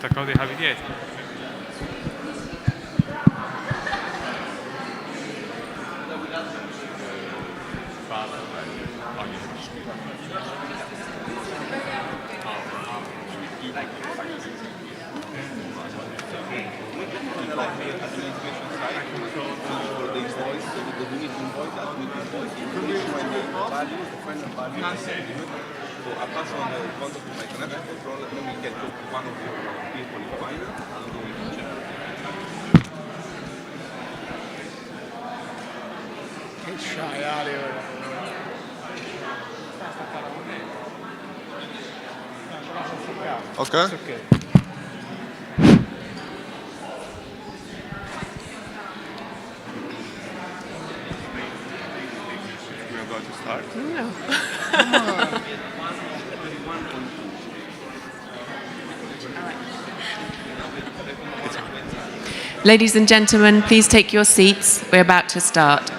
acabo de errar direto. Che c'hai, Ale? Okay. It's okay. We're about to start. No. Ladies and gentlemen, please take your seats. We're about to start.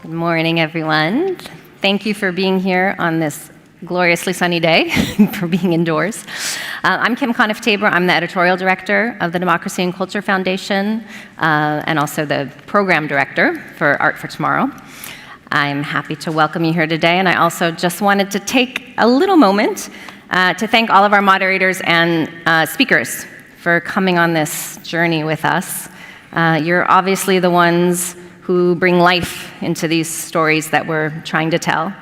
Good morning, everyone. Thank you for being here on this gloriously sunny day, for being indoors. I'm Kim Conniff-Tabor. I'm the editorial director of the Democracy and Culture Foundation, and also the program director for Art for Tomorrow. I'm happy to welcome you here today, and I also just wanted to take a little moment to thank all of our moderators and speakers for coming on this journey with us. You're obviously the ones who bring life into these stories that we're trying to tell.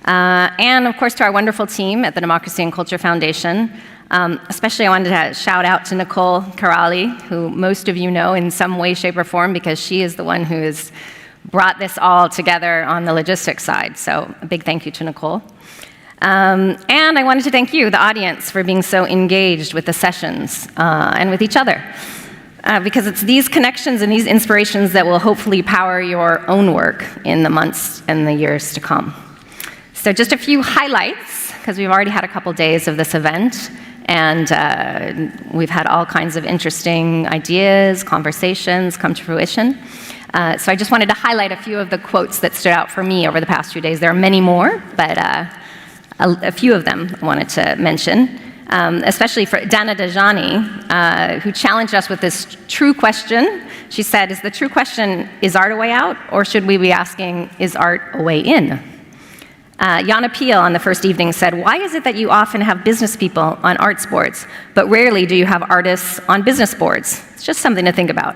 And of course to our wonderful team at the Democracy and Culture Foundation. Especially I wanted to shout out to Nicole Carali, who most of you know in some way, shape, or form, because she is the one who has brought this all together on the logistics side. So a big thank you to Nicole. And I wanted to thank you, the audience, for being so engaged with the sessions and with each other. Because it's these connections and these inspirations that will hopefully power your own work in the months and the years to come. So just a few highlights, because we've already had a couple days of this event, and we've had all kinds of interesting ideas, conversations come to fruition. So I just wanted to highlight a few of the quotes that stood out for me over the past few days. There are many more, but a few of them I wanted to mention. Especially for Dana Dajani, who challenged us with this true question. She said, is the true question, is art a way out, or should we be asking, is art a way in? Yana Peel on the first evening said, why is it that you often have business people on arts boards, but rarely do you have artists on business boards? It's just something to think about.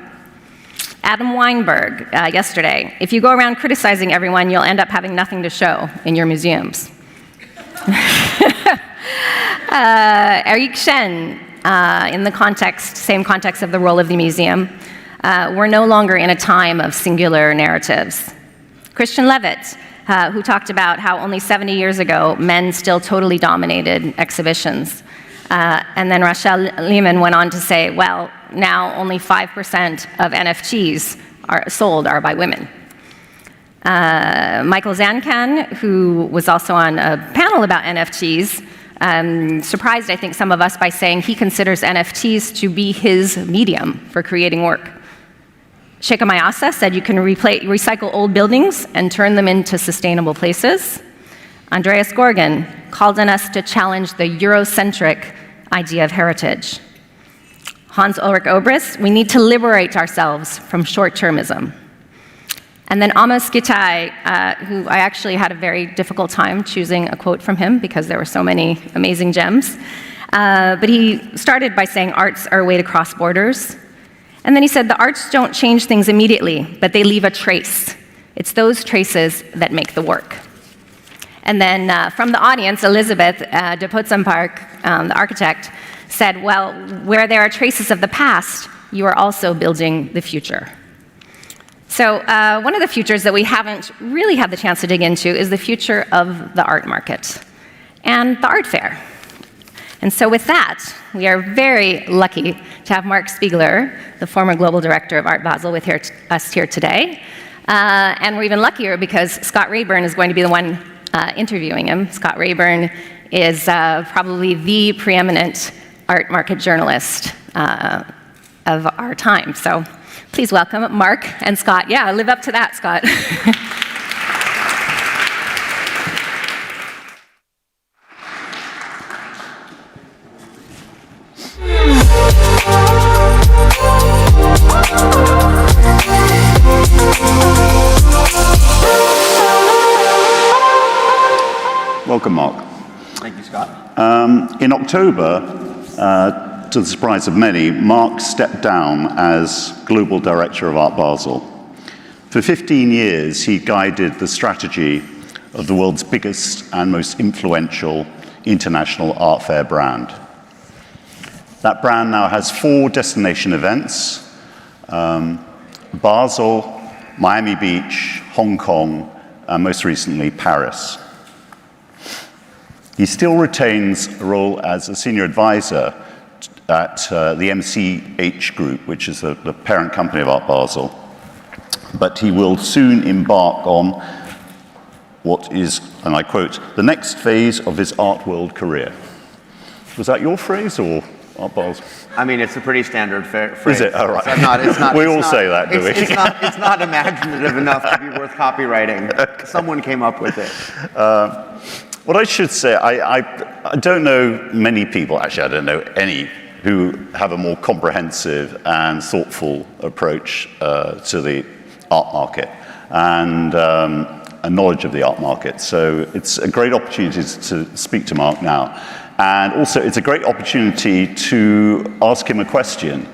Adam Weinberg, yesterday, if you go around criticizing everyone, you'll end up having nothing to show in your museums. Eric Shen, in the same context of the role of the museum, we're no longer in a time of singular narratives. Christian Levitt, who talked about how only 70 years ago, men still totally dominated exhibitions. And then Rachel Lehman went on to say, well, now only 5% of NFTs sold are by women. Michael Zancan, who was also on a panel about NFTs, surprised, I think, some of us by saying he considers NFTs to be his medium for creating work. Sheikha Mayasa said you can recycle old buildings and turn them into sustainable places. Andreas Gorgon called on us to challenge the Eurocentric idea of heritage. Hans Ulrich Obrist, we need to liberate ourselves from short-termism. And then Amos Gitai, who I actually had a very difficult time choosing a quote from him because there were so many amazing gems. But he started by saying arts are a way to cross borders. And then he said the arts don't change things immediately, but they leave a trace. It's those traces that make the work. And then from the audience, Elizabeth de Potsenpark, the architect, said, well, where there are traces of the past, you are also building the future. So one of the futures that we haven't really had the chance to dig into is the future of the art market and the art fair. And so with that, we are very lucky to have Mark Spiegler, the former global director of Art Basel, with us here today. And we're even luckier because Scott Rayburn is going to be the one interviewing him. Scott Rayburn is probably the preeminent art market journalist of our time. So please welcome Mark and Scott. Yeah, live up to that, Scott. Welcome, Mark. Thank you, Scott. In October, to the surprise of many, Mark stepped down as Global Director of Art Basel. For 15 years, he guided the strategy of the world's biggest and most influential international art fair brand. That brand now has 4 destination events: Basel, Miami Beach, Hong Kong, and most recently, Paris. He still retains a role as a senior advisor at the MCH Group, which is the parent company of Art Basel. But he will soon embark on what is, and I quote, the next phase of his art world career. Was that your phrase or Art Basel? I mean, it's a pretty standard phrase. Is it? All right. It's not, we it's all not, say that, do we? It's not imaginative enough to be worth copywriting. Someone came up with it. What I should say, I don't know many people, actually I don't know any, who have a more comprehensive and thoughtful approach to the art market and a knowledge of the art market. So it's a great opportunity to speak to Mark now. And also it's a great opportunity to ask him a question.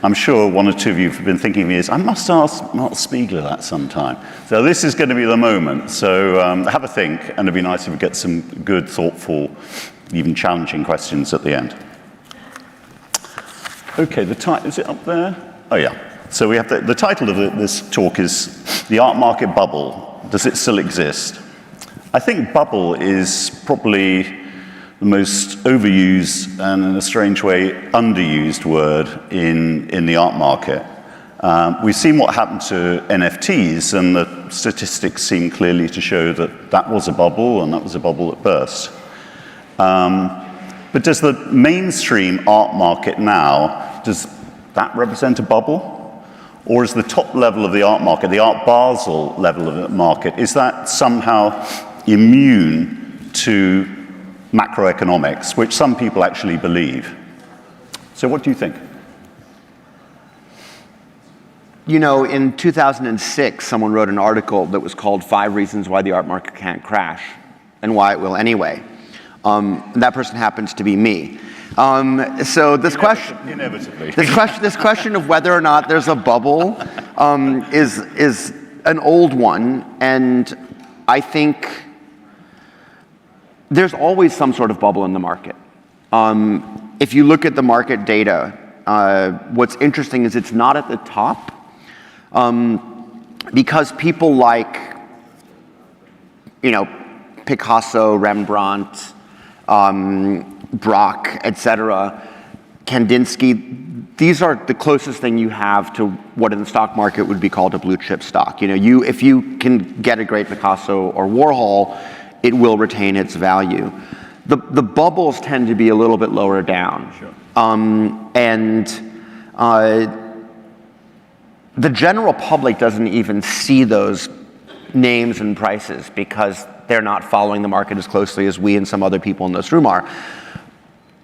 I'm sure one or two of you have been thinking of me as, I must ask Mark Spiegler that sometime. So this is going to be the moment. So have a think, and it'd be nice if we get some good, thoughtful, even challenging questions at the end. Okay, is it up there? Oh yeah. So we have the title of this talk is The Art Market Bubble. Does it still exist? I think bubble is probably the most overused and, in a strange way, underused word in the art market. We've seen what happened to NFTs, and the statistics seem clearly to show that that was a bubble, and that was a bubble that burst. But does the mainstream art market now, does that represent a bubble? Or is the top level of the art market, the Art Basel level of the market, is that somehow immune to macroeconomics, which some people actually believe? So what do you think? You know, in 2006, someone wrote an article that was called 5 Reasons Why the Art Market Can't Crash, and Why It Will Anyway. That person happens to be me. So this question, inevitably. this question of whether or not there's a bubble is an old one, and I think there's always some sort of bubble in the market. If you look at the market data, what's interesting is it's not at the top, because people like, Picasso, Rembrandt, Braque, etc., Kandinsky, these are the closest thing you have to what in the stock market would be called a blue chip stock. If you can get a great Picasso or Warhol, it will retain its value. The bubbles tend to be a little bit lower down. Sure. The general public doesn't even see those names and prices because they're not following the market as closely as we and some other people in this room are.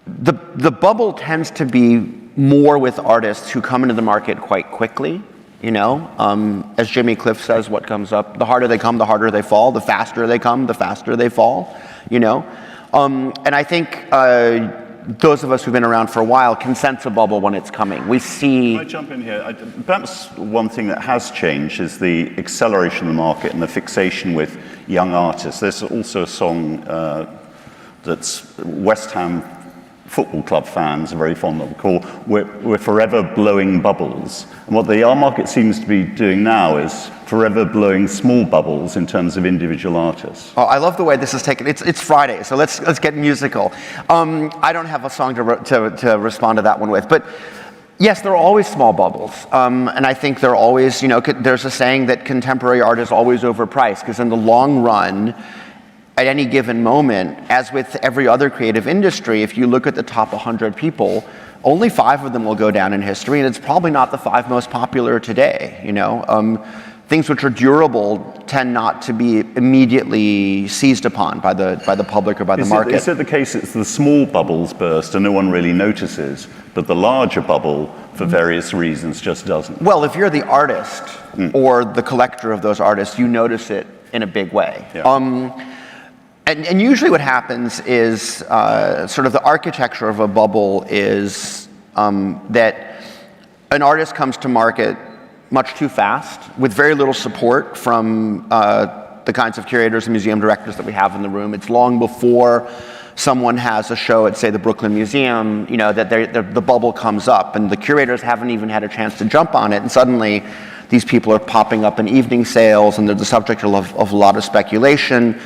The bubble tends to be more with artists who come into the market quite quickly. As Jimmy Cliff says, what comes up, the harder they come, the harder they fall. The faster they come, the faster they fall. And I think those of us who've been around for a while can sense a bubble when it's coming. We see. Can I jump in here? Perhaps one thing that has changed is the acceleration of the market and the fixation with young artists. There's also a song that's West Ham Football Club fans are very fond of, called We're Forever Blowing Bubbles. And what the art market seems to be doing now is forever blowing small bubbles in terms of individual artists. Oh, I love the way this is taken. It's Friday, so let's get musical. I don't have a song to respond to that one with, but yes, there are always small bubbles, and I think there are always, there's a saying that contemporary art is always overpriced, because in the long run, at any given moment, as with every other creative industry, if you look at the top 100 people, only 5 of them will go down in history, and it's probably not the 5 most popular today. Things which are durable tend not to be immediately seized upon by the public or by the market. Is it the case it's the small bubbles burst and no one really notices, but the larger bubble, for various reasons, just doesn't? Well, if you're the artist or the collector of those artists, you notice it in a big way. Yeah. And usually what happens is sort of the architecture of a bubble is that an artist comes to market much too fast with very little support from the kinds of curators and museum directors that we have in the room. It's long before someone has a show at, say, the Brooklyn Museum, that the bubble comes up and the curators haven't even had a chance to jump on it, and suddenly these people are popping up in evening sales and they're the subject of a lot of speculation.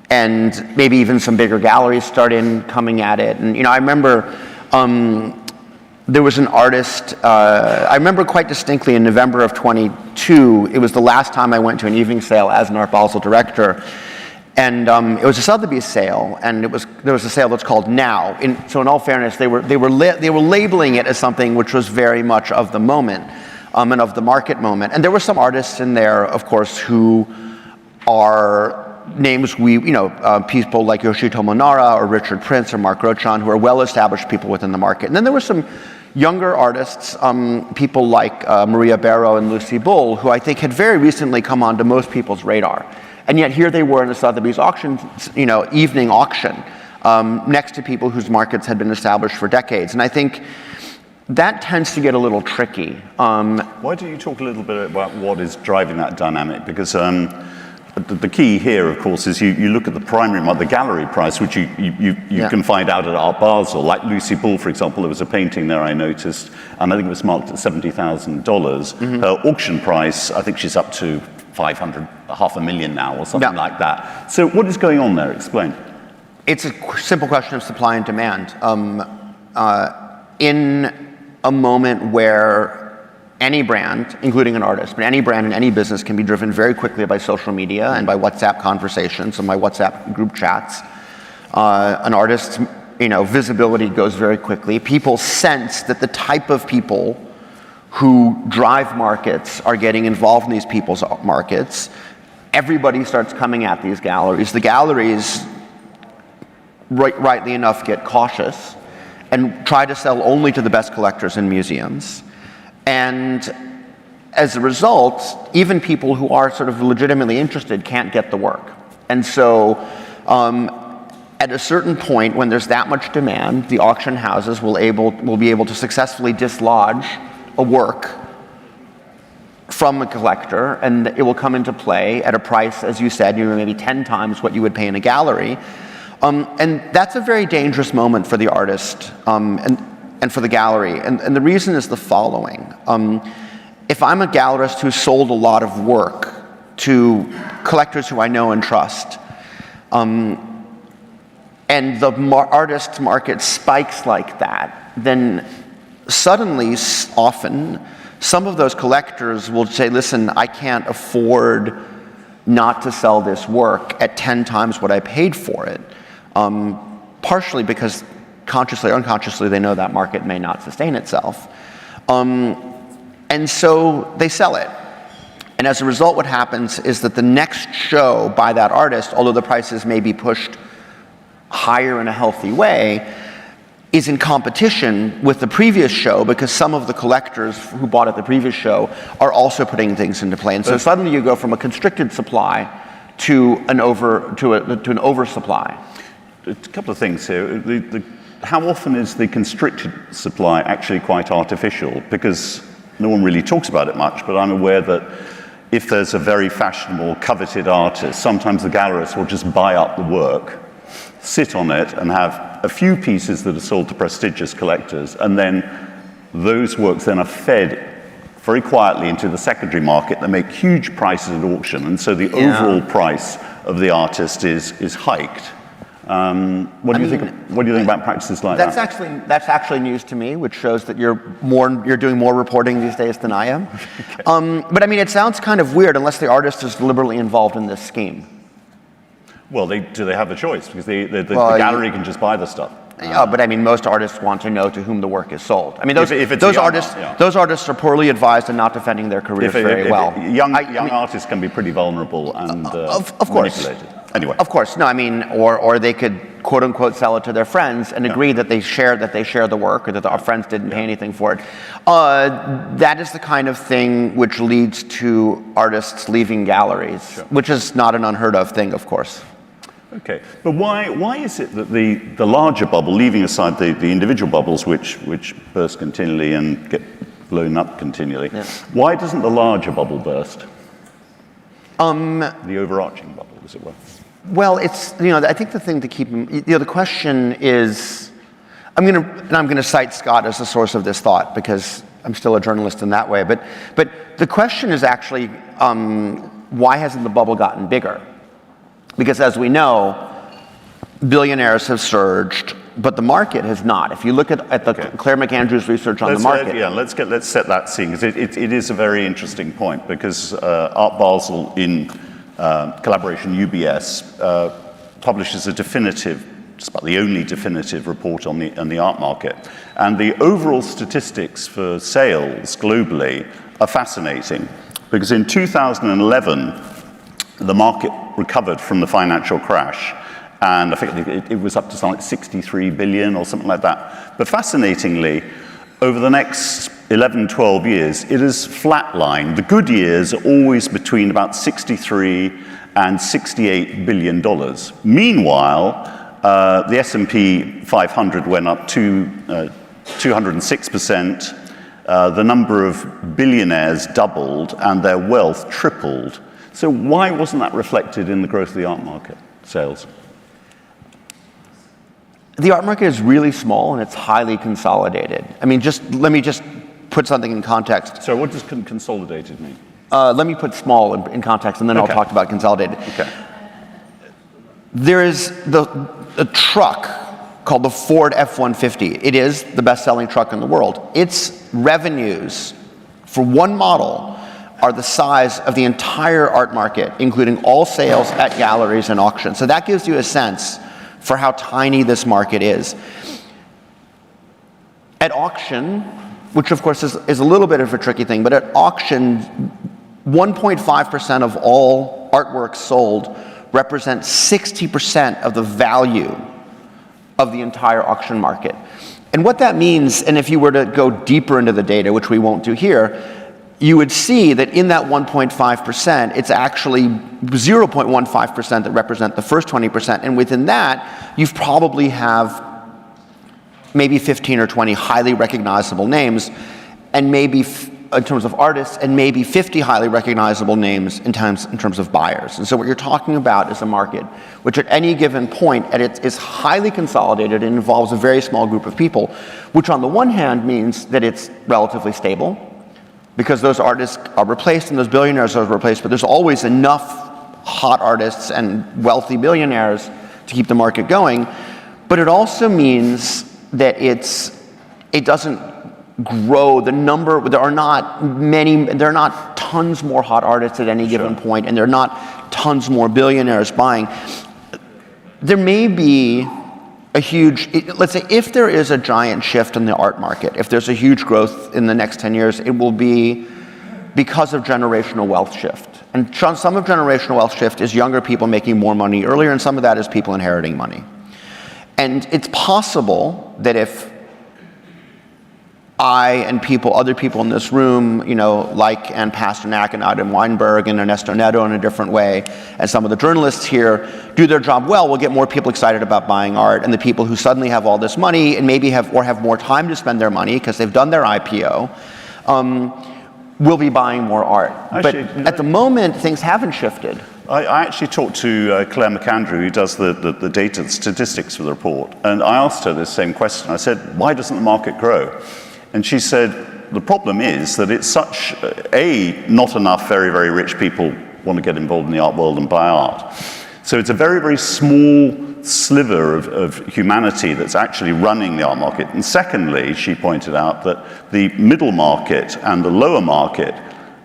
And maybe even some bigger galleries start coming at it. And I remember there was an artist, I remember quite distinctly in November of 22, it was the last time I went to an evening sale as an Art Basel director. And it was a Sotheby's sale, and there was a sale that's called Now. So in all fairness, they were labeling it as something which was very much of the moment and of the market moment. And there were some artists in there, of course, who are names people like Yoshito Monara or Richard Prince or Mark Rochon, who are well-established people within the market. And then there were some younger artists, people like Maria Barrow and Lucy Bull, who I think had very recently come onto most people's radar. And yet here they were in the Sotheby's auction, evening auction, next to people whose markets had been established for decades. And I think that tends to get a little tricky. Why don't you talk a little bit about what is driving that dynamic? Because the key here, of course, is you look at the primary market, the gallery price, which you can find out at Art Basel. Like Lucy Bull, for example, there was a painting there I noticed, and I think it was marked at $70,000. Mm-hmm. Her auction price, I think she's up to $500,000 now, or something like that. So what is going on there? Explain. It's a simple question of supply and demand. In a moment where any brand, including an artist, but any brand in any business can be driven very quickly by social media and by WhatsApp conversations and by WhatsApp group chats. An artist's visibility goes very quickly. People sense that the type of people who drive markets are getting involved in these people's markets. Everybody starts coming at these galleries. The galleries, rightly enough, get cautious and try to sell only to the best collectors and museums. And as a result, even people who are sort of legitimately interested can't get the work. And so at a certain point, when there's that much demand, the auction houses will be able to successfully dislodge a work from a collector, and it will come into play at a price, as you said, maybe 10 times what you would pay in a gallery. And that's a very dangerous moment for the artist and for the gallery. And the reason is the following. If I'm a gallerist who sold a lot of work to collectors who I know and trust, and the artist market spikes like that, then suddenly, often, some of those collectors will say, listen, I can't afford not to sell this work at 10 times what I paid for it. Partially because consciously or unconsciously they know that market may not sustain itself. And so they sell it. And as a result, what happens is that the next show by that artist, although the prices may be pushed higher in a healthy way, is in competition with the previous show because some of the collectors who bought at the previous show are also putting things into play. And so suddenly you go from a constricted supply to an oversupply. a couple of things here. How often is the constricted supply actually quite artificial? Because no one really talks about it much, but I'm aware that if there's a very fashionable, coveted artist, sometimes the gallerists will just buy up the work, sit on it, and have a few pieces that are sold to prestigious collectors, and then those works then are fed very quietly into the secondary market. They make huge prices at auction, and so the overall price of the artist is hiked. What do you think about practices like that? That's actually news to me, which shows that you're doing more reporting these days than I am. Okay. But I mean, it sounds kind of weird unless the artist is deliberately involved in this scheme. Well, do they have a choice? Because the gallery can just buy the stuff. Yeah, but I mean, most artists want to know to whom the work is sold. I mean, those artists are poorly advised and not defending their careers very well. Young artists can be pretty vulnerable and manipulated. Anyway. Of course, no. I mean, or they could quote unquote sell it to their friends and agree that they share the work, or that our friends didn't pay anything for it. That is the kind of thing which leads to artists leaving galleries, which is not an unheard of thing, of course. Okay, but why is it that the larger bubble, leaving aside the individual bubbles which burst continually and get blown up continually, why doesn't the larger bubble burst? The overarching bubble, as it were. Well, it's, I think the thing to keep, the question is, I'm going to cite Scott as the source of this thought because I'm still a journalist in that way, but the question is actually, why hasn't the bubble gotten bigger? Because as we know, billionaires have surged, but the market has not. If you look at the Claire McAndrews research on the market. Let's set that scene, because it is a very interesting point, because Art Basel, in collaboration UBS, publishes a definitive, just about the only definitive report on the art market. And the overall statistics for sales globally are fascinating, because in 2011, the market recovered from the financial crash, and I think it was up to something like 63 billion or something like that. But fascinatingly, over the next 11, 12 years, it has flatlined. The good years are always between about 63 and 68 billion dollars. Meanwhile, the S&P 500 went up to 206%. The number of billionaires doubled, and their wealth tripled. So why wasn't that reflected in the growth of the art market sales? The art market is really small and it's highly consolidated. I mean, let me put something in context. So what does consolidated mean? Let me put small in context, and then I'll talk about consolidated. Okay. There is a truck called the Ford F-150. It is the best-selling truck in the world. Its revenues for one model are the size of the entire art market, including all sales at galleries and auctions. So that gives you a sense for how tiny this market is. At auction, which of course is a little bit of a tricky thing, but at auction, 1.5% of all artworks sold represent 60% of the value of the entire auction market. And what that means, and if you were to go deeper into the data, which we won't do here, you would see that in that 1.5%, it's actually 0.15% that represent the first 20%. And within that, you probably have maybe 15 or 20 highly recognizable names, and maybe in terms of artists, and maybe 50 highly recognizable names in terms of buyers. And so what you're talking about is a market which at any given point is highly consolidated and involves a very small group of people, which on the one hand means that it's relatively stable, because those artists are replaced and those billionaires are replaced, but there's always enough hot artists and wealthy billionaires to keep the market going. But it also means that it doesn't grow the number. There are not tons more hot artists at any given point, and there are not tons more billionaires buying. There may be a huge, let's say if there is a giant shift in the art market, if there's a huge growth in the next 10 years, it will be because of generational wealth shift. And some of generational wealth shift is younger people making more money earlier, and some of that is people inheriting money. And it's possible that if I and other people in this room, like Ann Pasternak and Adam Weinberg and Ernesto Neto in a different way, and some of the journalists here do their job well, we'll get more people excited about buying art, and the people who suddenly have all this money and maybe have more time to spend their money because they've done their IPO, will be buying more art. Actually, but at the moment, things haven't shifted. I actually talked to Claire McAndrew, who does the data, the statistics for the report, and I asked her this same question. I said, why doesn't the market grow? And she said, the problem is that it's such, not enough very, very rich people want to get involved in the art world and buy art. So it's a very, very small sliver of humanity that's actually running the art market. And secondly, she pointed out that the middle market and the lower market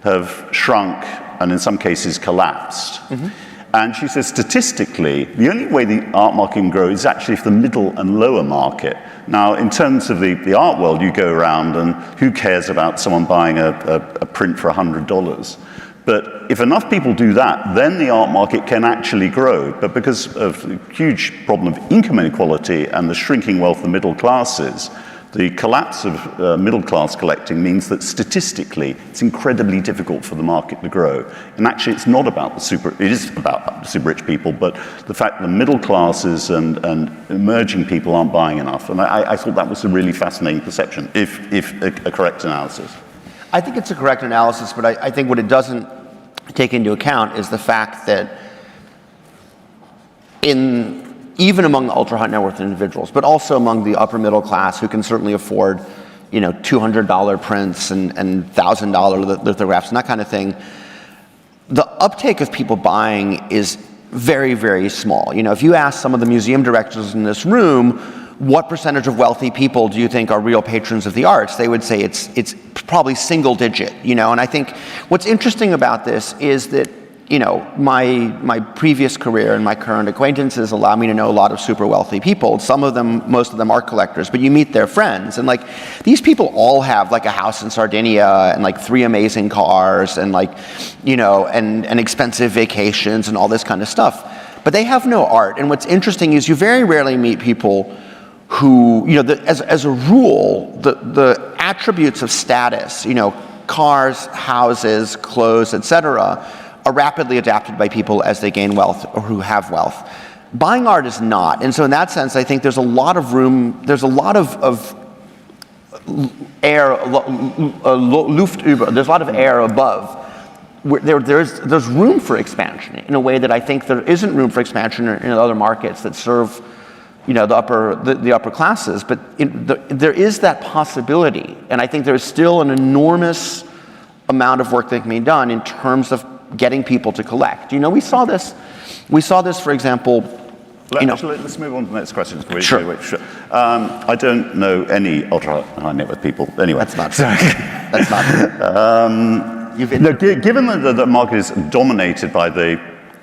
have shrunk and in some cases collapsed. Mm-hmm. And she says, statistically, the only way the art market can grow is actually for the middle and lower market. Now, in terms of the art world, you go around and who cares about someone buying a print for $100? But if enough people do that, then the art market can actually grow. But because of the huge problem of income inequality and the shrinking wealth of the middle classes, the collapse of middle class collecting means that statistically it's incredibly difficult for the market to grow. And actually it's not about it is about super rich people, but the fact that the middle classes and emerging people aren't buying enough. And I thought that was a really fascinating perception, if a correct analysis. I think it's a correct analysis, but I think what it doesn't take into account is the fact that even among the ultra high net worth individuals, but also among the upper middle class who can certainly afford, $200 prints and $1,000 lithographs and that kind of thing, the uptake of people buying is very, very small. If you ask some of the museum directors in this room, what percentage of wealthy people do you think are real patrons of the arts? They would say it's probably single digit, And I think what's interesting about this is that, my previous career and my current acquaintances allow me to know a lot of super wealthy people. Most of them are collectors, but you meet their friends. And these people all have a house in Sardinia and 3 amazing cars and and expensive vacations and all this kind of stuff. But they have no art. And what's interesting is you very rarely meet people who, as a rule, the attributes of status, cars, houses, clothes, etc., are rapidly adapted by people as they gain wealth or who have wealth. Buying art is not. And so in that sense, I think there's a lot of room, there's a lot of air, Luft über, there's a lot of air above. There's room for expansion in a way that I think there isn't room for expansion in other markets that serve the upper classes. But there is that possibility. And I think there's still an enormous amount of work that can be done in terms of getting people to collect. We saw this, for example. Let's move on to the next question. Sure. I don't know any ultra high net worth people. Anyway, that's not. That's not. Given that the market is dominated by the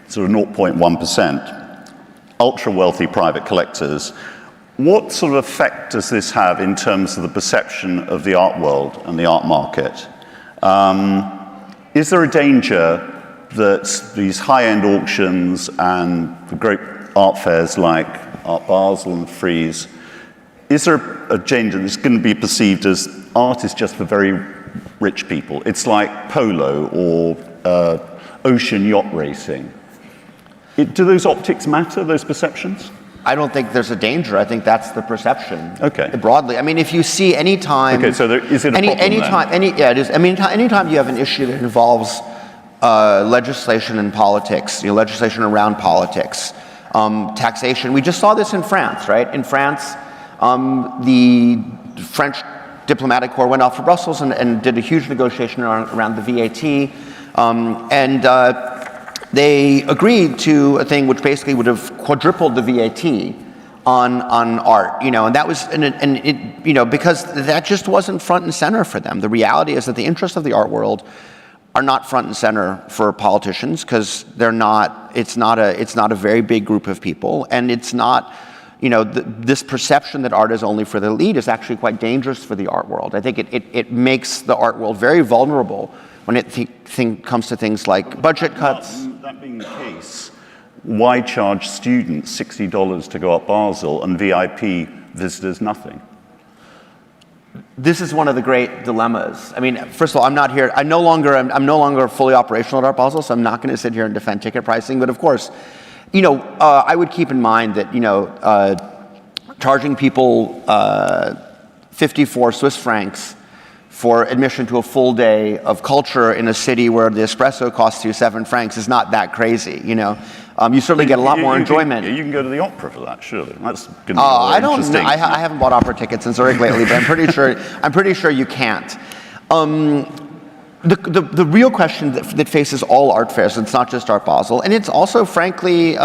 sort of 0.1% ultra wealthy private collectors, what sort of effect does this have in terms of the perception of the art world and the art market? Is there a danger that these high-end auctions and the great art fairs like Art Basel and Frieze, is there a danger that it's going to be perceived as art is just for very rich people? It's like polo or ocean yacht racing. Do those optics matter, those perceptions? I don't think there's a danger. I think that's the perception. Okay. Broadly. I mean, if you see any time... Okay, so is it a problem then? Yeah, it is. I mean, anytime you have an issue that involves legislation and politics, legislation around politics, taxation. We just saw this in France, right? In France, the French diplomatic corps went off to Brussels and did a huge negotiation around the VAT, they agreed to a thing which basically would have quadrupled the VAT on art, and that was, because that just wasn't front and center for them. The reality is that the interests of the art world are not front and center for politicians because they're not. It's not a very big group of people, and it's not. This perception that art is only for the elite is actually quite dangerous for the art world. I think it makes the art world very vulnerable when it comes to things like budget cuts. That being the case, why charge students $60 to go up Basel and VIP visitors nothing? This is one of the great dilemmas. I mean, first of all, I'm no longer fully operational at Art Basel, so I'm not going to sit here and defend ticket pricing. But of course, I would keep in mind that charging people 54 Swiss francs for admission to a full day of culture in a city where the espresso costs you 7 francs is not that crazy. You certainly get a lot more enjoyment. You can go to the opera for that, surely. That's going to be more interesting. I haven't bought opera tickets in Zurich lately, but I'm pretty sure you can't. The real question that faces all art fairs, it's not just Art Basel, and it's also, frankly,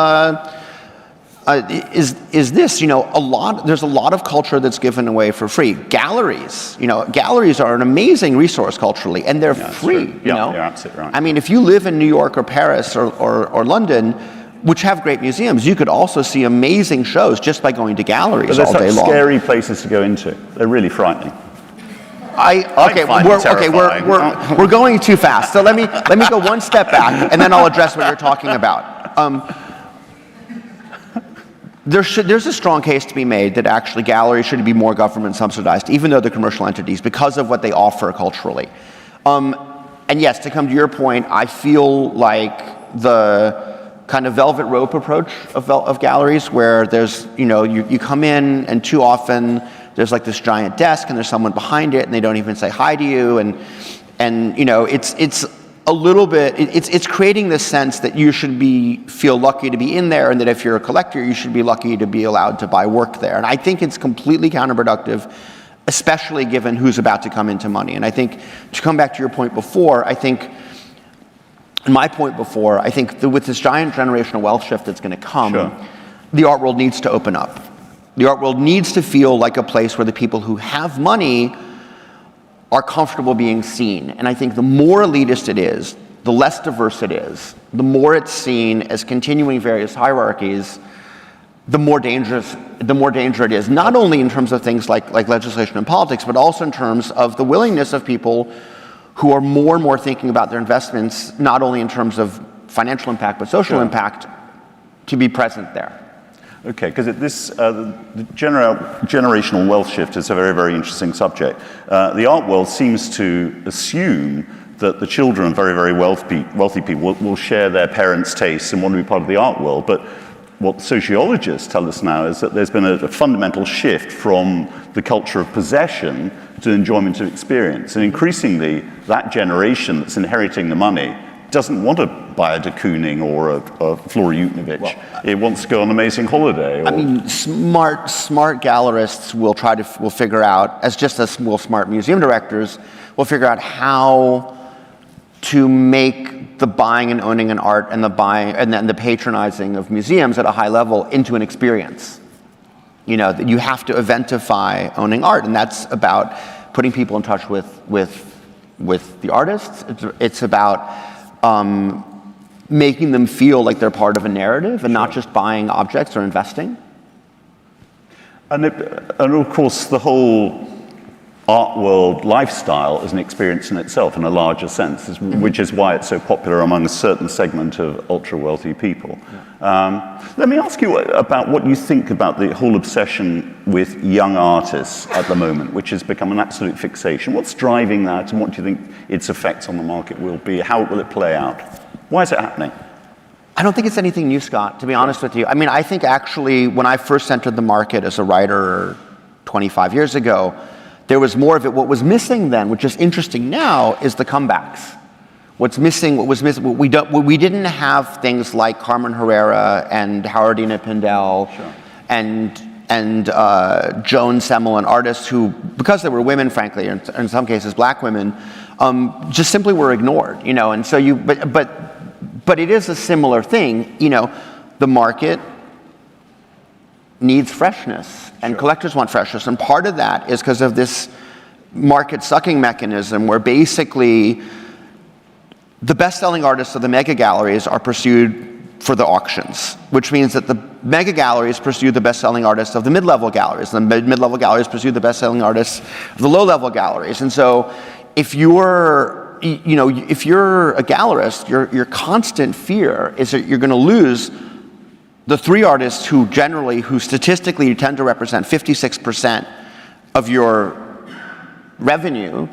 is this, there's a lot of culture that's given away for free. Galleries are an amazing resource culturally, and they're free, You're absolutely right. I mean, if you live in New York or Paris or London, which have great museums, you could also see amazing shows just by going to galleries all day long. They're such scary places to go into. They're really frightening. We're going too fast. So let me go one step back, and then I'll address what you're talking about. There's a strong case to be made that actually galleries should be more government subsidized, even though they're commercial entities, because of what they offer culturally. And yes, to come to your point, I feel like the kind of velvet rope approach of galleries, where there's, you come in and too often there's like this giant desk and there's someone behind it and they don't even say hi to you, and it's a little bit, it's creating this sense that you should feel lucky to be in there, and that if you're a collector, you should be lucky to be allowed to buy work there. And I think it's completely counterproductive, especially given who's about to come into money. And I think, to come back to your point before, with this giant generational wealth shift that's going to come, sure, the art world needs to open up. The art world needs to feel like a place where the people who have money are comfortable being seen. And I think the more elitist it is, the less diverse it is, the more it's seen as continuing various hierarchies, the more danger it is, not only in terms of things like legislation and politics, but also in terms of the willingness of people who are more and more thinking about their investments, not only in terms of financial impact, but social impact, to be present there. Okay, because the generational wealth shift is a very, very interesting subject. The art world seems to assume that the children of very, very wealthy people will share their parents' tastes and want to be part of the art world. But what sociologists tell us now is that there's been a fundamental shift from the culture of possession to enjoyment of experience. And increasingly, that generation that's inheriting the money doesn't want to buy a de Kooning or a Flora Jutnovich. It wants to go on an amazing holiday. I mean, smart gallerists will figure out, as will smart museum directors, will figure out how to make the buying and owning an art and then the patronizing of museums at a high level into an experience. That you have to eventify owning art, and that's about putting people in touch with the artists. It's about making them feel like they're part of a narrative and not just buying objects or investing. And of course, the whole art world lifestyle is an experience in itself in a larger sense, which is why it's so popular among a certain segment of ultra-wealthy people. Let me ask you about what you think about the whole obsession with young artists at the moment, which has become an absolute fixation. What's driving that, and what do you think its effects on the market will be? How will it play out? Why is it happening? I don't think it's anything new, Scott, to be honest with you. I mean, I think actually when I first entered the market as a writer 25 years ago, there was more of it. What was missing then, which is interesting now, is the comebacks. We didn't have things like Carmen Herrera and Howardina Pindell, sure, and Joan Semmel, and artists who, because they were women, frankly, or in some cases black women, just simply were ignored. And so but it is a similar thing. The market needs freshness, and sure, collectors want freshness, and part of that is because of this market sucking mechanism where basically the best-selling artists of the mega galleries are pursued for the auctions, which means that the mega galleries pursue the best-selling artists of the mid-level galleries, and the mid-level galleries pursue the best-selling artists of the low-level galleries. And so if you're a gallerist, your constant fear is that you're going to lose the three artists who statistically tend to represent 56% of your revenue,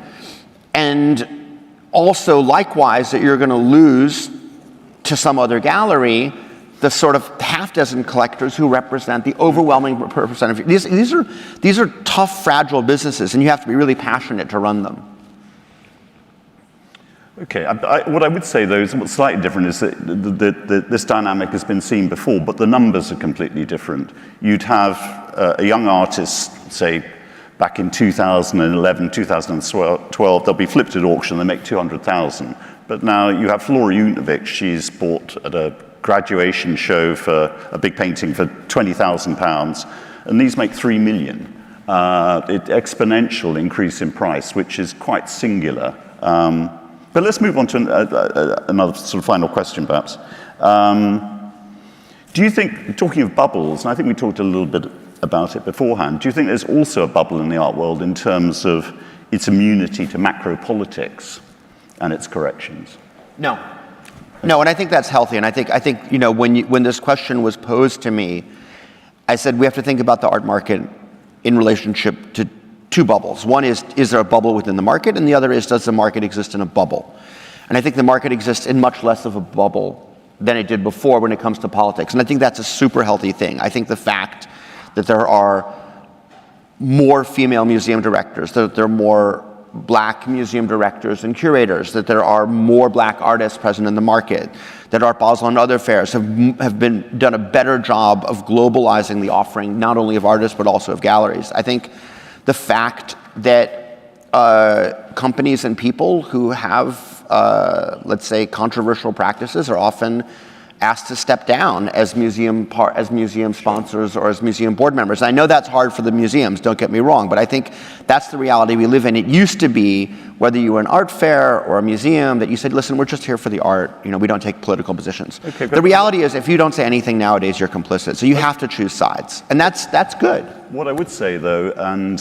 and also likewise that you're going to lose to some other gallery the sort of half dozen collectors who represent the overwhelming percentage. These are tough, fragile businesses, and you have to be really passionate to run them. Okay, what I would say though is what's slightly different is that this dynamic has been seen before, but the numbers are completely different. You'd have a young artist, say, back in 2011, 2012, they'll be flipped at auction, they make 200,000. But now you have Flora Junovic, she's bought at a graduation show for a big painting for £20,000, and these make 3 million. Exponential increase in price, which is quite singular. But let's move on to another sort of final question, perhaps. Do you think, talking of bubbles, and I think we talked a little bit about it beforehand, do you think there's also a bubble in the art world in terms of its immunity to macro politics and its corrections? No. No, and I think that's healthy. And I think when this question was posed to me, I said we have to think about the art market in relationship to two bubbles. One is there a bubble within the market? And the other is, does the market exist in a bubble? And I think the market exists in much less of a bubble than it did before when it comes to politics. And I think that's a super healthy thing. I think the fact that there are more female museum directors, that there are more Black museum directors and curators, that there are more Black artists present in the market, that Art Basel and other fairs have done a better job of globalizing the offering, not only of artists, but also of galleries. I think the fact that companies and people who have, let's say, controversial practices are often asked to step down as museum sponsors or as museum board members. I know that's hard for the museums, don't get me wrong, but I think that's the reality we live in. It used to be, whether you were an art fair or a museum, that you said, listen, we're just here for the art, we don't take political positions. Okay, the reality is, if you don't say anything nowadays, you're complicit. So you have to choose sides, and that's good. What I would say though, and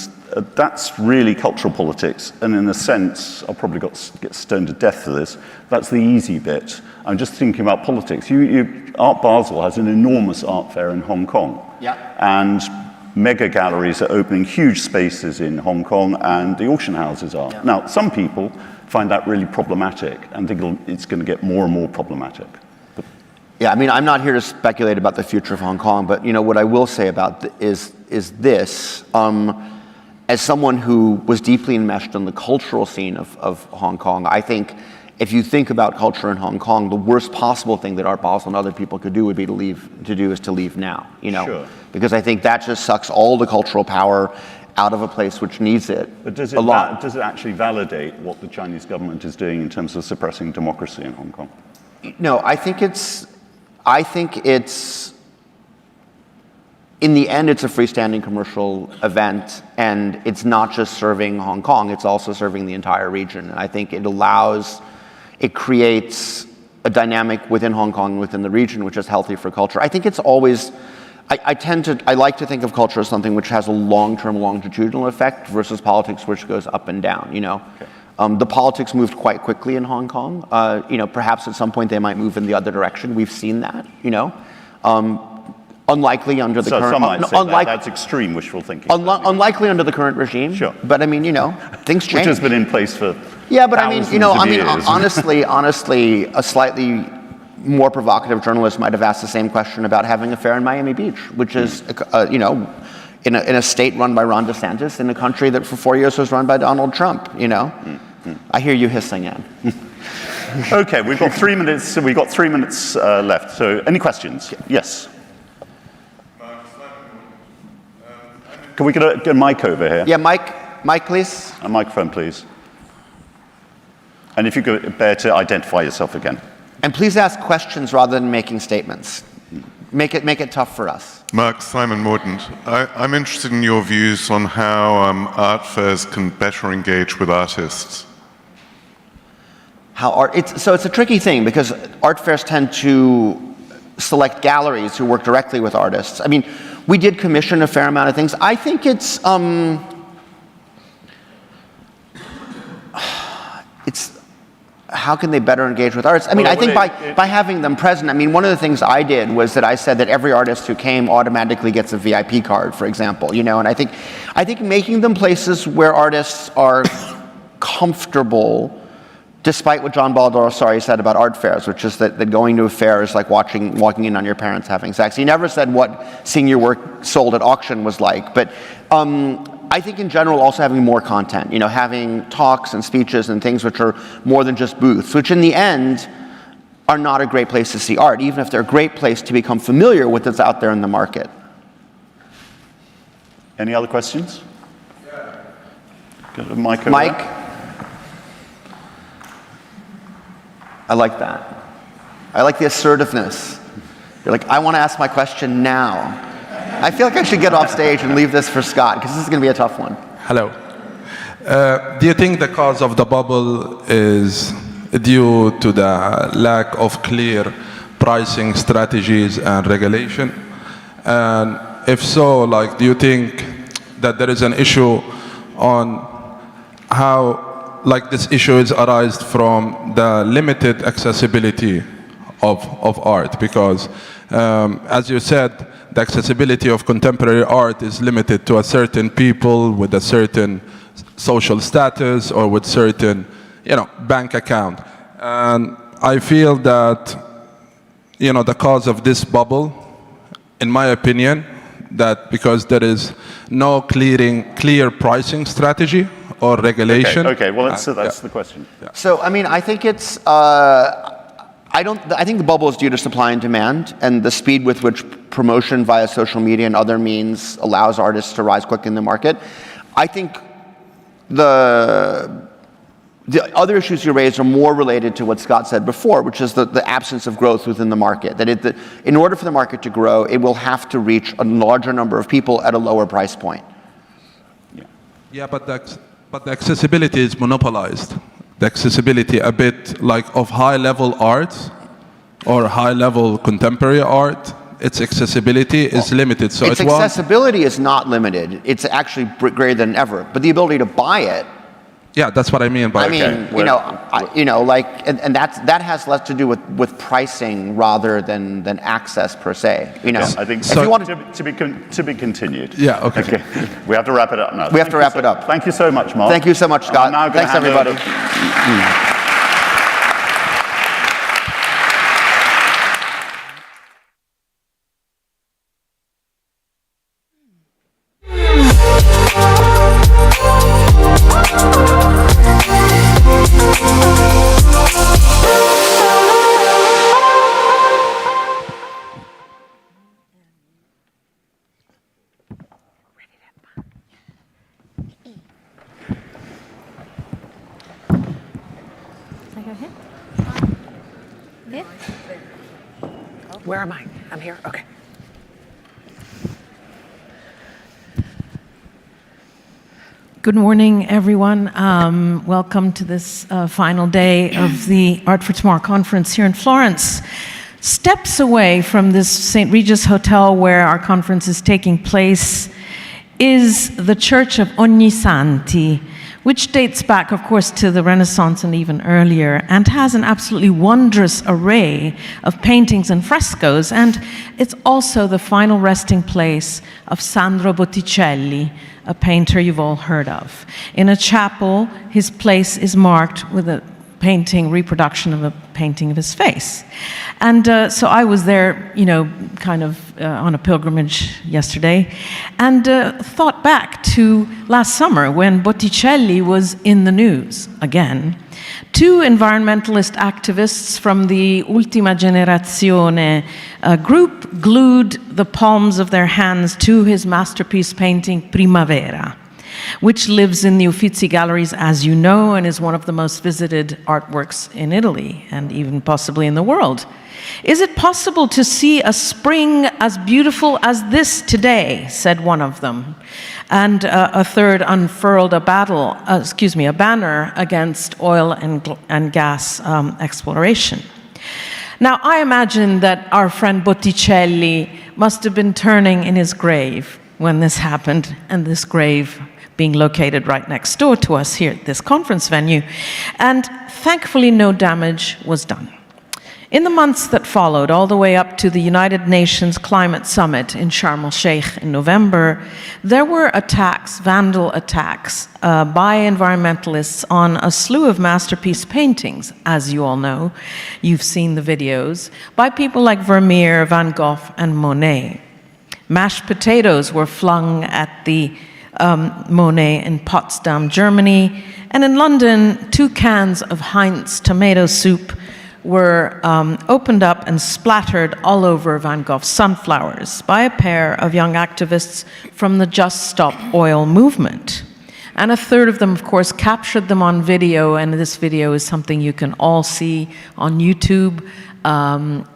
that's really cultural politics, and in a sense, I'll probably get stoned to death for this, that's the easy bit. I'm just thinking about politics. Art Basel has an enormous art fair in Hong Kong. Yeah. And mega galleries are opening huge spaces in Hong Kong, and the auction houses are. Yeah. Now, some people find that really problematic and think it's going to get more and more problematic. Yeah, I mean, I'm not here to speculate about the future of Hong Kong, but what I will say about is this. As someone who was deeply enmeshed in the cultural scene of Hong Kong, I think if you think about culture in Hong Kong, the worst possible thing that Art Basel and other people could do would be to leave now. Sure. Because I think that just sucks all the cultural power out of a place which needs it. But does it actually validate what the Chinese government is doing in terms of suppressing democracy in Hong Kong? No, I think it's in the end, it's a freestanding commercial event, and it's not just serving Hong Kong, it's also serving the entire region. And I think it creates a dynamic within Hong Kong and within the region which is healthy for culture. I think it's always, I like to think of culture as something which has a long-term longitudinal effect versus politics which goes up and down, Okay. The politics moved quite quickly in Hong Kong. Perhaps at some point they might move in the other direction. We've seen that, unlikely under the current. Some might say that's extreme wishful thinking. Unlikely under the current regime. Sure. But I mean, things change. Which has been in place for. Yeah, but I mean, years. honestly, a slightly more provocative journalist might have asked the same question about having a fair in Miami Beach, which is, in a state run by Ron DeSantis, in a country that for 4 years was run by Donald Trump. I hear you hissing, Anne. Okay, we've got 3 minutes. We've got 3 minutes left. So, any questions? Yes. Can we get a mic over here? Yeah, mic, please. A microphone, please. And if you could bear to identify yourself again. And please ask questions rather than making statements. Make it tough for us. Mark, Simon Mordaunt. I'm interested in your views on how art fairs can better engage with artists. So it's a tricky thing because art fairs tend to select galleries who work directly with artists. I mean, we did commission a fair amount of things. I think it's how can they better engage with artists? I mean, I think by having them present, I mean, one of the things I did was that I said that every artist who came automatically gets a VIP card, for example, you know, and I think making them places where artists are comfortable, despite what John Baldessari said about art fairs, which is that going to a fair is like walking in on your parents having sex. He never said what seeing your work sold at auction was like, but I think in general also having more content, you know, having talks and speeches and things which are more than just booths, which in the end are not a great place to see art, even if they're a great place to become familiar with what's out there in the market. Any other questions? Got a mic over Mike? there? I like that. I like the assertiveness. You're like, I want to ask my question now. I feel like I should get off stage and leave this for Scott, because this is going to be a tough one. Hello. Do you think the cause of the bubble is due to the lack of clear pricing strategies and regulation? And if so, like, do you think that there is an issue on how, like, this issue is arised from the limited accessibility of art? Because, as you said, the accessibility of contemporary art is limited to a certain people with a certain social status or with certain, you know, bank account. And I feel that, you know, the cause of this bubble, in my opinion, that because there is no clear pricing strategy or regulation. Okay. Well, that's the question. Yeah. So, I mean, I think it's, I think the bubble is due to supply and demand, and the speed with which promotion via social media and other means allows artists to rise quick in the market. I think the other issues you raised are more related to what Scott said before, which is the absence of growth within the market. That in order for the market to grow, it will have to reach a larger number of people at a lower price point. Yeah, but the accessibility is monopolized. The accessibility a bit like of high-level art or high-level contemporary art, its accessibility is limited. So its accessibility is not limited. It's actually greater than ever. But the ability to buy it. Yeah, that's what I mean by. I mean, like, and that has less to do with pricing rather than access per se. You know, Yes, I think if you want to be continued. Yeah. Okay. We have to wrap it up now. We have to wrap it up. Thank you so much, Mark. Thank you so much, Scott. Thanks, everybody. Where am I? I'm here? Okay. Good morning, everyone. Welcome to this final day of the Art for Tomorrow conference here in Florence. Steps away from this St. Regis Hotel where our conference is taking place is the Church of Ognissanti, which dates back, of course, to the Renaissance and even earlier, and has an absolutely wondrous array of paintings and frescoes. And it's also the final resting place of Sandro Botticelli, a painter you've all heard of. In a chapel, his place is marked with a reproduction of a painting of his face. And so I was there, you know, kind of on a pilgrimage yesterday, and thought back to last summer when Botticelli was in the news again. Two environmentalist activists from the Ultima Generazione group glued the palms of their hands to his masterpiece painting Primavera, which lives in the Uffizi galleries, as you know, and is one of the most visited artworks in Italy and even possibly in the world. Is it possible to see a spring as beautiful as this today, said one of them. And a third unfurled a banner against oil and gas exploration. Now, I imagine that our friend Botticelli must have been turning in his grave when this happened, and this grave being located right next door to us here at this conference venue. And thankfully, no damage was done. In the months that followed, all the way up to the United Nations Climate Summit in Sharm el-Sheikh in November, there were attacks, vandal attacks, by environmentalists on a slew of masterpiece paintings, as you all know. You've seen the videos, by people like Vermeer, Van Gogh, and Monet. Mashed potatoes were flung at the Monet in Potsdam, Germany, and in London, 2 cans of Heinz tomato soup were opened up and splattered all over Van Gogh's sunflowers by a pair of young activists from the Just Stop Oil movement. And a third of them, of course, captured them on video, and this video is something you can all see on YouTube.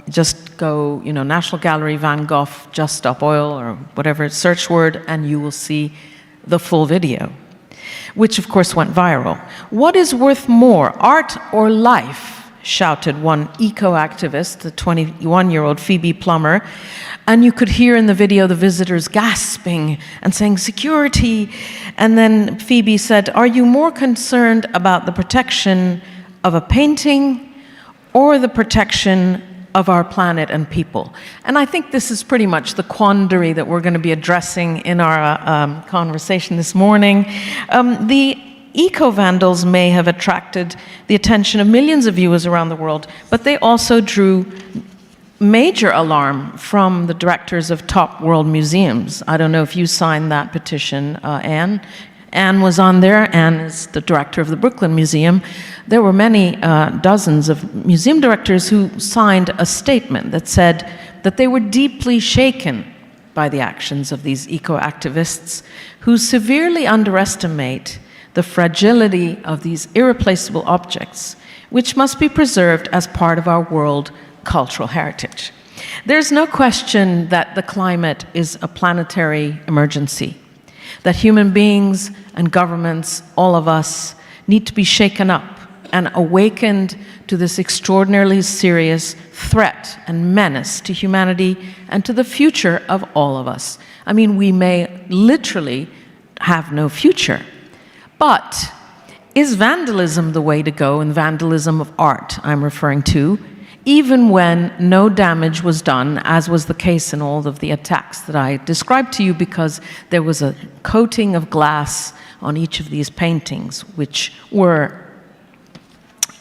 Just go, National Gallery, Van Gogh, Just Stop Oil, or whatever search word, and you will see the full video, which of course went viral. What is worth more, art or life? Shouted one eco-activist, the 21-year-old Phoebe Plummer, and you could hear in the video the visitors gasping and saying, security. And then Phoebe said, are you more concerned about the protection of a painting or the protection of our planet and people? And I think this is pretty much the quandary that we're going to be addressing in our conversation this morning. The eco-vandals may have attracted the attention of millions of viewers around the world, but they also drew major alarm from the directors of top world museums. I don't know if you signed that petition, Anne. Anne was on there. Anne is the director of the Brooklyn Museum. There were many dozens of museum directors who signed a statement that said that they were deeply shaken by the actions of these eco-activists who severely underestimate the fragility of these irreplaceable objects, which must be preserved as part of our world cultural heritage. There's no question that the climate is a planetary emergency, that human beings and governments, all of us, need to be shaken up and awakened to this extraordinarily serious threat and menace to humanity and to the future of all of us. I mean, we may literally have no future. But is vandalism the way to go, and vandalism of art I'm referring to, even when no damage was done, as was the case in all of the attacks that I described to you, because there was a coating of glass on each of these paintings, which were,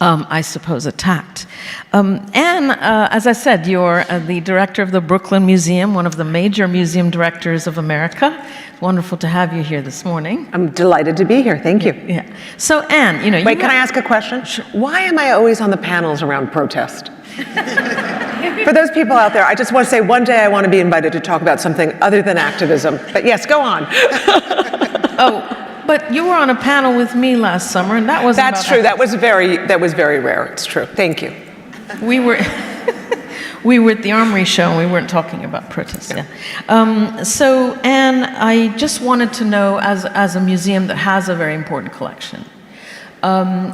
I suppose, attacked. Anne, as I said, you're the director of the Brooklyn Museum, one of the major museum directors of America. Wonderful to have you here this morning. I'm delighted to be here. Thank you. Yeah. So, Anne, Wait, can I ask a question? Sure. Why am I always on the panels around protest? For those people out there, I just want to say one day I want to be invited to talk about something other than activism. But yes, go on. But you were on a panel with me last summer, and that was That's true. That was very rare. It's true. Thank you. We were at the Armory show, and we weren't talking about protests. Yeah. So, Anne, I just wanted to know, as a museum that has a very important collection,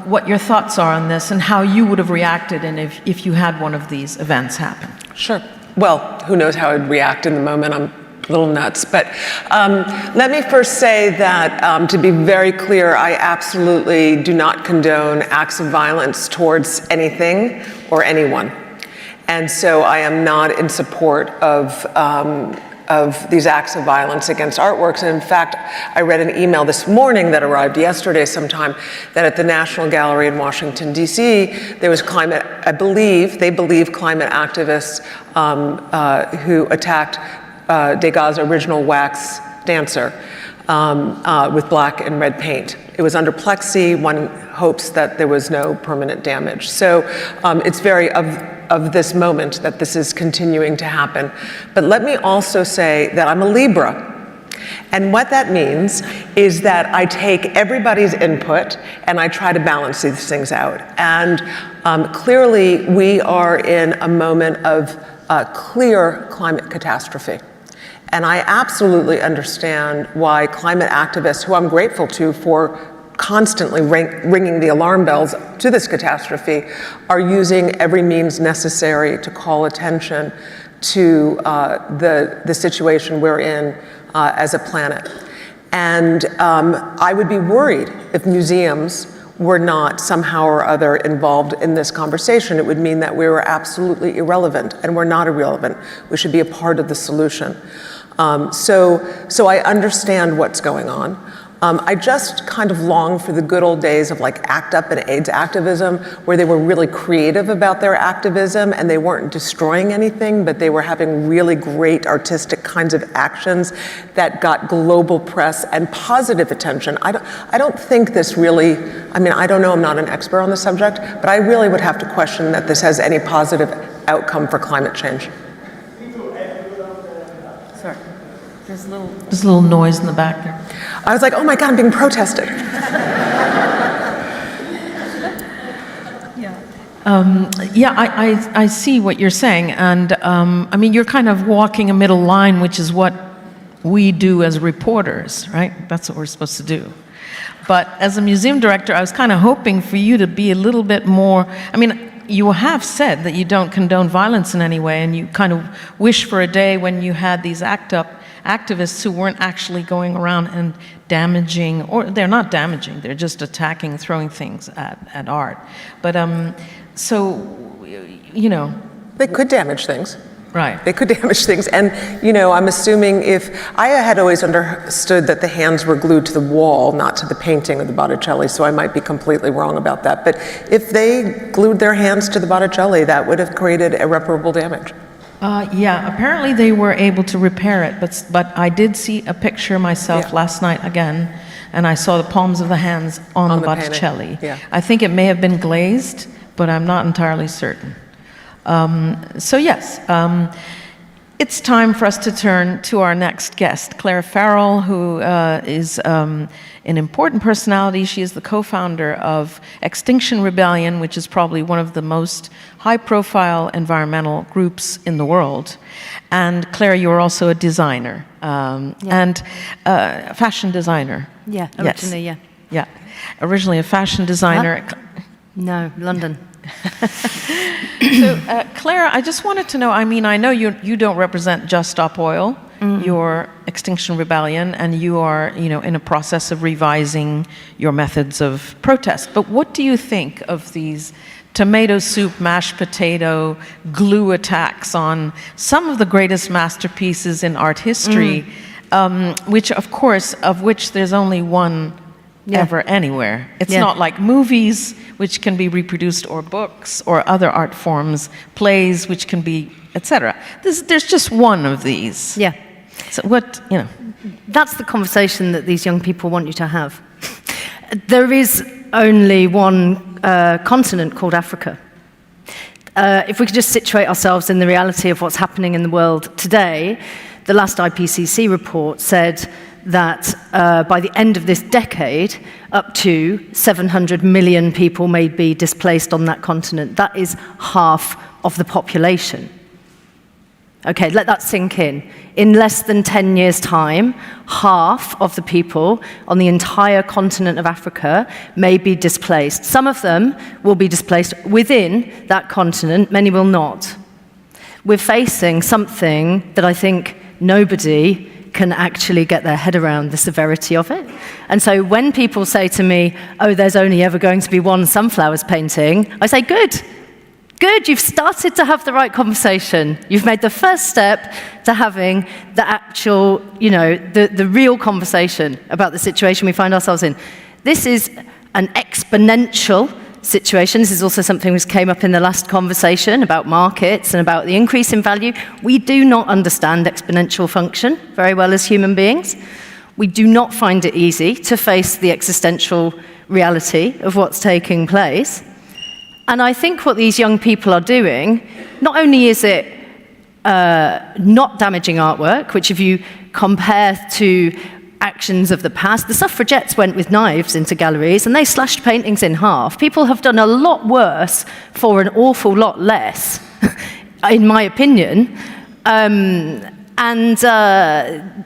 what your thoughts are on this and how you would have reacted, and if you had one of these events happen. Sure. Well, who knows how I'd react in the moment. I'm a little nuts. But let me first say that, to be very clear, I absolutely do not condone acts of violence towards anything or anyone. And so I am not in support of these acts of violence against artworks. And in fact, I read an email this morning that arrived yesterday sometime that at the National Gallery in Washington, D.C., there was they believe climate activists who attacked Degas' original wax dancer with black and red paint. It was under plexi. One hopes that there was no permanent damage. So it's very of this moment that this is continuing to happen. But let me also say that I'm a Libra. And what that means is that I take everybody's input and I try to balance these things out. And clearly we are in a moment of clear climate catastrophe. And I absolutely understand why climate activists, who I'm grateful to for constantly ringing the alarm bells to this catastrophe, are using every means necessary to call attention to the situation we're in as a planet. And I would be worried if museums were not somehow or other involved in this conversation. It would mean that we were absolutely irrelevant, and we're not irrelevant. We should be a part of the solution. So I understand what's going on. I just kind of long for the good old days of like ACT UP and AIDS activism, where they were really creative about their activism and they weren't destroying anything, but they were having really great artistic kinds of actions that got global press and positive attention. I don't think this really, I mean, I don't know, I'm not an expert on the subject, but I really would have to question that this has any positive outcome for climate change. Sorry. There's a little noise in the back there. I was like, oh my God, I'm being protested. I see what you're saying. And I mean, you're kind of walking a middle line, which is what we do as reporters, right? That's what we're supposed to do. But as a museum director, I was kind of hoping for you to be a little bit more, I mean, you have said that you don't condone violence in any way, and you kind of wish for a day when you had these ACT UP activists who weren't actually going around and damaging, or they're not damaging, they're just attacking, throwing things at art. But so, you know. They could damage things. Right. They could damage things. And, you know, I'm assuming if, I had always understood that the hands were glued to the wall, not to the painting of the Botticelli, so I might be completely wrong about that. But if they glued their hands to the Botticelli, that would have created irreparable damage. Yeah, apparently they were able to repair it, but I did see a picture myself last night again, and I saw the palms of the hands on the Botticelli. Yeah. I think it may have been glazed, but I'm not entirely certain. So yes, it's time for us to turn to our next guest, Claire Farrell, who is an important personality. She is the co-founder of Extinction Rebellion, which is probably one of the most high-profile environmental groups in the world. And Claire, you're also a designer and a fashion designer. Yeah, originally, yes. Yeah, originally a fashion designer. Huh? No, London. So, Claire, I just wanted to know, I mean, I know you don't represent Just Stop Oil, you're Extinction Rebellion, and you are, you know, in a process of revising your methods of protest. But what do you think of these tomato soup, mashed potato, glue attacks on some of the greatest masterpieces in art history, which, of course, of which there's only one ever anywhere. It's not like movies, which can be reproduced, or books, or other art forms, plays, which can be, etc. There's just one of these. Yeah. So what, you know. That's the conversation that these young people want you to have. There is only one continent called Africa. If we could just situate ourselves in the reality of what's happening in the world today, the last IPCC report said that by the end of this decade, up to 700 million people may be displaced on that continent. That is half of the population. Okay, let that sink in. In less than 10 years' time, half of the people on the entire continent of Africa may be displaced. Some of them will be displaced within that continent, many will not. We're facing something that I think nobody can actually get their head around the severity of it. And so when people say to me, oh, there's only ever going to be one sunflowers painting, I say, good. Good, you've started to have the right conversation. You've made the first step to having the actual, you know, the real conversation about the situation we find ourselves in. This is an exponential situation. This is also something which came up in the last conversation about markets and about the increase in value. We do not understand exponential function very well as human beings. We do not find it easy to face the existential reality of what's taking place. And I think what these young people are doing, not only is it not damaging artwork, which if you compare to actions of the past, the suffragettes went with knives into galleries and they slashed paintings in half. People have done a lot worse for an awful lot less, in my opinion.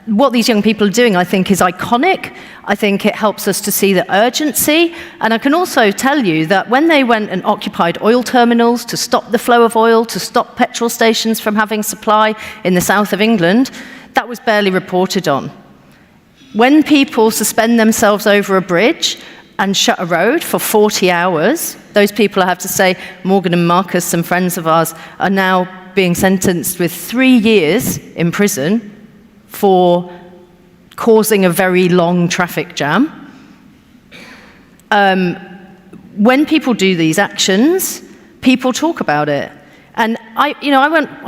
What these young people are doing, I think, is iconic. I think it helps us to see the urgency. And I can also tell you that when they went and occupied oil terminals to stop the flow of oil, to stop petrol stations from having supply in the south of England, that was barely reported on. When people suspend themselves over a bridge and shut a road for 40 hours, those people, I have to say, Morgan and Marcus, some friends of ours, are now being sentenced with 3 years in prison for causing a very long traffic jam. When people do these actions, people talk about it. And I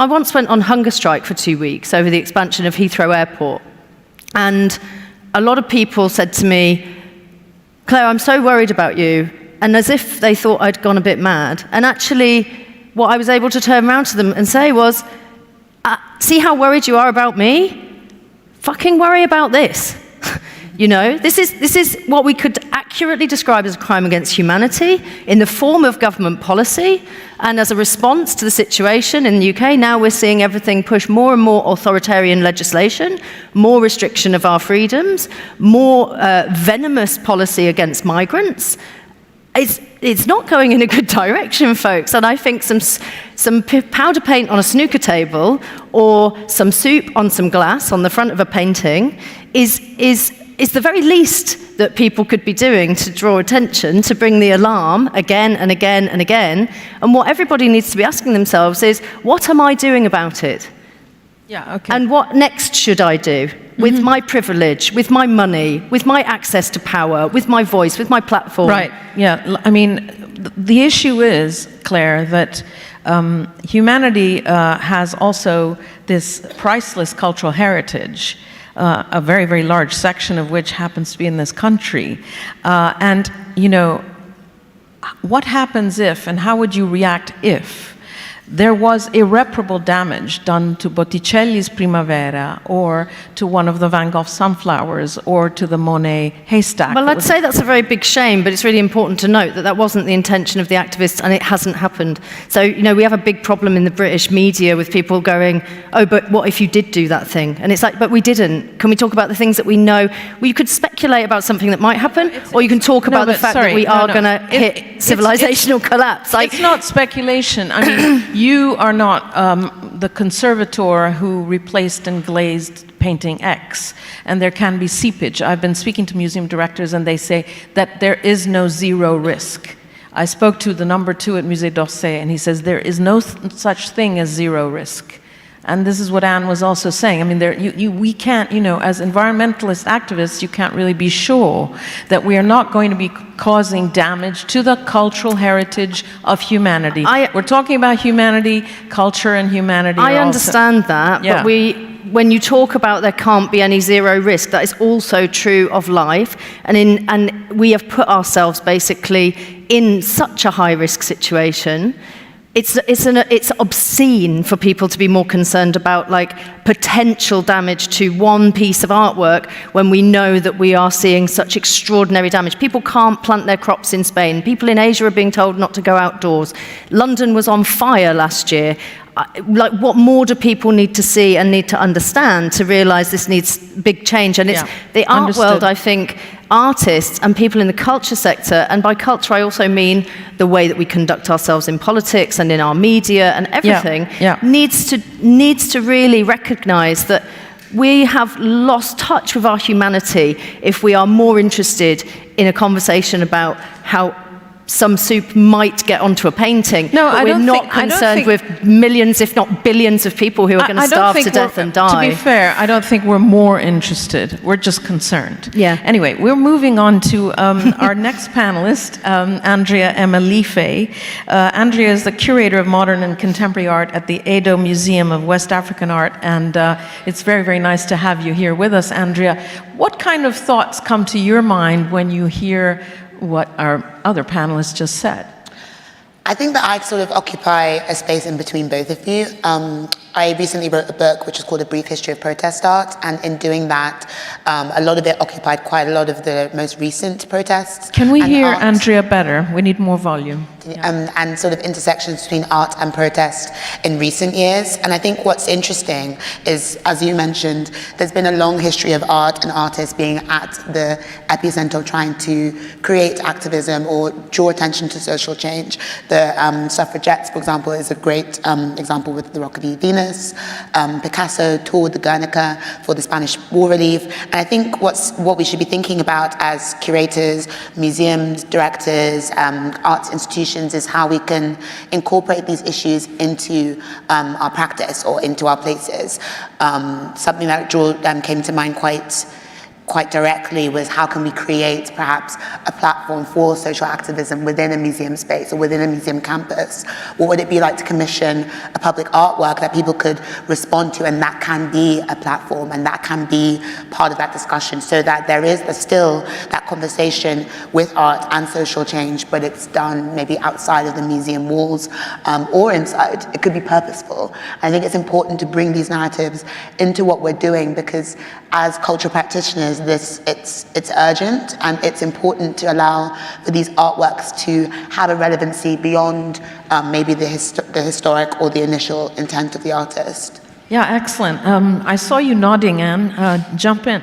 once went on hunger strike for 2 weeks over the expansion of Heathrow Airport. And a lot of people said to me, Claire, I'm so worried about you. And as if they thought I'd gone a bit mad. And actually, what I was able to turn around to them and say was, see how worried you are about me? Fucking worry about this. This is what we could accurately describe as a crime against humanity in the form of government policy. And as a response to the situation in the UK, now we're seeing everything push more and more authoritarian legislation, more restriction of our freedoms, more venomous policy against migrants. It's not going in a good direction, folks. And I think some powder paint on a snooker table or some soup on some glass on the front of a painting is the very least that people could be doing to draw attention, to bring the alarm again and again and again. And what everybody needs to be asking themselves is, what am I doing about it? Yeah, okay. And what next should I do with my privilege, with my money, with my access to power, with my voice, with my platform? Right, yeah. I mean, the issue is, Claire, that humanity has also this priceless cultural heritage, a very, very large section of which happens to be in this country. And, what happens if, and how would you react if there was irreparable damage done to Botticelli's Primavera, or to one of the Van Gogh sunflowers, or to the Monet haystack? Well, I'd say that's a very big shame, but it's really important to note that that wasn't the intention of the activists, and it hasn't happened. So, we have a big problem in the British media with people going, oh, but what if you did do that thing? And it's like, but we didn't. Can we talk about the things that we know? Well, you could speculate about something that might happen, or you can talk about the fact that we are going to hit civilizational collapse. It's not speculation. I mean, you are not the conservator who replaced and glazed painting X, and there can be seepage. I've been speaking to museum directors, and they say that there is no zero risk. I spoke to the number 2 at Musée d'Orsay, and he says there is no such thing as zero risk. And this is what Anne was also saying. I mean, we can't, as environmentalist activists, you can't really be sure that we are not going to be causing damage to the cultural heritage of humanity. We're talking about humanity, culture, and humanity. I understand that, yeah. But when you talk about there can't be any zero risk, that is also true of life. And we have put ourselves basically in such a high-risk situation. It's obscene for people to be more concerned about potential damage to one piece of artwork when we know that we are seeing such extraordinary damage. People can't plant their crops in Spain. People in Asia are being told not to go outdoors. London was on fire last year. What more do people need to see and need to understand to realize this needs big change? And it's the art world, I think, artists and people in the culture sector, and by culture I also mean the way that we conduct ourselves in politics and in our media and everything, needs to really recognize that we have lost touch with our humanity if we are more interested in a conversation about how some soup might get onto a painting, but we're not concerned with millions, if not billions, of people who are going to starve to death and die. To be fair, I don't think we're more interested. We're just concerned. Yeah. Anyway, we're moving on to our next panelist, Andrea Emalife. Andrea is the curator of modern and contemporary art at the Edo Museum of West African Art, and it's very, very nice to have you here with us, Andrea. What kind of thoughts come to your mind when you hear what our other panelists just said? I think that I sort of occupy a space in between both of you. I recently wrote a book which is called A Brief History of Protest Art, and in doing that, a lot of it occupied quite a lot of the most recent protests. Can we hear art. Andrea better? We need more volume. And sort of intersections between art and protest in recent years. And I think what's interesting is, as you mentioned, there's been a long history of art and artists being at the epicenter of trying to create activism or draw attention to social change. The suffragettes, for example, is a great example with the Rock of Venus. homeless. Picasso toured the Guernica for the Spanish war relief. And I think what we should be thinking about as curators, museums, directors, arts institutions is how we can incorporate these issues into our practice or into our places. Something that came to mind quite directly was how can we create perhaps a platform for social activism within a museum space or within a museum campus? What would it be like to commission a public artwork that people could respond to, and that can be a platform and that can be part of that discussion, so that there is still that conversation with art and social change, but it's done maybe outside of the museum walls or inside. It could be purposeful. I think it's important to bring these narratives into what we're doing, because as cultural practitioners, it's urgent, and it's important to allow for these artworks to have a relevancy beyond maybe the historic or the initial intent of the artist. Yeah, excellent. I saw you nodding, Anne. Jump in.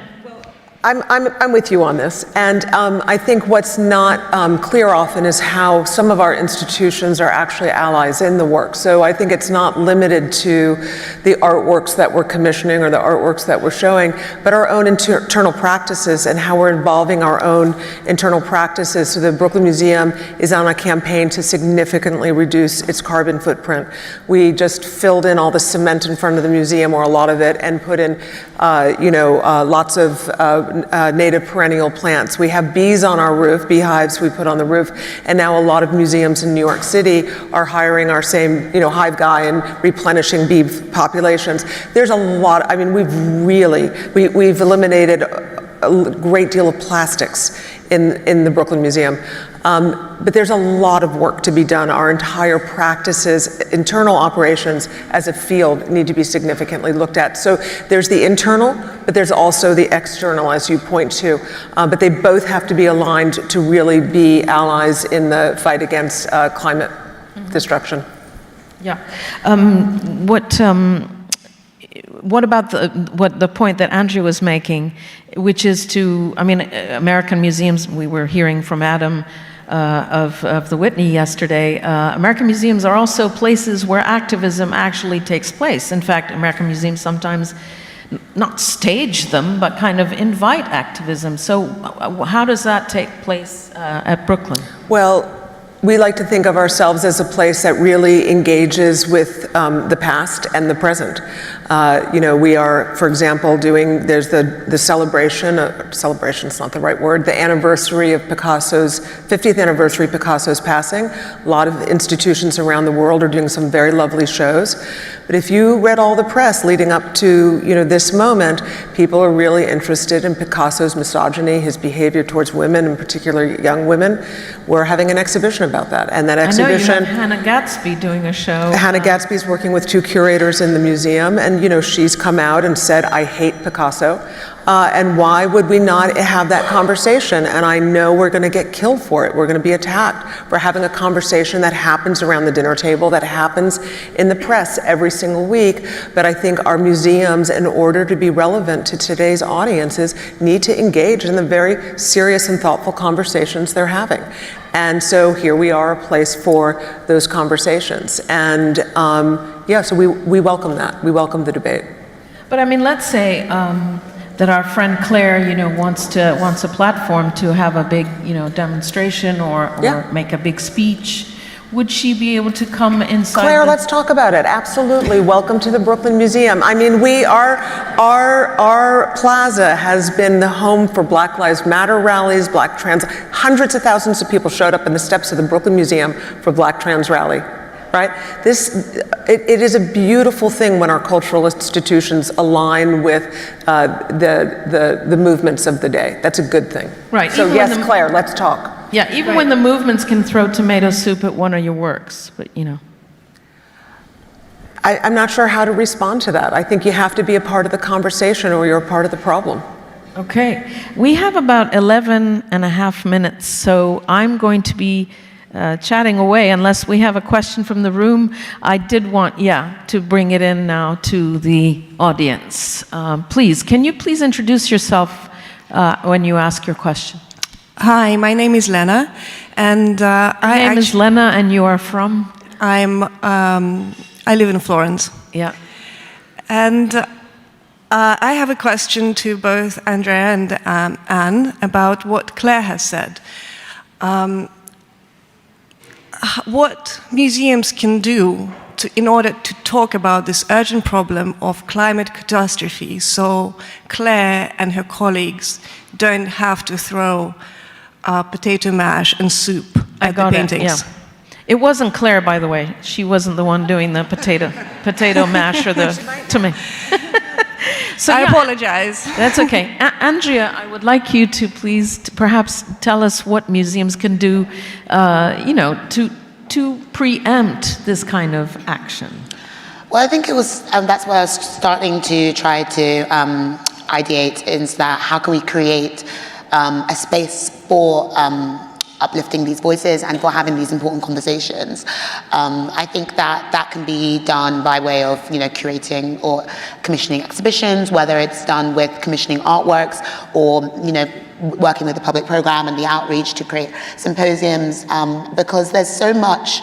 I'm with you on this, and I think what's not clear often is how some of our institutions are actually allies in the work. So I think it's not limited to the artworks that we're commissioning or the artworks that we're showing, but our own internal practices and how we're involving our own internal practices. So the Brooklyn Museum is on a campaign to significantly reduce its carbon footprint. We just filled in all the cement in front of the museum, or a lot of it, and put in lots of native perennial plants. We have bees on our roof, beehives we put on the roof, and now a lot of museums in New York City are hiring our same, hive guy and replenishing bee populations. There's a lot. I mean, we've eliminated a great deal of plastics in the Brooklyn Museum. But there's a lot of work to be done. Our entire practices, internal operations as a field need to be significantly looked at. So there's the internal, but there's also the external, as you point to. But they both have to be aligned to really be allies in the fight against climate destruction. Yeah. What about the point that Andrew was making, which is American museums, we were hearing from Adam of the Whitney yesterday, American museums are also places where activism actually takes place. In fact, American museums sometimes not stage them, but kind of invite activism. So how does that take place at Brooklyn? Well, we like to think of ourselves as a place that really engages with the past and the present. We are, for example, there's the celebration's not the right word, the anniversary of Picasso's, 50th anniversary of Picasso's passing. A lot of institutions around the world are doing some very lovely shows. But if you read all the press leading up to this moment, people are really interested in Picasso's misogyny, his behavior towards women, in particular young women. We're having an exhibition about that. And that exhibition— I know you have Hannah Gatsby doing a show. Hannah Gatsby's working with 2 curators in the museum, and she's come out and said, I hate Picasso. And why would we not have that conversation? And I know we're going to get killed for it. We're going to be attacked for having a conversation that happens around the dinner table, that happens in the press every single week. But I think our museums, in order to be relevant to today's audiences, need to engage in the very serious and thoughtful conversations they're having. And so here we are, a place for those conversations. And so we welcome that. We welcome the debate. But let's say that our friend Claire, wants a platform to have a big, demonstration or make a big speech. Would she be able to come inside? Claire, let's talk about it. Absolutely. Welcome to the Brooklyn Museum. Our plaza has been the home for Black Lives Matter rallies, Black trans. Hundreds of thousands of people showed up in the steps of the Brooklyn Museum for Black Trans Rally. Right? It is a beautiful thing when our cultural institutions align with the movements of the day. That's a good thing. Right. So yes, Claire, let's talk. Yeah, even when the movements can throw tomato soup at one of your works, but I'm not sure how to respond to that. I think you have to be a part of the conversation or you're a part of the problem. Okay. We have about 11 and a half minutes, so I'm going to be chatting away unless we have a question from the room. I did want, to bring it in now to the audience. Please, can you please introduce yourself when you ask your question? Hi, my name is Lena, and My name is Lena, and you are from? I live in Florence. Yeah. And I have a question to both Andrea and Anne about what Claire has said. What museums can do in order to talk about this urgent problem of climate catastrophe, so Claire and her colleagues don't have to throw potato mash and soup at the paintings. Yeah. It wasn't Claire, by the way. She wasn't the one doing the potato mash or the tomato. So, I apologize. That's okay. Andrea, I would like you to please perhaps tell us what museums can do, to preempt this kind of action. Well, I think it was, that's why I was starting to try to ideate, is that how can we create a space for uplifting these voices and for having these important conversations. I think that can be done by way of, curating or commissioning exhibitions, whether it's done with commissioning artworks or, working with the public program and the outreach to create symposiums, because there's so much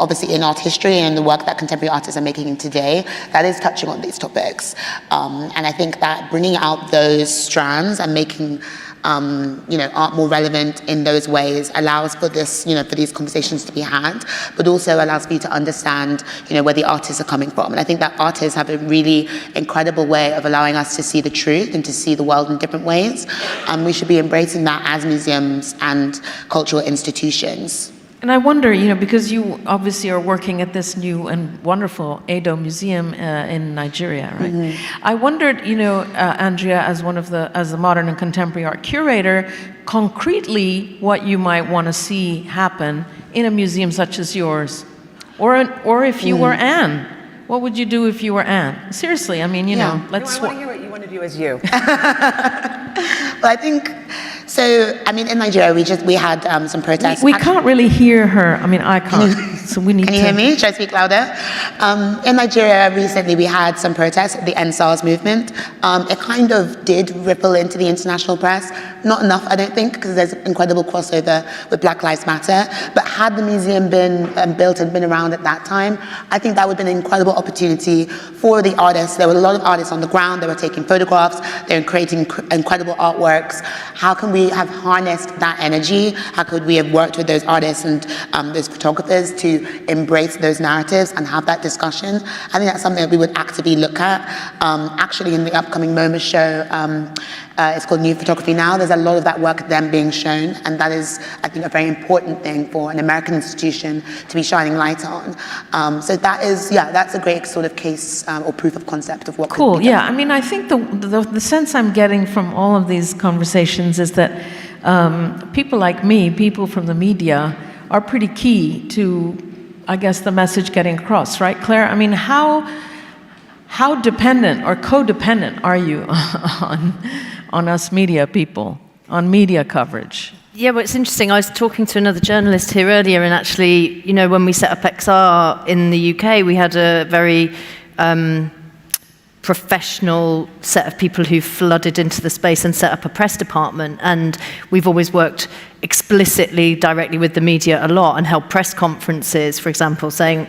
obviously in art history and the work that contemporary artists are making today that is touching on these topics. And I think that bringing out those strands and making art more relevant in those ways allows for this, for these conversations to be had, but also allows for you to understand, where the artists are coming from. And I think that artists have a really incredible way of allowing us to see the truth and to see the world in different ways. And we should be embracing that as museums and cultural institutions. And I wonder, because you obviously are working at this new and wonderful Edo Museum in Nigeria, right? Mm-hmm. I wondered, Andrea, as a modern and contemporary art curator, concretely what you might want to see happen in a museum such as yours, or if you were Anne, what would you do if you were Anne? Seriously, I mean, let's. I want to hear what you want to do as you. Well, I think. So, in Nigeria, we had some protests. We can't really hear her. I can't. So we need Can you hear me? Should I speak louder? In Nigeria, recently, we had some protests, the End SARS movement. It kind of did ripple into the international press. Not enough, I don't think, because there's incredible crossover with Black Lives Matter. But had the museum been built and been around at that time, I think that would have been an incredible opportunity for the artists. There were a lot of artists on the ground. They were taking photographs. They were creating incredible artworks. How can we have harnessed that energy? How could we have worked with those artists and those photographers to embrace those narratives and have that discussion? I think that's something that we would actively look at. Actually, in the upcoming MoMA show, it's called New Photography Now, there's a lot of that work then being shown, and that is, I think, a very important thing for an American institution to be shining light on. So that's a great sort of case or proof of concept of what cool, could be done. I think the sense I'm getting from all of these conversations is that people like me, people from the media, are pretty key to, I guess, the message getting across, right, Claire? How dependent or codependent are you on us media people, on media coverage? Yeah, well, it's interesting. I was talking to another journalist here earlier, and actually, when we set up XR in the UK, we had a very professional set of people who flooded into the space and set up a press department. And we've always worked explicitly, directly with the media a lot and held press conferences, for example, saying,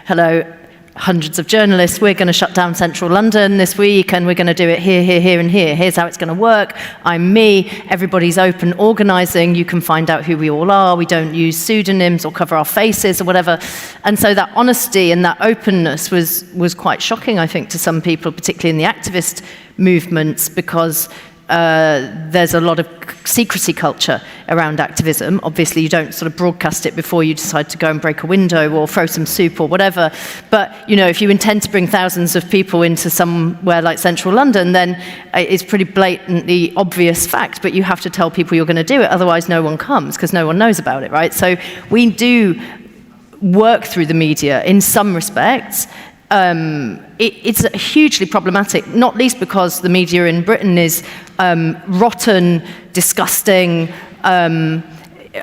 hello, hundreds of journalists, we're going to shut down central London this week and we're going to do it here, here, here and here. Here's how it's going to work. I'm me. Everybody's open organising. You can find out who we all are. We don't use pseudonyms or cover our faces or whatever. And so that honesty and that openness was quite shocking, I think, to some people, particularly in the activist movements, because there's a lot of secrecy culture around activism. Obviously, you don't sort of broadcast it before you decide to go and break a window or throw some soup or whatever. But, if you intend to bring thousands of people into somewhere like central London, then it's pretty blatantly obvious fact, but you have to tell people you're going to do it, otherwise no one comes, because no one knows about it, right? So we do work through the media in some respects. It's hugely problematic, not least because the media in Britain is rotten, disgusting,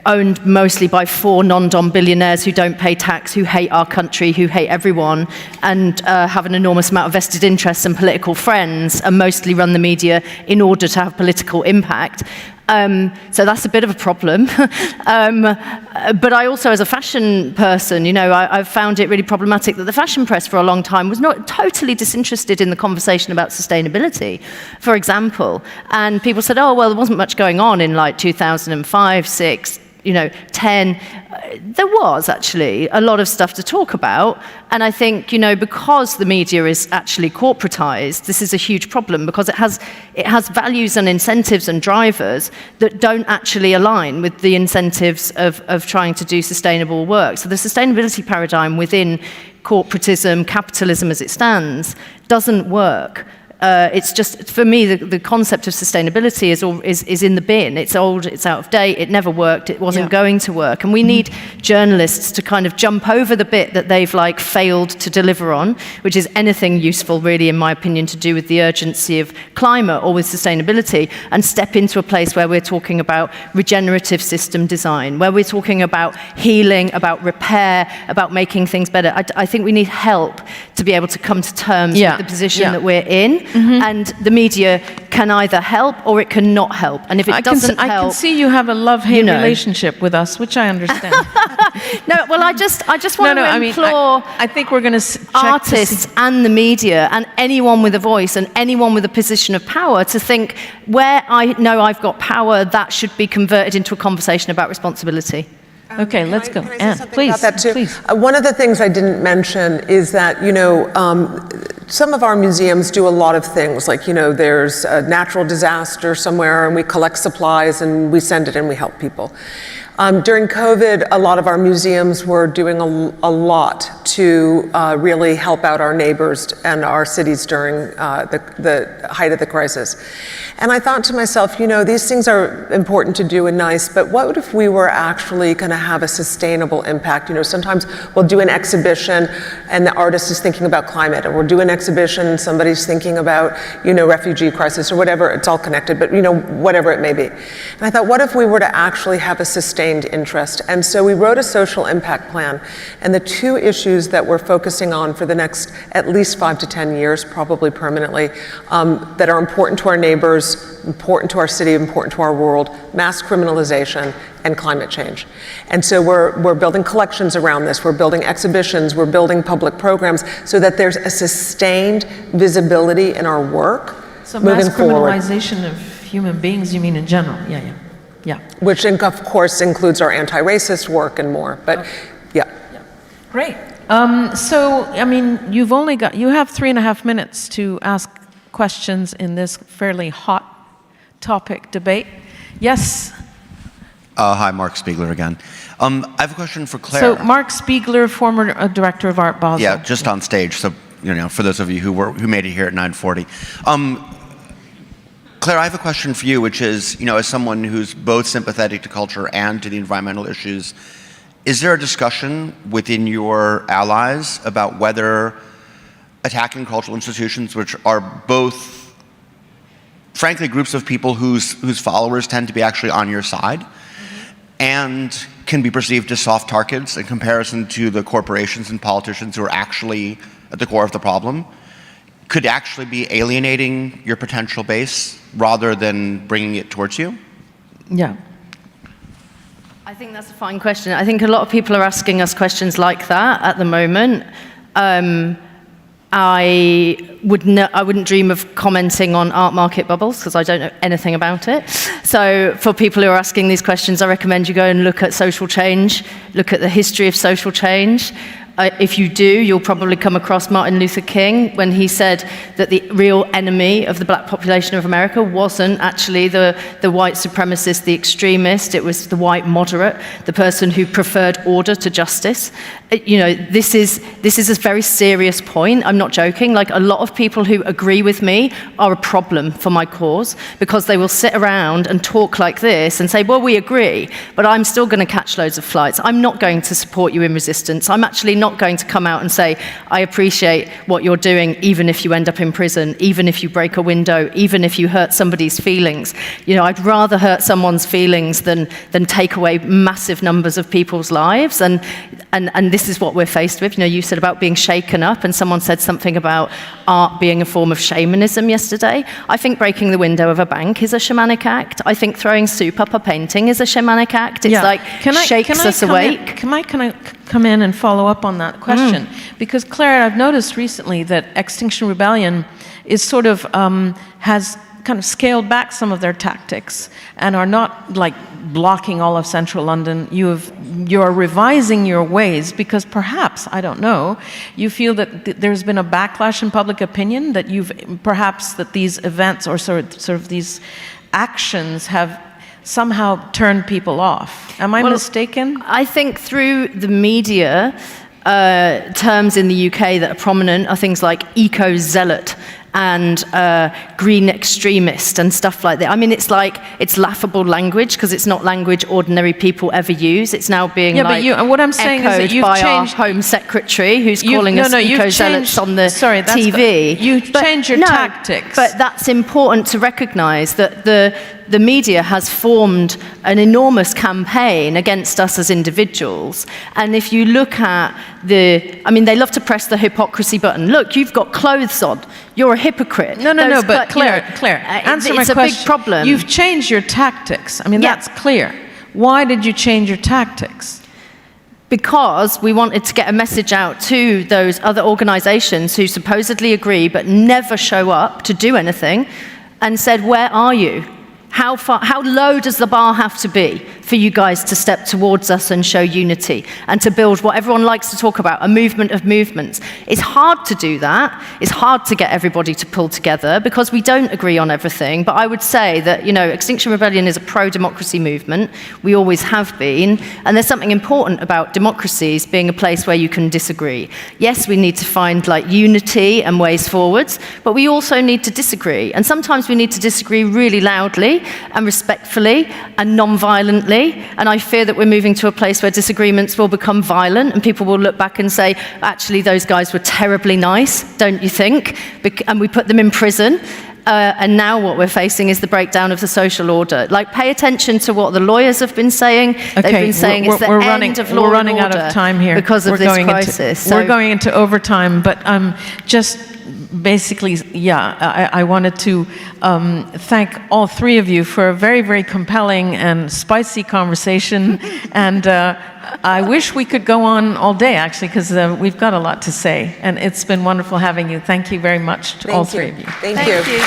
owned mostly by 4 non-dom billionaires who don't pay tax, who hate our country, who hate everyone, and have an enormous amount of vested interests and political friends, and mostly run the media in order to have political impact. So that's a bit of a problem. But I also, as a fashion person, I've found it really problematic that the fashion press for a long time was not totally disinterested in the conversation about sustainability, for example. And people said, oh, well, there wasn't much going on in like 2005, 6, 10. There was actually a lot of stuff to talk about. And I think, because the media is actually corporatized, this is a huge problem because it has values and incentives and drivers that don't actually align with the incentives of trying to do sustainable work. So the sustainability paradigm within corporatism, capitalism as it stands, doesn't work. It's just, for me, the concept of sustainability is in the bin. It's old, it's out of date, it never worked, it wasn't going to work. And we need journalists to kind of jump over the bit that they've failed to deliver on, which is anything useful, really, in my opinion, to do with the urgency of climate or with sustainability, and step into a place where we're talking about regenerative system design, where we're talking about healing, about repair, about making things better. I think we need help to be able to come to terms with the position that we're in. And the media can either help or it can not help. And if it doesn't help, I can see you have a love-hate relationship with us, which I understand. No, well, I just want to implore I think we're going to artists and the media and anyone with a voice and anyone with a position of power to think, where I know I've got power, that should be converted into a conversation about responsibility. Okay, let's go. Can I say Anne, something please, about that too? please. One of the things I didn't mention is that, some of our museums do a lot of things, like, there's a natural disaster somewhere and we collect supplies and we send it and we help people. During COVID, a lot of our museums were doing a lot to really help out our neighbors and our cities during the height of the crisis. And I thought to myself, these things are important to do and nice, but what if we were actually going to have a sustainable impact? Sometimes we'll do an exhibition and the artist is thinking about climate, or we'll do an exhibition and somebody's thinking about, refugee crisis or whatever. It's all connected, but whatever it may be. And I thought, what if we were to actually have a sustained interest? And so we wrote a social impact plan, and the two issues that we're focusing on for the next at least 5 to 10 years, probably permanently, that are important to our neighbors, important to our city, important to our world: mass criminalization and climate change. And so we're building collections around this, we're building exhibitions, we're building public programs so that there's a sustained visibility in our work So moving mass forward. criminalization of human beings, you mean in general? Yeah. Which of course includes our anti-racist work and more, but yeah. Great. You have 3.5 minutes to ask questions in this fairly hot topic debate. Yes? Hi, Mark Spiegler again. I have a question for Claire. So Mark Spiegler, former director of Art Basel. Yeah, just on stage, so for those of you who made it here at 9:40. Claire, I have a question for you, which is, as someone who's both sympathetic to culture and to the environmental issues, is there a discussion within your allies about whether attacking cultural institutions, which are both, frankly, groups of people whose followers tend to be actually on your side, and can be perceived as soft targets in comparison to the corporations and politicians who are actually at the core of the problem, could actually be alienating your potential base rather than bringing it towards you? Yeah. I think that's a fine question. I think a lot of people are asking us questions like that at the moment. I wouldn't dream of commenting on art market bubbles because I don't know anything about it. So for people who are asking these questions, I recommend you go and look at social change, look at the history of social change. If you do, you'll probably come across Martin Luther King when he said that the real enemy of the black population of America wasn't actually the white supremacist, the extremist. It was the white moderate, the person who preferred order to justice. This is a very serious point. I'm not joking. A lot of people who agree with me are a problem for my cause because they will sit around and talk like this and say, well, we agree, but I'm still going to catch loads of flights. I'm not going to support you in resistance. I'm actually not going to come out and say, I appreciate what you're doing, even if you end up in prison, even if you break a window, even if you hurt somebody's feelings. I'd rather hurt someone's feelings than take away massive numbers of people's lives. And And this is what we're faced with. You know, you said about being shaken up, and someone said something about art being a form of shamanism yesterday. I think breaking the window of a bank is a shamanic act. I think throwing soup up a painting is a shamanic act. It's like shakes us awake. Can I come in and follow up on that question? Because Claire, I've noticed recently that Extinction Rebellion is sort of has kind of scaled back some of their tactics and are not like blocking all of central London. You're revising your ways because perhaps, I don't know, you feel that there's been a backlash in public opinion, that that these events or sort of these actions have somehow turned people off. Am I mistaken? I think through the media, terms in the UK that are prominent are things like eco-zealot and green extremist and stuff like that. I mean, it's laughable language because it's not language ordinary people ever use. It's now being what I'm saying is that you've by changed, our Home Secretary who's calling us eco-zealots on the TV. You've changed your tactics. But that's important to recognise that the media has formed an enormous campaign against us as individuals. And if you look at they love to press the hypocrisy button. Look, you've got clothes on. You're a hypocrite. No, but Claire, answer my question. It's a big problem. You've changed your tactics. I mean, that's clear. Why did you change your tactics? Because we wanted to get a message out to those other organisations who supposedly agree but never show up to do anything, and said, where are you? How low does the bar have to be for you guys to step towards us and show unity and to build what everyone likes to talk about, a movement of movements? It's hard to do that. It's hard to get everybody to pull together because we don't agree on everything. But I would say that, Extinction Rebellion is a pro-democracy movement. We always have been. And there's something important about democracies being a place where you can disagree. Yes, we need to find unity and ways forwards, but we also need to disagree. And sometimes we need to disagree really loudly and respectfully and non-violently, and I fear that we're moving to a place where disagreements will become violent and people will look back and say, actually those guys were terribly nice, don't you think? And we put them in prison. And now what we're facing is the breakdown of the social order. Pay attention to what the lawyers have been saying. Okay, they've been saying it's the end of law We're running and order out of time here because of this crisis. We're going into overtime, but just basically, I wanted to thank all three of you for a very, very compelling and spicy conversation. And I wish we could go on all day, actually, because we've got a lot to say. And it's been wonderful having you. Thank you very much to all three of you. Thank you.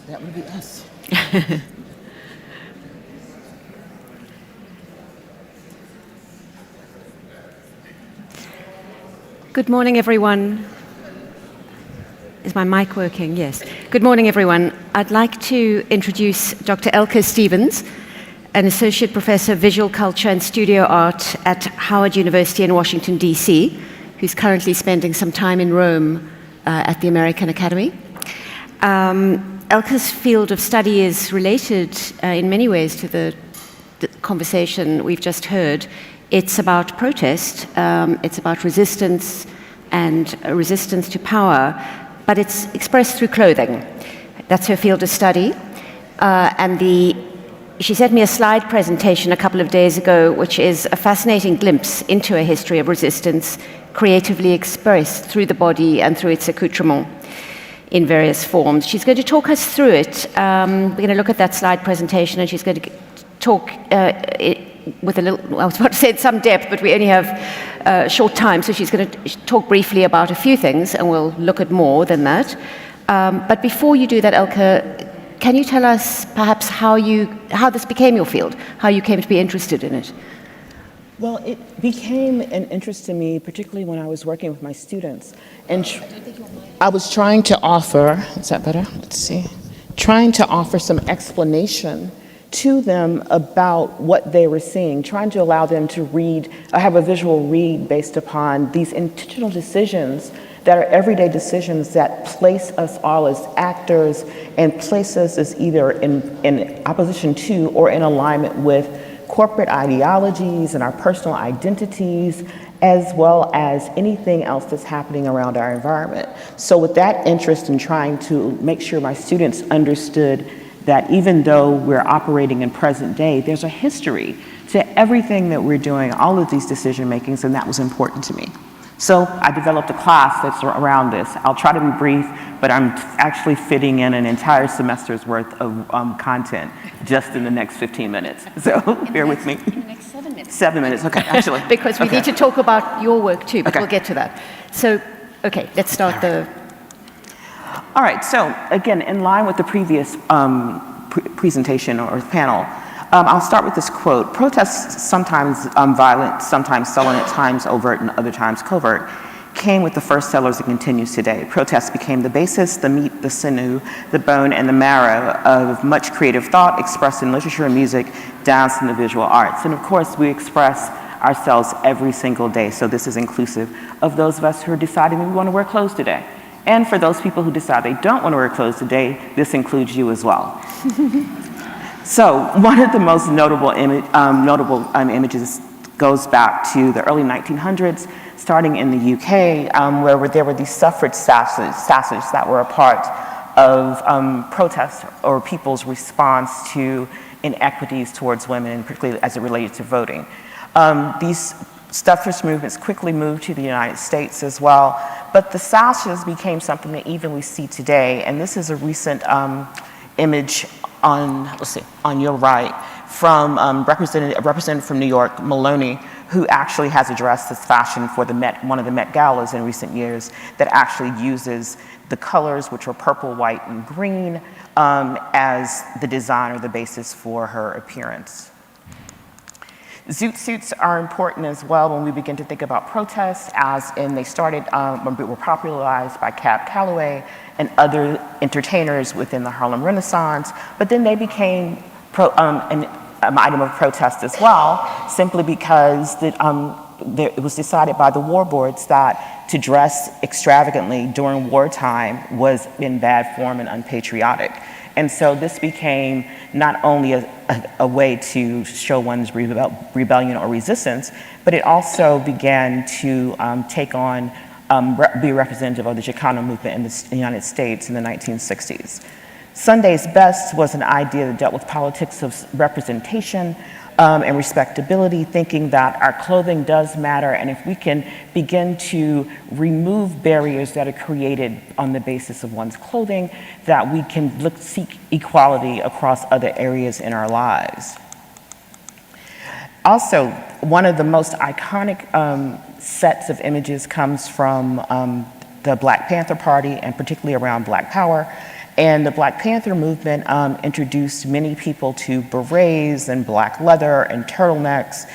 That would be us. Good morning, everyone. Is my mic working? Yes. Good morning, everyone. I'd like to introduce Dr. Elke Stevens, an associate professor of visual culture and studio art at Howard University in Washington, D.C., who's currently spending some time in Rome at the American Academy. Elke's field of study is related in many ways to the conversation we've just heard. It's about protest, it's about resistance and resistance to power, but it's expressed through clothing. That's her field of study. She sent me a slide presentation a couple of days ago, which is a fascinating glimpse into a history of resistance creatively expressed through the body and through its accoutrement in various forms. She's going to talk us through it. We're going to look at that slide presentation, and she's going to talk with a little, I was about to say in some depth, but we only have short time, so she's going to talk briefly about a few things, and we'll look at more than that. But before you do that, Elke, can you tell us perhaps how this became your field, how you came to be interested in it? Well, it became an interest to me, particularly when I was working with my students. And I was trying to offer, is that better? Let's see. Trying to offer some explanation to them about what they were seeing, trying to allow them to read, have a visual read based upon these intentional decisions that are everyday decisions that place us all as actors and place us as either in opposition to or in alignment with corporate ideologies and our personal identities, as well as anything else that's happening around our environment. So with that interest in trying to make sure my students understood that even though we're operating in present day, there's a history to everything that we're doing, all of these decision makings, and that was important to me. So I developed a class that's around this. I'll try to be brief, but I'm actually fitting in an entire semester's worth of content just in the next 15 minutes. So bear with me. In the next 7 minutes. 7 minutes, okay, actually. Because we need to talk about your work too, but we'll get to that. So, okay, let's start the... All right, so again, in line with the previous presentation or panel, I'll start with this quote. Protests, sometimes violent, sometimes sullen, at times overt, and other times covert, came with the first settlers and continues today. Protests became the basis, the meat, the sinew, the bone, and the marrow of much creative thought expressed in literature and music, dance, and the visual arts. And of course, we express ourselves every single day, so this is inclusive of those of us who are deciding we want to wear clothes today. And for those people who decide they don't want to wear clothes today, this includes you as well. So one of the most notable images goes back to the early 1900s, starting in the UK, where there were these suffrage sashes that were a part of protests or people's response to inequities towards women, and particularly as it related to voting. These suffrage movements quickly moved to the United States as well, but the sashes became something that even we see today, and this is a recent image on your right, from a representative from New York, Maloney, who actually has addressed this fashion for the one of the Met Galas in recent years, that actually uses the colors, which were purple, white, and green, as the design or the basis for her appearance. Zoot suits are important as well when we begin to think about protests, as in they started, were popularized by Cab Calloway and other entertainers within the Harlem Renaissance, but then they became an item of protest as well, simply because it was decided by the war boards that to dress extravagantly during wartime was in bad form and unpatriotic. And so this became not only a way to show one's rebellion or resistance, but it also began to take on, be representative of the Chicano movement in the United States in the 1960s. Sunday's best was an idea that dealt with politics of representation and respectability, thinking that our clothing does matter, and if we can begin to remove barriers that are created on the basis of one's clothing, that we can seek equality across other areas in our lives. Also, one of the most iconic sets of images comes from the Black Panther Party, and particularly around Black Power. And the Black Panther movement introduced many people to berets and black leather and turtlenecks,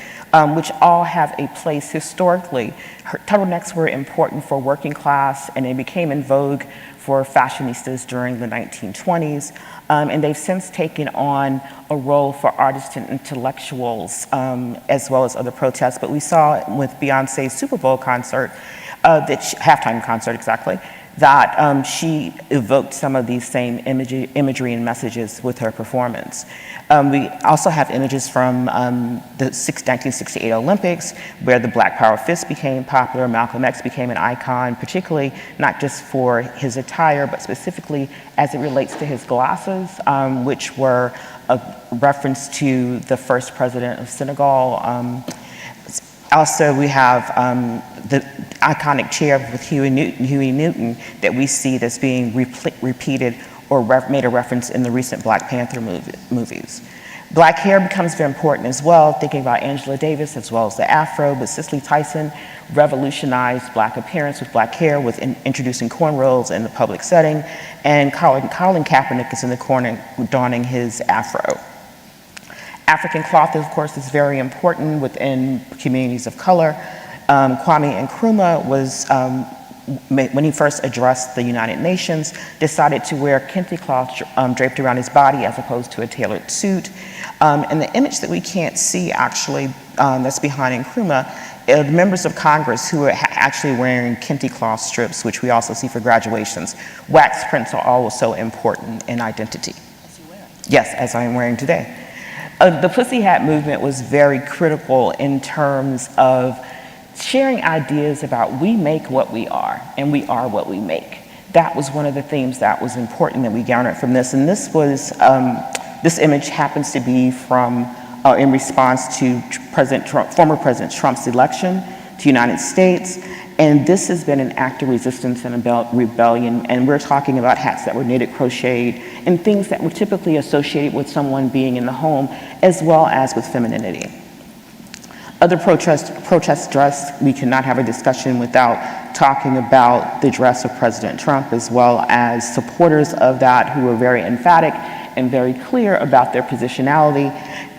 which all have a place historically. Turtlenecks were important for working class, and they became in vogue for fashionistas during the 1920s. And they've since taken on a role for artists and intellectuals, as well as other protests. But we saw with Beyonce's Super Bowl concert, halftime concert exactly, that she evoked some of these same imagery and messages with her performance. We also have images from the 1968 Olympics, where the Black Power fist became popular. Malcolm X became an icon, particularly not just for his attire, but specifically as it relates to his glasses, which were a reference to the first president of Senegal. Also, we have the iconic chair with Huey Newton that we see that's being repeated or made a reference in the recent Black Panther movies. Black hair becomes very important as well, thinking about Angela Davis as well as the Afro, but Cicely Tyson revolutionized Black appearance with black hair with introducing cornrows in the public setting, and Colin Kaepernick is in the corner donning his Afro. African cloth, of course, is very important within communities of color. Kwame Nkrumah was when he first addressed the United Nations, decided to wear kente cloth draped around his body as opposed to a tailored suit. And the image that we can't see actually that's behind Nkrumah are the members of Congress who are actually wearing kente cloth strips, which we also see for graduations. Wax prints are also important in identity. As you wear. Yes, as I am wearing today. The Pussy Hat movement was very critical in terms of sharing ideas about we make what we are, and we are what we make. That was one of the themes that was important that we garnered from this. And this was, this image happens to be from, in response to former President Trump's election to the United States. And this has been an act of resistance and rebellion. And we're talking about hats that were knitted, crocheted, and things that were typically associated with someone being in the home, as well as with femininity. Other protest dress, we cannot have a discussion without talking about the dress of President Trump, as well as supporters of that who were very emphatic and very clear about their positionality.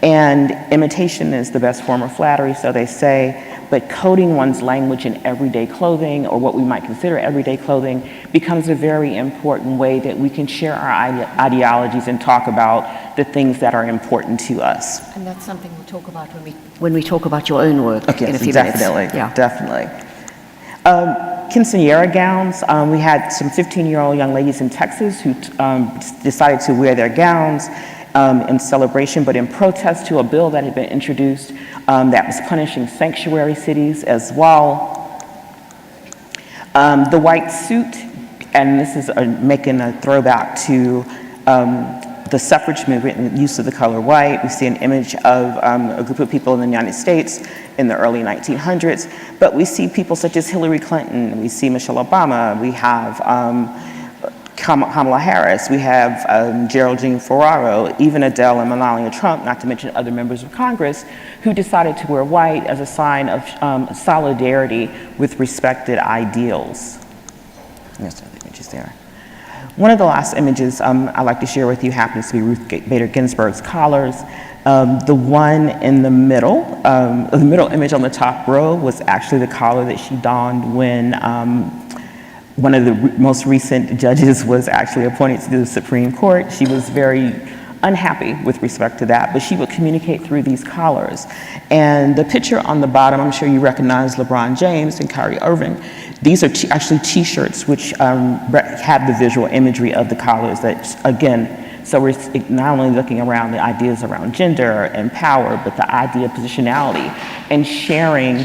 And imitation is the best form of flattery, so they say, but coding one's language in everyday clothing, or what we might consider everyday clothing, becomes a very important way that we can share our ideologies and talk about the things that are important to us. And that's something we'll talk about when we talk about your own work in a few definitely, minutes. Yeah. Definitely. Quinceañera gowns, we had some 15-year-old young ladies in Texas who decided to wear their gowns in celebration, but in protest to a bill that had been introduced that was punishing sanctuary cities as well. The white suit, and this is making a throwback to the suffrage movement and the use of the color white. We see an image of a group of people in the United States in the early 1900s, but we see people such as Hillary Clinton, we see Michelle Obama, we have Kamala Harris, we have Geraldine Ferraro, even Adele and Melania Trump, not to mention other members of Congress, who decided to wear white as a sign of solidarity with respected ideals. There's other images there. One of the last images I'd like to share with you happens to be Ruth Bader Ginsburg's collars. The one in the middle image on the top row was actually the collar that she donned when one of the most recent judges was actually appointed to the Supreme Court. She was very unhappy with respect to that, but she would communicate through these collars. And the picture on the bottom, I'm sure you recognize LeBron James and Kyrie Irving. These are actually t-shirts which have the visual imagery of the collars that, again, so we're not only looking around the ideas around gender and power, but the idea of positionality and sharing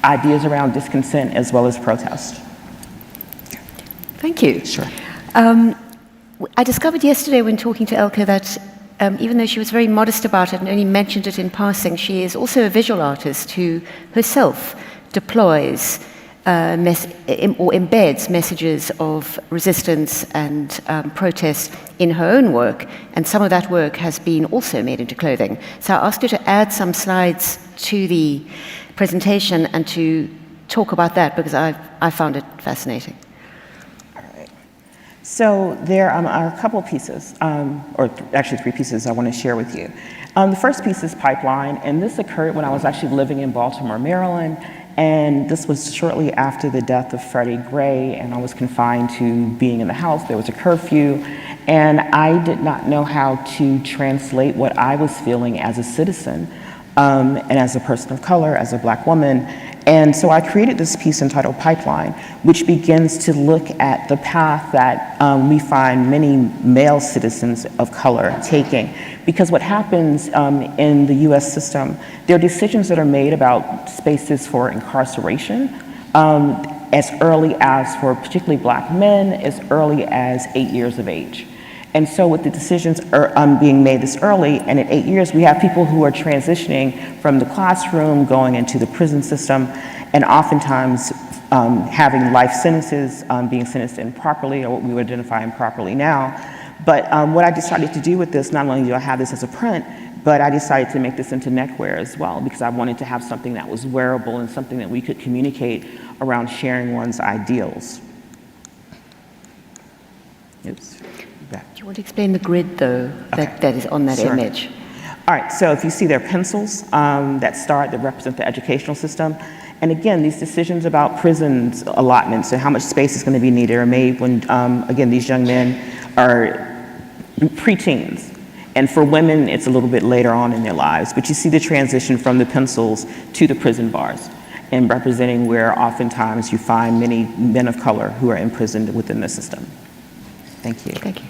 ideas around disconsent as well as protest. Thank you. Sure. I discovered yesterday when talking to Elke that even though she was very modest about it and only mentioned it in passing, she is also a visual artist who herself deploys or embeds messages of resistance and protest in her own work, and some of that work has been also made into clothing. So I asked her to add some slides to the presentation and to talk about that because I found it fascinating. So there are a couple pieces, actually 3 pieces I want to share with you. The first piece is pipeline, and this occurred when I was actually living in Baltimore, Maryland, and this was shortly after the death of Freddie Gray, and I was confined to being in the house. There was a curfew, and I did not know how to translate what I was feeling as a citizen and as a person of color, as a Black woman. And so I created this piece entitled Pipeline, which begins to look at the path that we find many male citizens of color taking. Because what happens in the US system, there are decisions that are made about spaces for incarceration as early as, for particularly Black men, as early as 8 years of age. And so with the decisions being made this early, and at 8 years, we have people who are transitioning from the classroom, going into the prison system, and oftentimes having life sentences, being sentenced improperly, or what we would identify improperly now. But what I decided to do with this, not only do I have this as a print, but I decided to make this into neckwear as well, because I wanted to have something that was wearable and something that we could communicate around sharing one's ideals. Oops. Do you want to explain the grid, though, that is on that image? All right, so if you see there are pencils that represent the educational system, And again, these decisions about prisons allotments and how much space is going to be needed are made when, again, these young men are preteens. And for women, it's a little bit later on in their lives. But you see the transition from the pencils to the prison bars, and representing where oftentimes you find many men of color who are imprisoned within the system. Thank you. Thank you.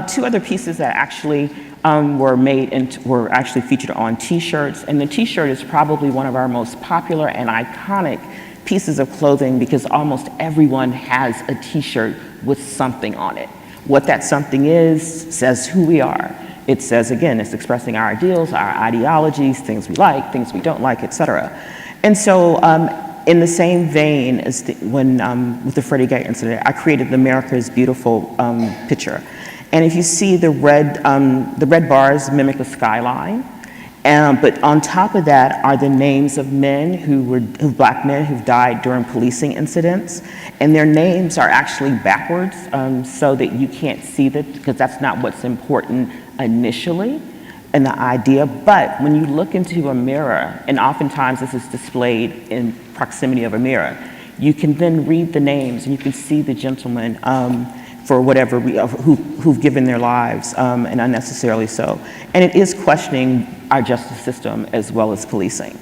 Two other pieces that actually were actually featured on T-shirts, and the T-shirt is probably one of our most popular and iconic pieces of clothing because almost everyone has a T-shirt with something on it. What that something is says who we are. It says, again, it's expressing our ideals, our ideologies, things we like, things we don't like, etc. And so in the same vein as with the Freddie Gay incident, I created the America's Beautiful picture. And if you see the red bars mimic the skyline, but on top of that are the names of men black men who've died during policing incidents. And their names are actually backwards so that you can't see that, because that's not what's important initially in the idea. But when you look into a mirror, and oftentimes this is displayed in proximity of a mirror, you can then read the names and you can see the gentlemen for whatever who've given their lives, and unnecessarily so. And it is questioning our justice system as well as policing.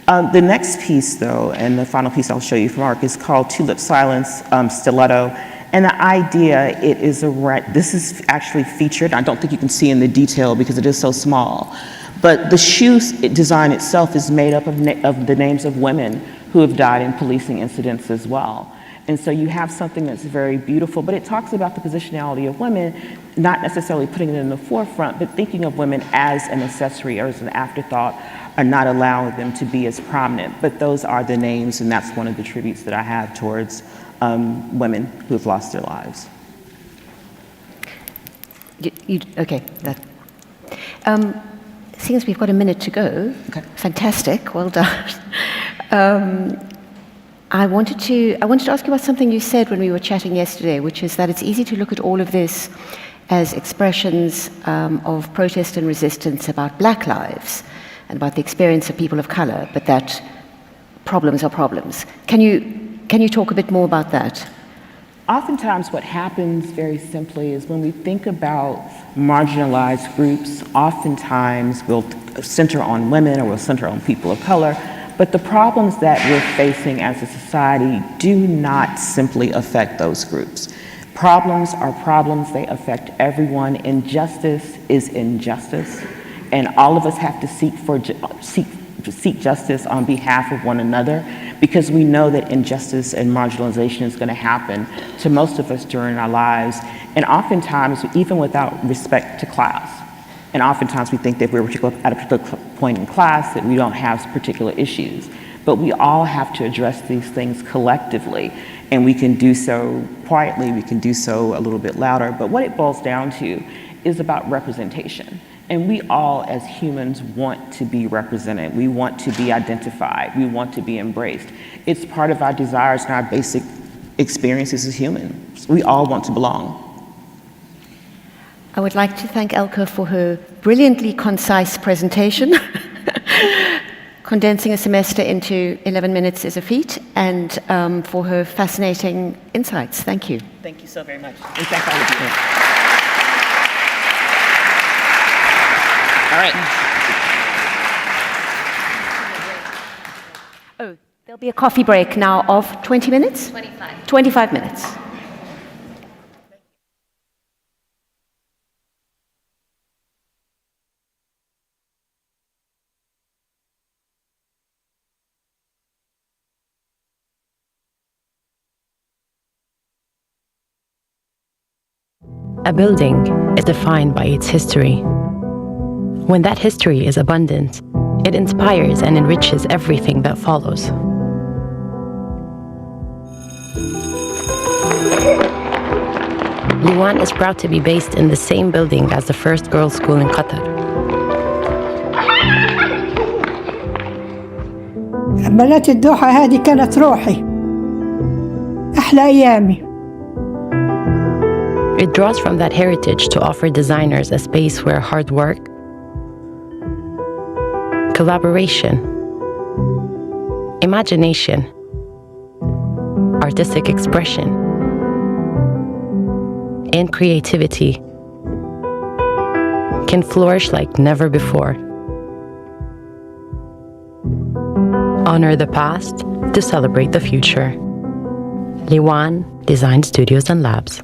The next piece, though, and the final piece I'll show you from ARC, is called Tulip Silence, Stiletto. And the idea, this is actually featured. I don't think you can see in the detail because it is so small. But the shoe design itself is made up of the names of women who have died in policing incidents as well. And so you have something that's very beautiful, but it talks about the positionality of women, not necessarily putting it in the forefront, but thinking of women as an accessory or as an afterthought, or not allowing them to be as prominent. But those are the names, and that's one of the tributes that I have towards women who have lost their lives. Okay. Seeing as we've got a minute to go, okay. Fantastic, well done. I wanted to ask you about something you said when we were chatting yesterday, which is that it's easy to look at all of this as expressions of protest and resistance about Black lives and about the experience of people of color, but that problems are problems. Can you talk a bit more about that? Oftentimes what happens very simply is when we think about marginalized groups, oftentimes we'll center on women or we'll center on people of color, but the problems that we're facing as a society do not simply affect those groups. Problems are problems, they affect everyone. Injustice is injustice, and all of us have to seek justice on behalf of one another, because we know that injustice and marginalization is going to happen to most of us during our lives, and oftentimes even without respect to class. And oftentimes we think that we're at a particular point in class that we don't have particular issues. But we all have to address these things collectively, and we can do so quietly, we can do so a little bit louder. But what it boils down to is about representation. And we all, as humans, want to be represented. We want to be identified. We want to be embraced. It's part of our desires and our basic experiences as humans. We all want to belong. I would like to thank Elke for her brilliantly concise presentation. Condensing a semester into 11 minutes is a feat, and for her fascinating insights. Thank you. Thank you so very much. And thank all of you. All right. Oh, there'll be a coffee break now of 20 minutes? 25. 25 minutes. A building is defined by its history. When that history is abundant, it inspires and enriches everything that follows. Luan is proud to be based in the same building as the first girls' school in Qatar. بنات الدوحة هذه كانت روحي أحلى أيامي. It draws from that heritage to offer designers a space where hard work, collaboration, Imagination, artistic expression, and creativity can flourish like never before. Honor the past to celebrate the future. Liwan Design Studios and Labs.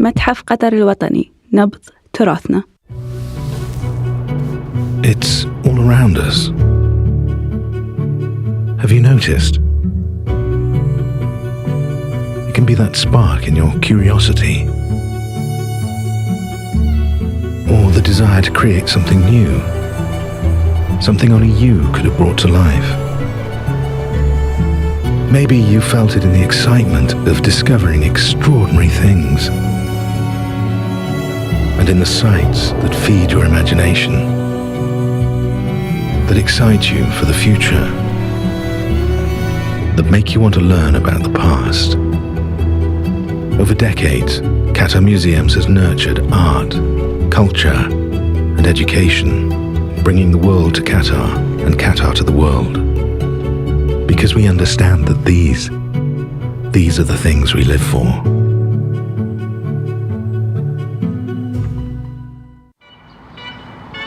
متحف قطر الوطني نبض تراثنا. It's all around us. Have you noticed? It can be that spark in your curiosity, or the desire to create something new, something only you could have brought to life. Maybe you felt it in the excitement of discovering extraordinary things, and in the sights that feed your imagination, that excite you for the future, that make you want to learn about the past. Over decades, Qatar Museums has nurtured art, culture, and education, bringing the world to Qatar and Qatar to the world. Because we understand that these are the things we live for.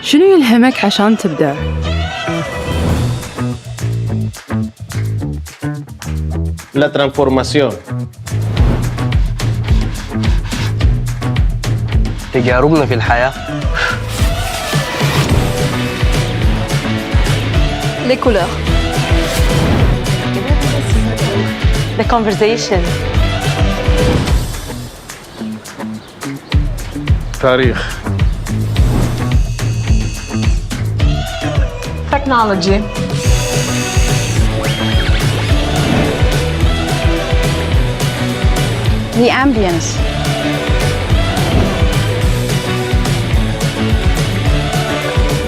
شنو يلهمك عشان تبدع؟ La transformación. تجاربنا في الحياة. Les couleurs. The conversation. تاريخ. Technology. The ambience.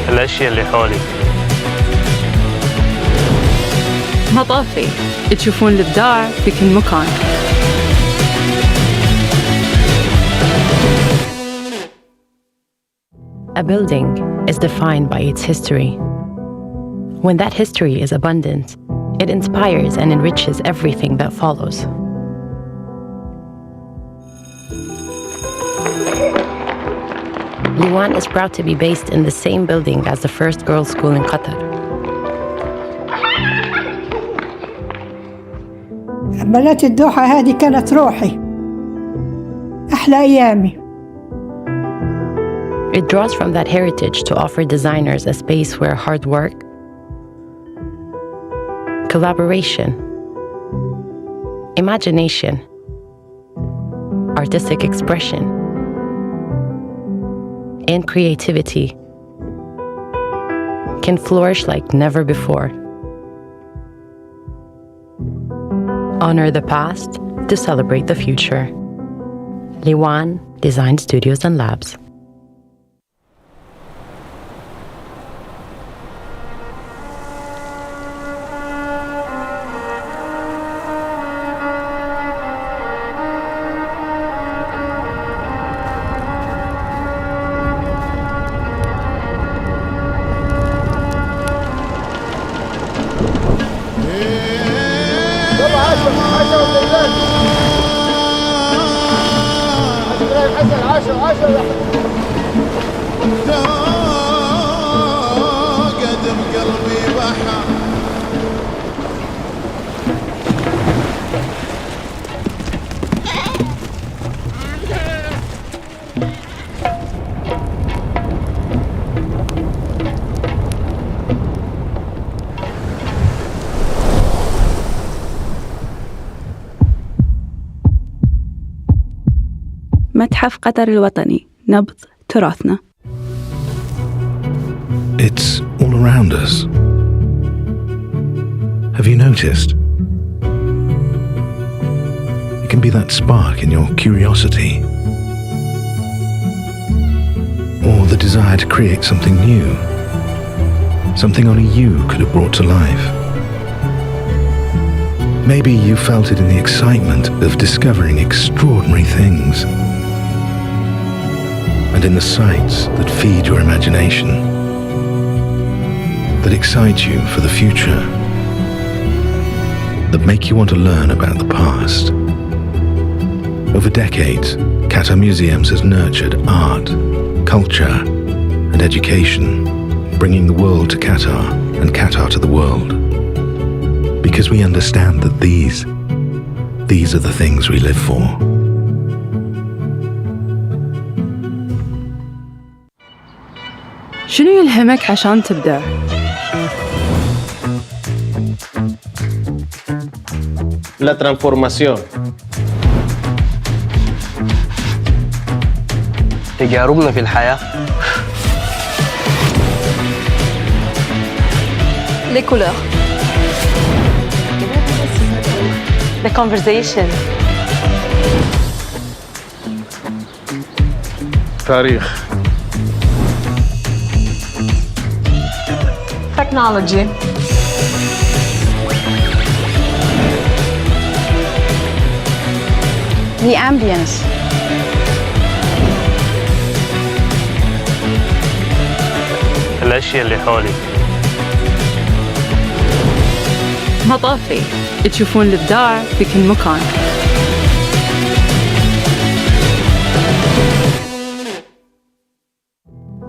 الأشياء اللي حولي. مطافي تشوفون الإبداع في كل مكان. A building is defined by its history. When that history is abundant, it inspires and enriches everything that follows. Liwan is proud to be based in the same building as the first girls' school in Qatar. بلد الدوحة هذه كانت روحي أحلى أيامي. It draws from that heritage to offer designers a space where hard work, collaboration, imagination, artistic expression, and creativity can flourish like never before. Honor the past to celebrate the future. Liwan Design Studios and Labs. متحف قطر الوطني نبض تراثنا. It's all around us. Have you noticed? It can be that spark in your curiosity, or the desire to create something new, something only you could have brought to life. Maybe you felt it in the excitement of discovering extraordinary things, and in the sights that feed your imagination, that excite you for the future, that make you want to learn about the past. Over decades, Qatar Museums has nurtured art, culture, and education, bringing the world to Qatar and Qatar to the world. Because we understand that these are the things we live for. شنو يلهمك عشان تبدع؟ La transformación. تجاربنا في الحياة. Les couleurs. The conversation. تاريخ. Technology. The ambience. الأشياء اللي حولي. مطافي تشوفون الإبداع في كل مكان.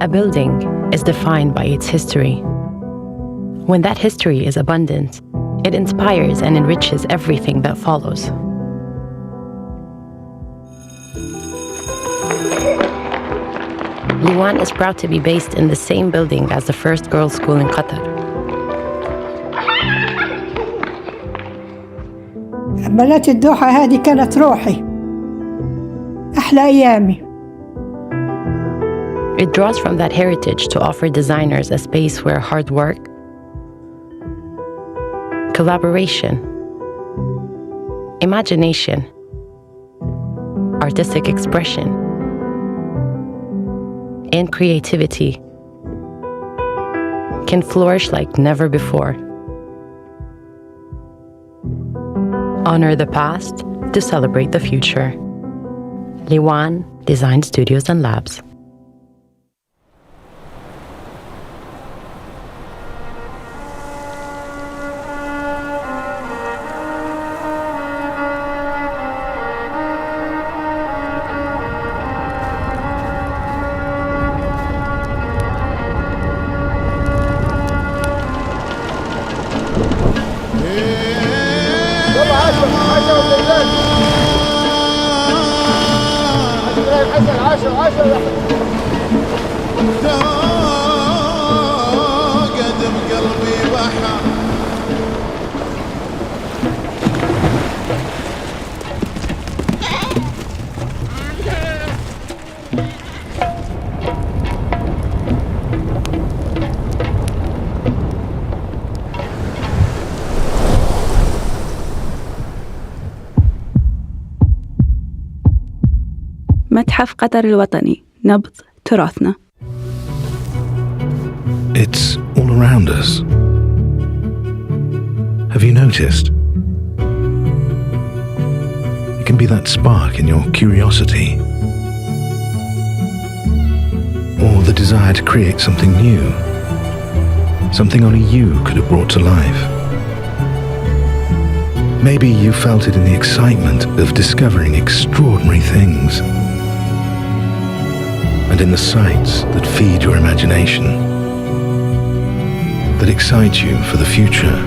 A building is defined by its history. When that history is abundant, it inspires and enriches everything that follows. Liwan is proud to be based in the same building as the first girls' school in Qatar. بنات الدوحة هذه كانت روحي أحلى أيامي. It draws from that heritage to offer designers a space where hard work, collaboration, imagination, artistic expression, and creativity can flourish like never before. Honor the past to celebrate the future. Liwan Design Studios and Labs. متحف قطر الوطني نبض تراثنا. It's all around us. Have you noticed? It can be that spark in your curiosity, or the desire to create something new, something only you could have brought to life. Maybe you felt it in the excitement of discovering extraordinary things, and in the sights that feed your imagination, that excite you for the future,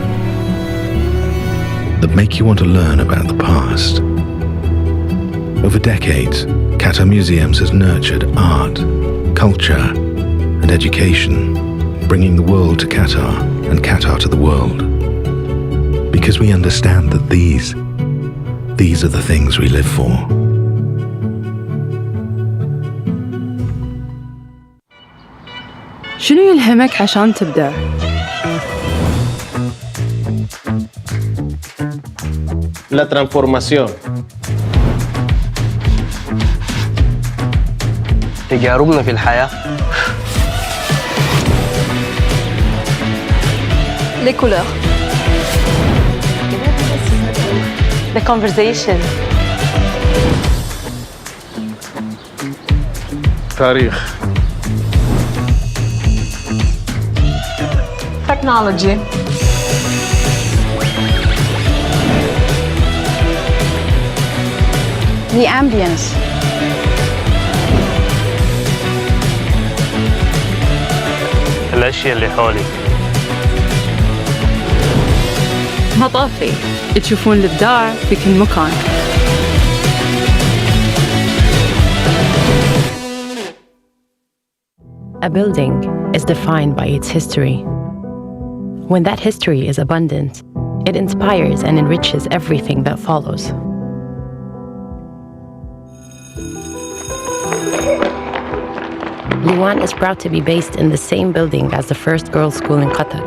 that make you want to learn about the past. Over decades, Qatar Museums has nurtured art, culture, and education, bringing the world to Qatar and Qatar to the world. Because we understand that these are the things we live for. شنو يلهمك عشان تبدع؟ La transformación. تجاربنا في الحياة. Les couleurs. The conversation. تاريخ. Technology. The ambience. الأشياء اللي حولي. مطافي تشوفون الإبداع في كل مكان. A building is defined by its history. When that history is abundant, it inspires and enriches everything that follows. Liwan is proud to be based in the same building as the first girls' school in Qatar.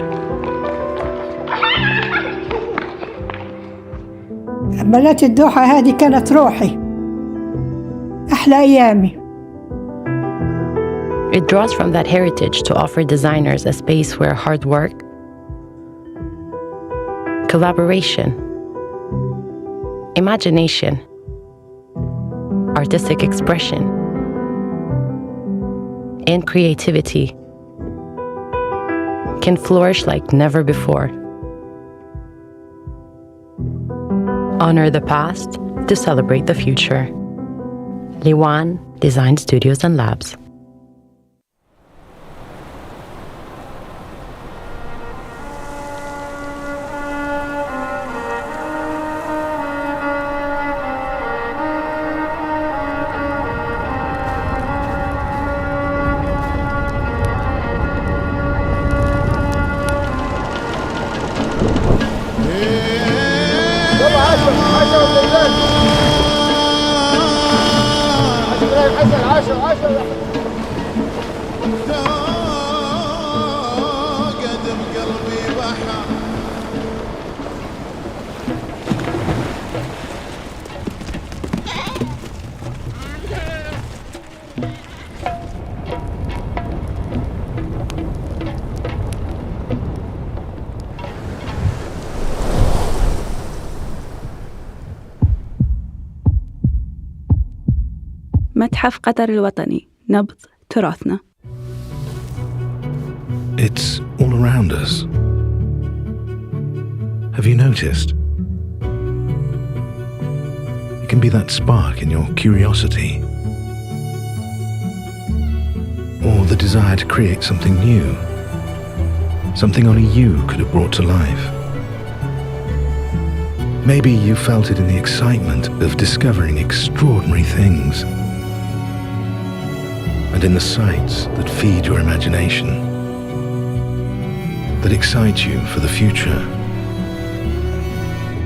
بنات الدوحة هذه كانت روحي أحلى أيامي. It draws from that heritage to offer designers a space where hard work, collaboration, imagination, artistic expression, and creativity can flourish like never before. Honor the past to celebrate the future. Liwan Design Studios and Labs. متحف قطر الوطني نبض تراثنا. It's all around us. Have you noticed? It can be that spark in your curiosity, or the desire to create something new, something only you could have brought to life. Maybe you felt it in the excitement of discovering extraordinary things, and in the sights that feed your imagination, that excite you for the future,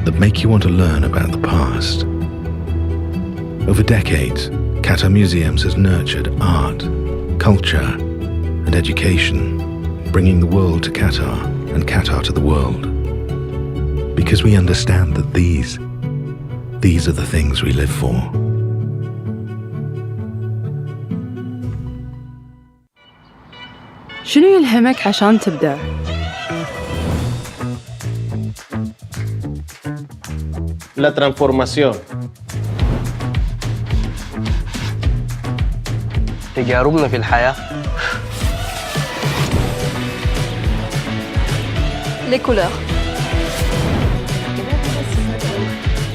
that make you want to learn about the past. Over decades, Qatar Museums has nurtured art, culture, and education, bringing the world to Qatar and Qatar to the world. Because we understand that these are the things we live for. شنو يلهمك عشان تبدع؟ La transformación. تجاربنا في الحياة. Les couleurs.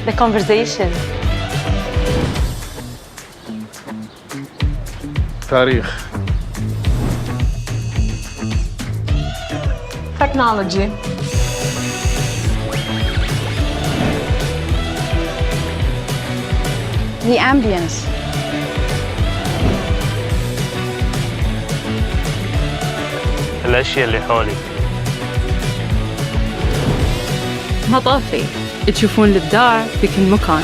The conversation. تاريخ. Technology. The ambience. الأشياء اللي حولي. مطافي تشوفون الإبداع في كل مكان.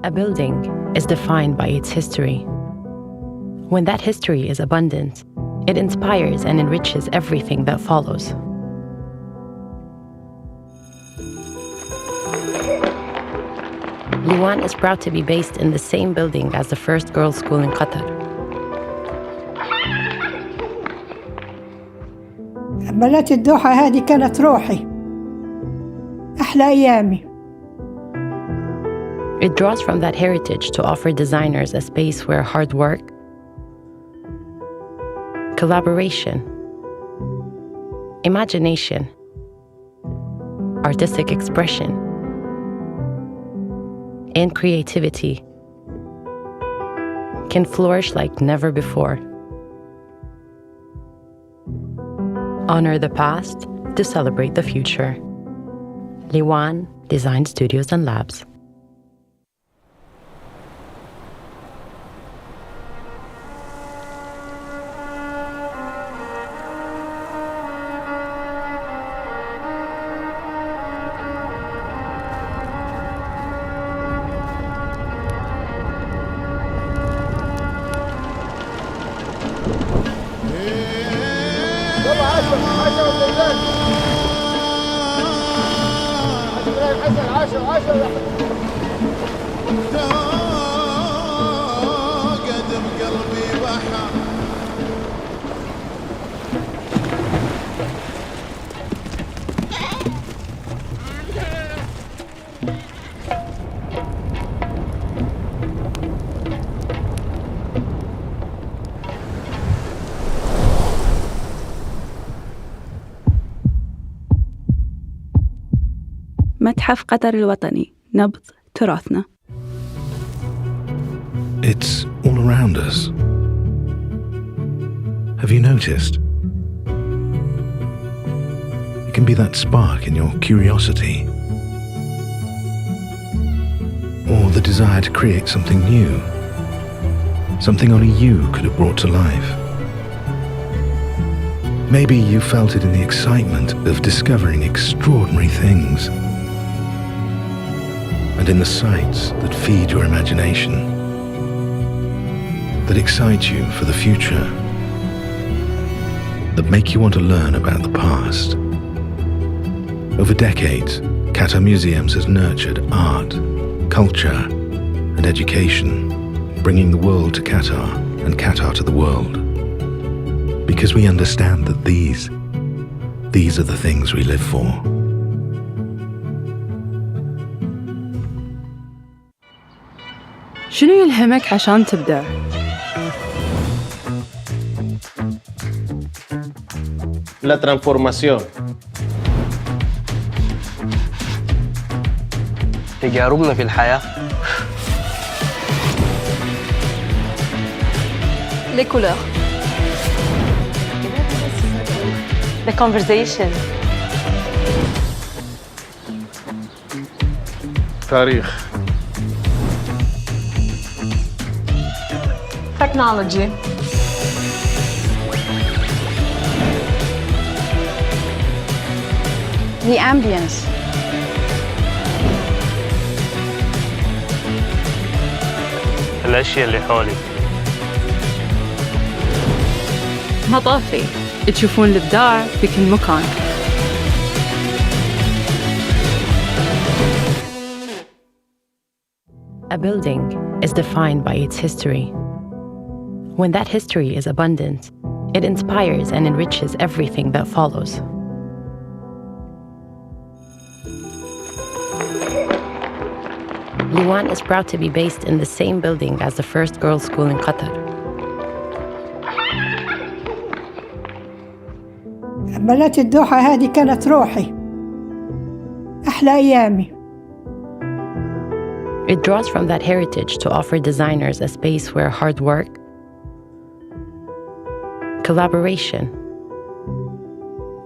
A building is defined by its history. When that history is abundant, it inspires and enriches everything that follows. Liwan is proud to be based in the same building as the first girls' school in Qatar. بنات الدوحة هذه كانت روحي أحلى أيامي. It draws from that heritage to offer designers a space where hard work, collaboration, imagination, artistic expression, and creativity can flourish like never before. Honor the past to celebrate the future. Liwan Design Studios and Labs. متحف قطر الوطني نبض تراثنا. It's all around us. Have you noticed? It can be that spark in your curiosity, or the desire to create something new, something only you could have brought to life. Maybe you felt it in the excitement of discovering extraordinary things, and in the sights that feed your imagination, that excite you for the future, that make you want to learn about the past. Over decades, Qatar Museums has nurtured art, culture, and education, bringing the world to Qatar and Qatar to the world. Because we understand that these are the things we live for. شنو يلهمك عشان تبدع؟ La transformación. تجاربنا في الحياة. Les couleurs. The conversation. تاريخ. Technology. The ambience. الأشياء اللي حولك. مطافي تشوفون الإبداع في كل مكان. A building is defined by its history. When that history is abundant, it inspires and enriches everything that follows. Liwan is proud to be based in the same building as the first girls' school in Qatar. بنات الدوحة هذه كانت روحي أحلى أيامي. It draws from that heritage to offer designers a space where hard work, collaboration,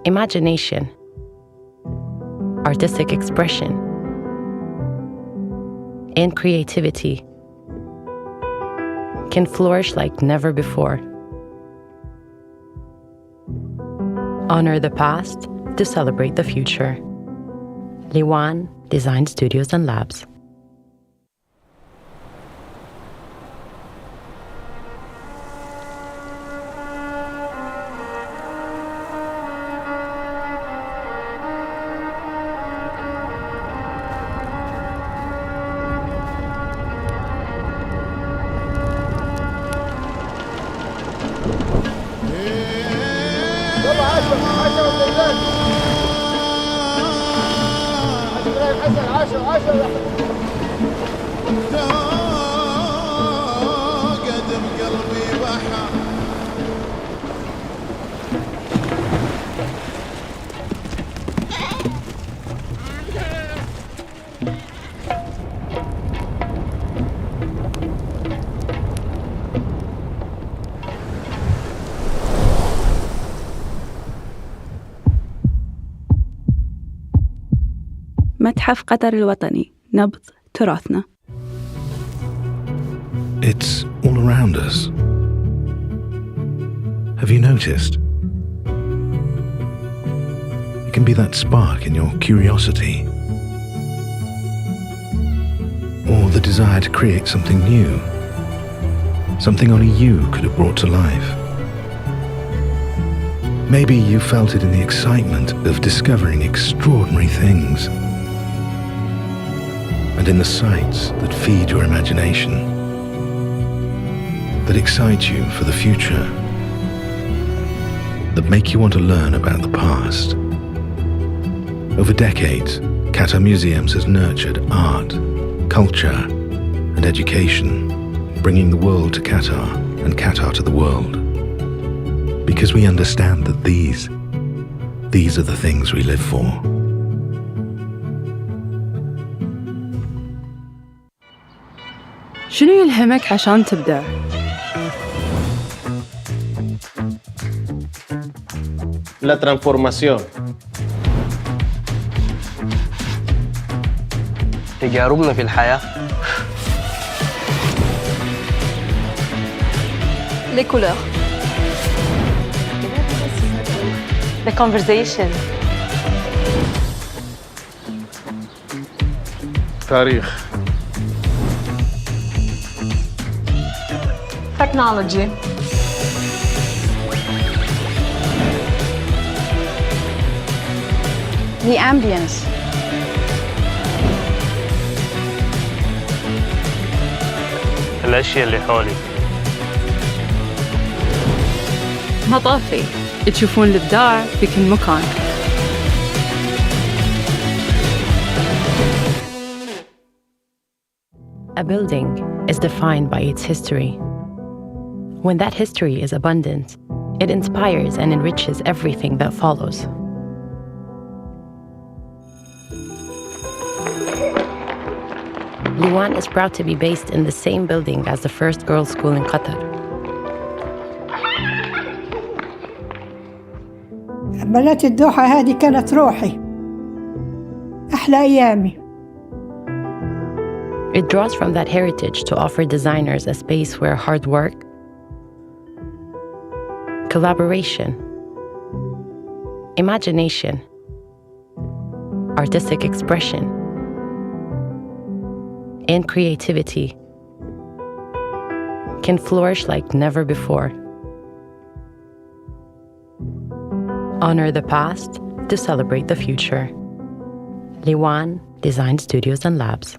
imagination, artistic expression, and creativity can flourish like never before. Honor the past to celebrate the future. Liwan Design Studios and Labs. متحف قطر الوطني نبض تراثنا. It's all around us. Have you noticed? It can be that spark in your curiosity, or the desire to create something new, something only you could have brought to life. Maybe you felt it in the excitement of discovering extraordinary things, and in the sights that feed your imagination, that excite you for the future, that make you want to learn about the past. Over decades, Qatar Museums has nurtured art, culture, and education, bringing the world to Qatar and Qatar to the world. Because we understand that these are the things we live for. شنو يلهمك عشان تبدع؟ La transformación. تجاربنا في الحياة. Les couleurs. The conversation. تاريخ. Technology. The ambience. الأشياء اللي حولي. مطافي تشوفون الإبداع في كل مكان. A building is defined by its history. When that history is abundant, it inspires and enriches everything that follows. Liwan is proud to be based in the same building as the first girls' school in Qatar. بنات الدوحة هذه كانت روحي أحلى أيامي. It draws from that heritage to offer designers a space where hard work, collaboration, imagination, artistic expression, and creativity can flourish like never before. Honor the past to celebrate the future. Liwan Design Studios and Labs.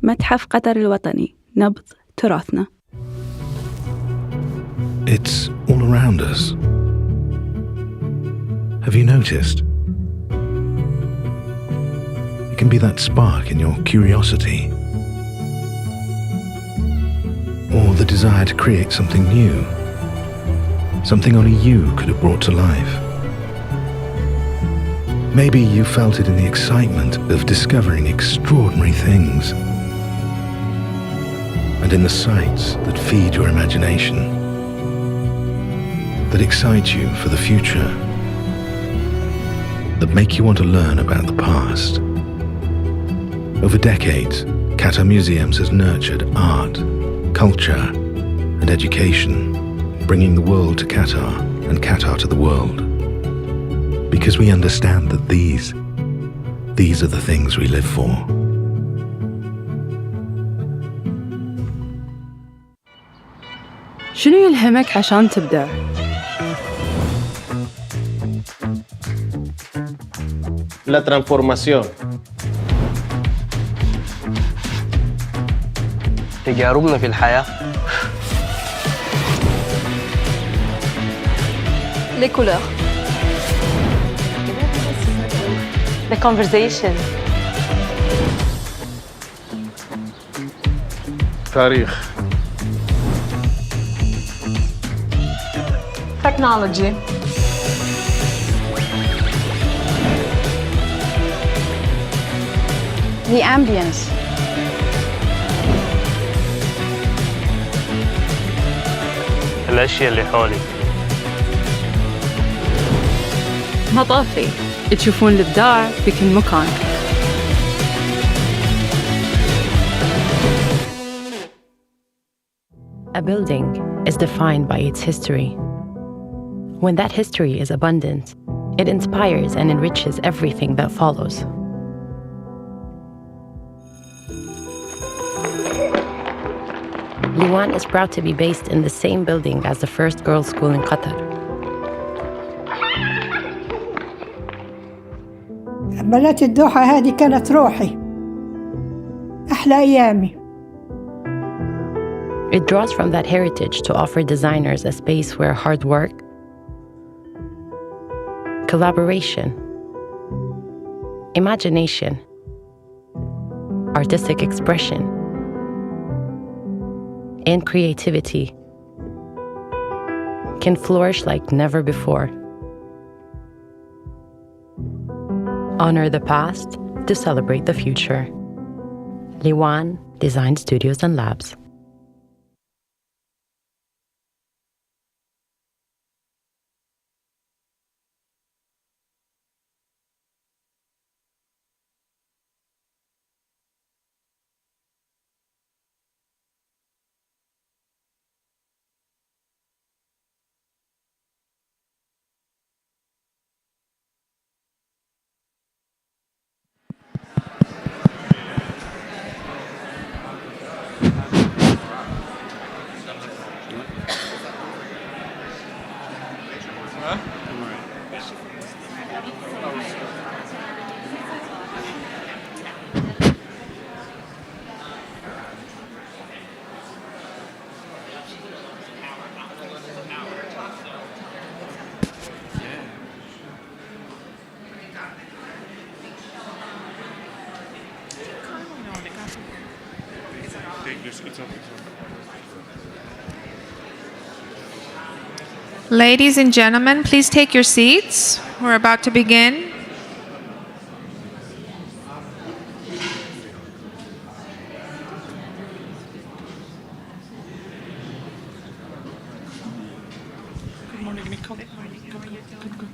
متحف قطر الوطني نبض تراثنا. It's all around us. Have you noticed? It can be that spark in your curiosity, or the desire to create something new, something only you could have brought to life. Maybe you felt it in the excitement of discovering extraordinary things, and in the sights that feed your imagination, that excite you for the future, that make you want to learn about the past. Over decades, Qatar Museums has nurtured art, culture, and education, bringing the world to Qatar and Qatar to the world. Because we understand that these are the things we live for. شنو يلهمك عشان تبدع؟ La transformación. تجاربنا في الحياة. Les couleurs. The conversation. تاريخ. Technology. The ambience. الأشياء اللي حولي. مطافي تشوفون الإبداع في كل مكان. A building is defined by its history. When that history is abundant, it inspires and enriches everything that follows. Liwan is proud to be based in the same building as the first girls' school in Qatar. بنات الدوحة هذه كانت روحي أحلى أيامي. It draws from that heritage to offer designers a space where hard work, collaboration, imagination, artistic expression, and creativity can flourish like never before. Honor the past to celebrate the future. Liwan Design Studios and Labs. Ladies and gentlemen, please take your seats. We're about to begin. Good morning, Nicole. Good morning. How are you? Good, good.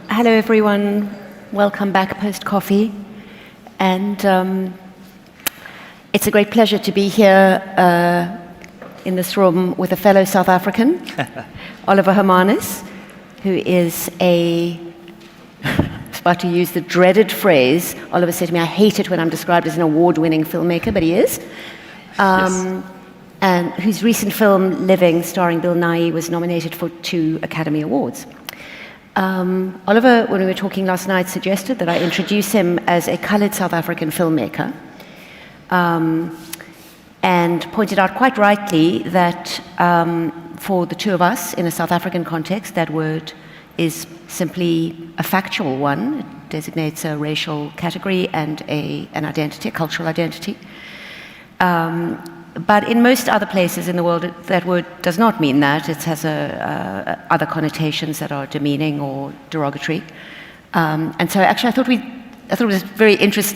Hello, everyone. Welcome back post-coffee. And it's a great pleasure to be here in this room with a fellow South African, Oliver Hermanus, who is a about to use the dreaded phrase. Oliver said to me, I hate it when I'm described as an award-winning filmmaker, but he is. Yes. And whose recent film, Living, starring Bill Nighy, was nominated for 2 Academy Awards. Oliver, when we were talking last night, suggested that I introduce him as a colored South African filmmaker, and pointed out quite rightly that for the two of us, in a South African context, that word is simply a factual one. It designates a racial category and an identity, a cultural identity. But in most other places in the world, that word does not mean that. It has other connotations that are demeaning or derogatory. And so actually I thought it was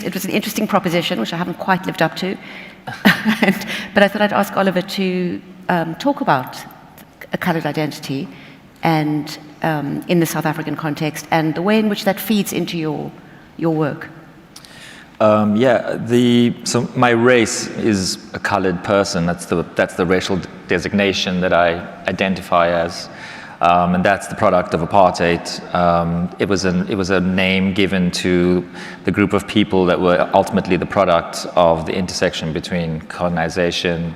it was an interesting proposition, which I haven't quite lived up to. But I thought I'd ask Oliver to talk about a colored identity and in the South African context, and the way in which that feeds into your work. So my race is a colored person. That's the racial designation that I identify as, and that's the product of apartheid. It was a name given to the group of people that were ultimately the product of the intersection between colonization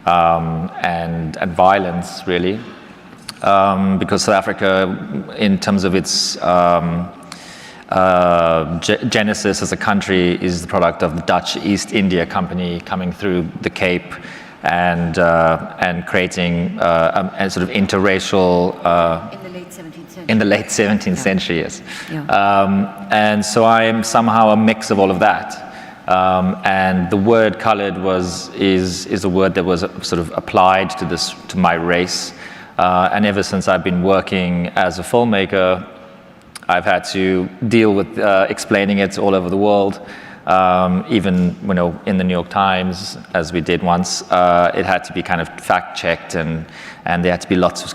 and violence, really, because South Africa, in terms of its genesis as a country, is the product of the Dutch East India Company coming through the Cape and creating a sort of interracial in the late 17th century, yes. Yeah. And so I am somehow a mix of all of that. And the word colored is a word that was sort of applied to my race. And ever since I've been working as a filmmaker, I've had to deal with explaining it all over the world. Even in the New York Times, as we did once, it had to be kind of fact-checked, and there had to be lots of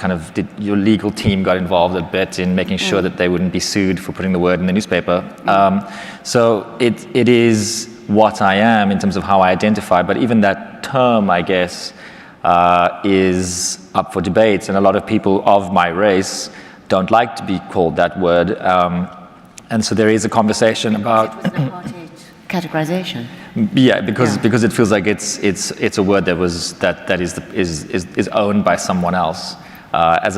your legal team got involved a bit in making sure that they wouldn't be sued for putting the word in the newspaper. So it is what I am in terms of how I identify, but even that term, I guess, is up for debate, and a lot of people of my race don't like to be called that word, and so there is a conversation about categorization. Yeah, because it feels like it's a word that is owned by someone else as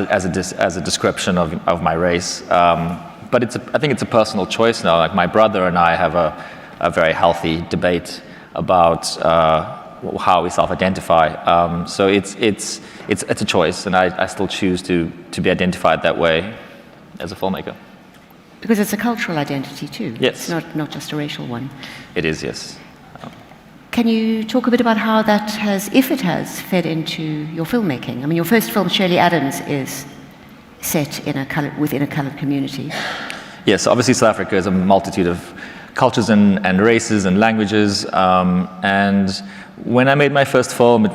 a description of my race. But I think it's a personal choice now. Like my brother and I have a very healthy debate about how we self-identify. So it's a choice, and I still choose to be identified that way as a filmmaker. Because it's a cultural identity too. Yes. It's not just a racial one. It is, yes. Can you talk a bit about how that has, if it has, fed into your filmmaking? I mean, your first film, Shirley Adams, is set within a colored community. Yes, obviously South Africa is a multitude of cultures and races and languages. And when I made my first film, it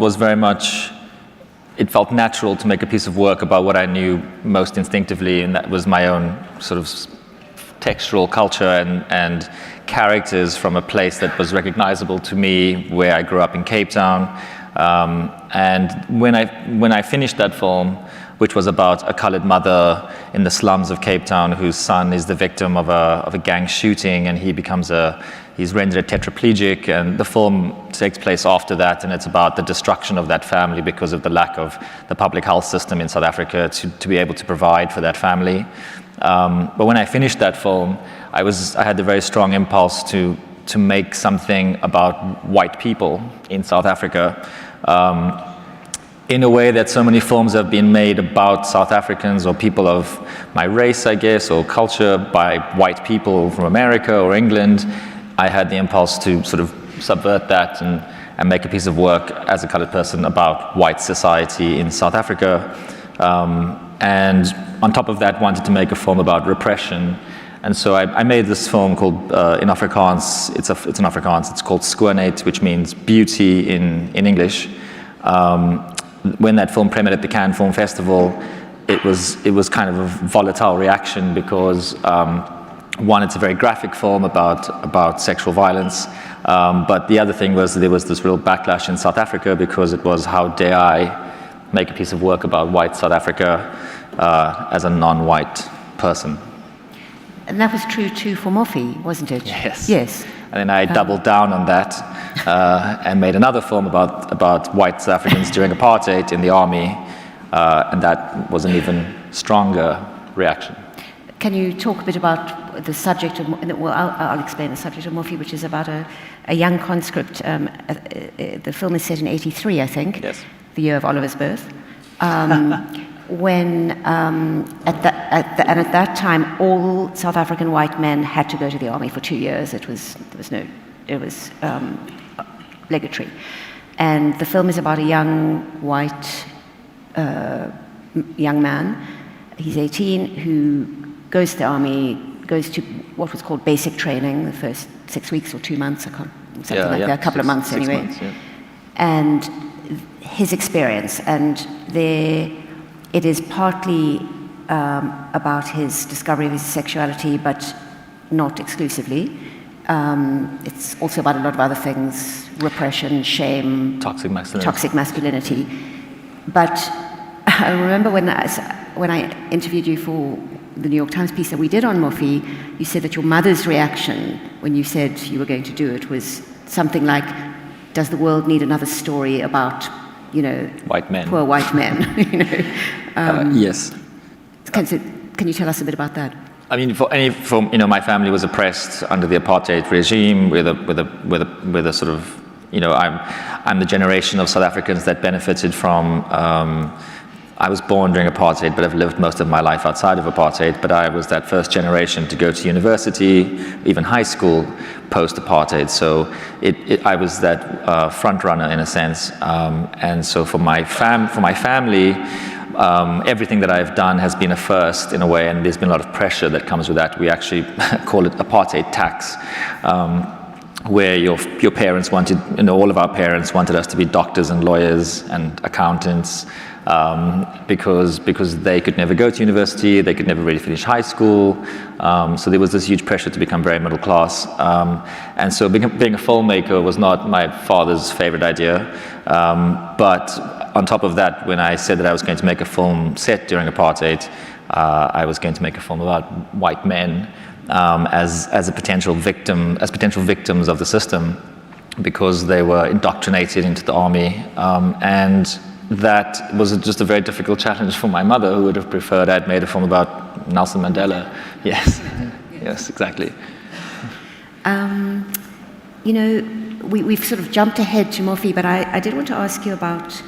felt natural to make a piece of work about what I knew most instinctively, and that was my own sort of textural culture and characters from a place that was recognizable to me, where I grew up in Cape Town. And when I finished that film, which was about a colored mother in the slums of Cape Town whose son is the victim of a gang shooting, and he's rendered tetraplegic, and the film takes place after that, and it's about the destruction of that family because of the lack of the public health system in South Africa to be able to provide for that family. But when I finished that film, I had the very strong impulse to make something about white people in South Africa, in a way that so many films have been made about South Africans or people of my race, I guess, or culture by white people from America or England. I had the impulse to sort of subvert that and make a piece of work as a colored person about white society in South Africa. And on top of that, wanted to make a film about repression. And so I made this film called, in Afrikaans, it's in Afrikaans, it's called Skoonheid, which means beauty in English. When that film premiered at the Cannes Film Festival, it was kind of a volatile reaction because one, it's a very graphic film about sexual violence, but the other thing was there was this real backlash in South Africa because it was, how dare I make a piece of work about white South Africa as a non-white person. And that was true too for Mofi, wasn't it? Yes. Yes. And then I doubled down on that and made another film about white South Africans during apartheid in the army, and that was an even stronger reaction. Can you talk a bit about the subject of, well, I'll explain the subject of Mofi, which is about a young conscript. The film is set in '83, I think, yes. The year of Oliver's birth. When, at that time, all South African white men had to go to the army for 2 years. It was obligatory. And the film is about a young white young man. He's 18, who goes to the army, goes to what was called basic training, the first 6 weeks or 2 months, a couple of months anyway. Months, yeah. And his experience, and it is partly about his discovery of his sexuality, but not exclusively. It's also about a lot of other things: repression, shame, toxic masculinity. But I remember when I interviewed you for the New York Times piece that we did on Mofi, you said that your mother's reaction when you said you were going to do it was something like, "Does the world need another story about, white men, poor white men?" Yes. Can you tell us a bit about that? I mean, my family was oppressed under the apartheid regime with a sort of, I'm the generation of South Africans that benefited from. I was born during apartheid, but I've lived most of my life outside of apartheid. But I was that first generation to go to university, even high school, post-apartheid. So I was that front runner in a sense. And so for my family, everything that I've done has been a first in a way, and there's been a lot of pressure that comes with that. We actually call it apartheid tax. Where your parents wanted, all of our parents wanted us to be doctors and lawyers and accountants, because they could never go to university, they could never really finish high school. So there was this huge pressure to become very middle class. And so being a filmmaker was not my father's favorite idea. But on top of that, when I said that I was going to make a film set during apartheid, I was going to make a film about white men. As potential victims of the system, because they were indoctrinated into the army, and that was just a very difficult challenge for my mother, who would have preferred I'd made a film about Nelson Mandela. Yes, yes, exactly. We've sort of jumped ahead to Mofi, but I did want to ask you about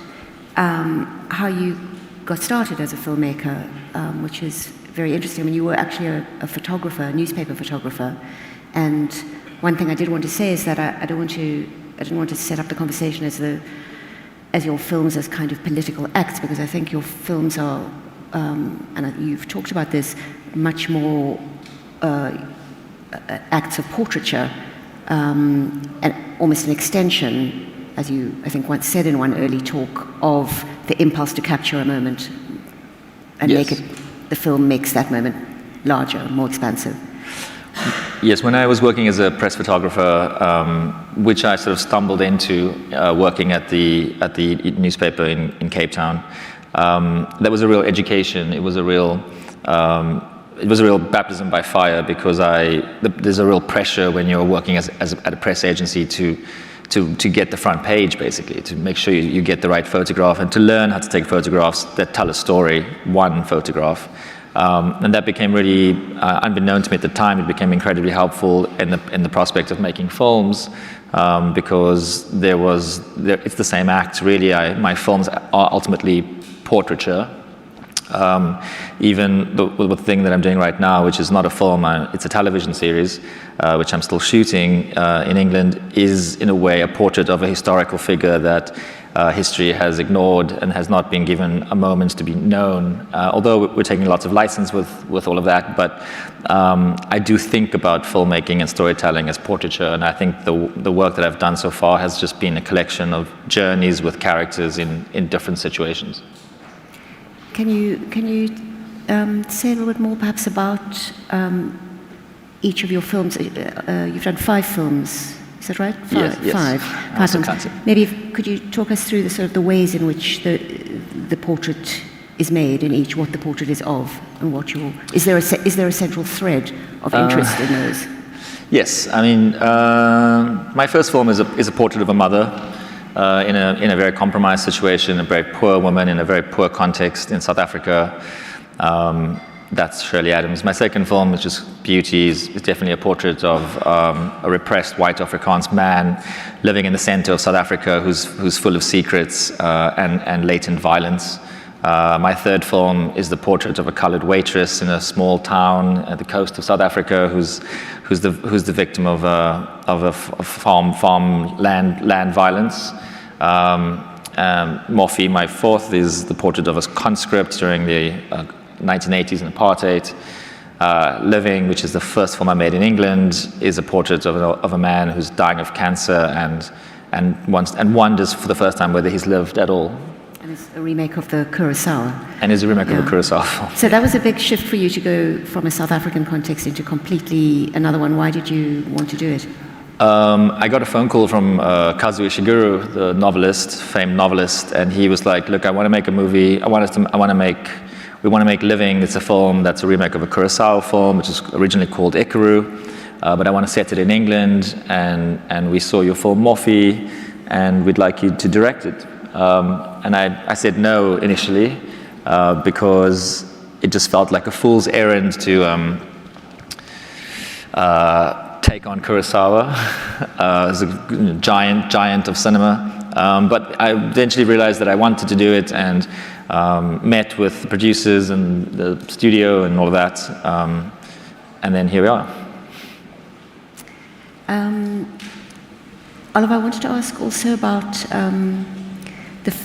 how you got started as a filmmaker, which is very interesting. I mean, you were actually a photographer, a newspaper photographer, and one thing I did want to say is that I didn't want to set up the conversation as your films as kind of political acts, because I think your films are, and you've talked about this, much more acts of portraiture, and almost an extension, as you I think once said in one early talk, of the impulse to capture a moment and yes. make it. The film makes that moment larger, more expansive. Yes, when I was working as a press photographer, which I sort of stumbled into working at the newspaper in Cape Town, that was a real education. It was a real baptism by fire, because there's a real pressure when you're working at a press agency to get the front page, basically, to make sure you get the right photograph and to learn how to take photographs that tell a story, one photograph. And that became really, unbeknown to me at the time, it became incredibly helpful in the prospect of making films, because it's the same act, really. My films are ultimately portraiture. Even the thing that I'm doing right now, which is not a film, it's a television series, which I'm still shooting in England, is in a way a portrait of a historical figure that history has ignored and has not been given a moment to be known. Although we're taking lots of license with all of that, but I do think about filmmaking and storytelling as portraiture, and I think the work that I've done so far has just been a collection of journeys with characters in different situations. Can you say a little bit more, perhaps, about each of your films? You've done 5 films, is that right? Yes. Five films. Maybe could you talk us through the ways in which the portrait is made in each, what the portrait is of, and what your... Is there a central thread of interest in those? Yes, I mean, my first film is a portrait of a mother in a very compromised situation, a very poor woman in a very poor context in South Africa. That's Shirley Adams. My second film, which is Beauty, is definitely a portrait of a repressed white Afrikaans man living in the center of South Africa who's full of secrets and latent violence. My third film is the portrait of a colored waitress in a small town at the coast of South Africa who's the victim of a farmland violence. Morphe, my fourth, is the portrait of a conscript during the 1980s in apartheid. Living, which is the first film I made in England, is a portrait of a man who's dying of cancer and wonders for the first time whether he's lived at all. And it's a remake of the Curaçao. And it's a remake of the Curaçao film. So that was a big shift for you to go from a South African context into completely another one. Why did you want to do it? I got a phone call from Kazuo Ishiguro, the novelist, famed novelist, and he was like, "Look, I want to make a movie. We want to make Living. It's a film that's a remake of a Curaçao film, which is originally called Ikaru, but I want to set it in England. And we saw your film Morphe, and we'd like you to direct it." And I said no initially because it just felt like a fool's errand to take on Kurosawa as a giant of cinema. But I eventually realized that I wanted to do it and met with the producers and the studio and all of that. And then here we are. Oliver, I wanted to ask also about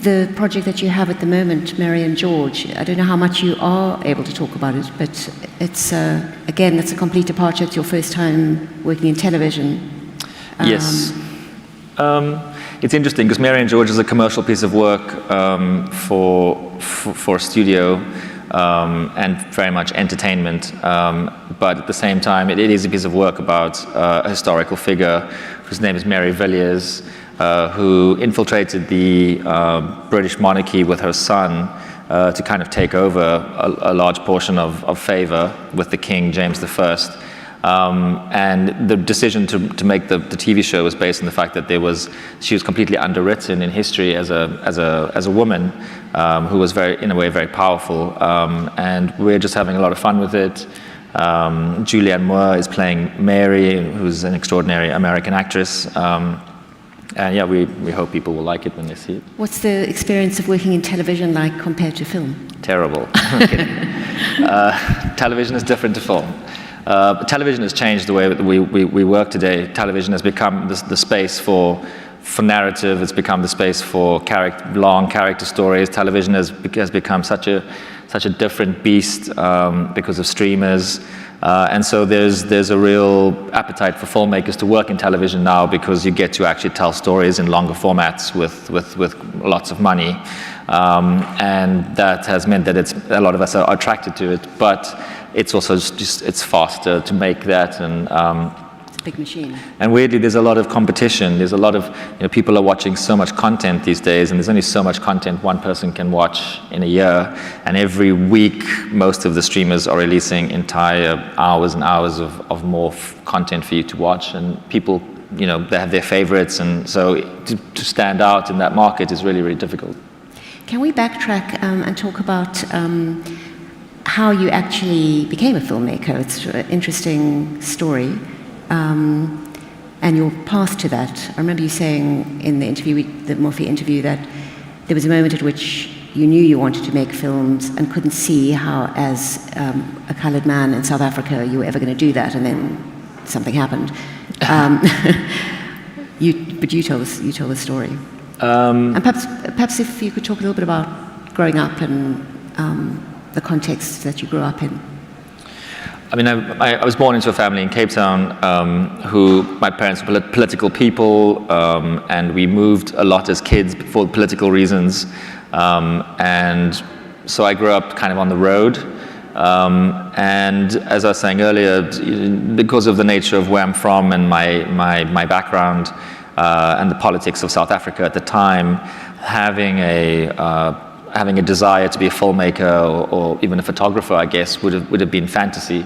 the project that you have at the moment, Mary and George. I don't know how much you are able to talk about it, but it's, again, that's a complete departure. It's your first time working in television. Yes. It's interesting because Mary and George is a commercial piece of work for a studio and very much entertainment. But at the same time, it is a piece of work about a historical figure whose name is Mary Villiers, who infiltrated the British monarchy with her son to kind of take over a large portion of favor with the King, James I. And the decision to make the TV show was based on the fact that she was completely underwritten in history as a woman who was in a way very powerful. And we're just having a lot of fun with it. Julianne Moore is playing Mary, who's an extraordinary American actress. And yeah, we hope people will like it when they see it. What's the experience of working in television like compared to film? Terrible. Television is different to film. Television has changed the way that we work today. Television has become the space for narrative. It's become the space for long character stories. Television has become such a different beast because of streamers. And so there's a real appetite for filmmakers to work in television now because you get to actually tell stories in longer formats with lots of money. And that has meant that a lot of us are attracted to it. But it's also it's faster to make that, and it's a big machine. And weirdly, there's a lot of competition. There's a lot of people are watching so much content these days, and there's only so much content one person can watch in a year. And every week, most of the streamers are releasing entire hours and hours of more content for you to watch. And people, they have their favorites, and so to stand out in that market is really, really difficult. Can we backtrack and talk about how you actually became a filmmaker? It's an interesting story, and your path to that. I remember you saying in the interview, the Morphe interview, that there was a moment at which you knew you wanted to make films and couldn't see how, as a coloured man in South Africa, you were ever going to do that, and then something happened. But you tell the story. And perhaps if you could talk a little bit about growing up and the context that you grew up in. I mean, I was born into a family in Cape Town who, my parents were political people, and we moved a lot as kids for political reasons. And so I grew up kind of on the road. And as I was saying earlier, because of the nature of where I'm from and my background and the politics of South Africa at the time, having having a desire to be a filmmaker or even a photographer, I guess, would have been fantasy.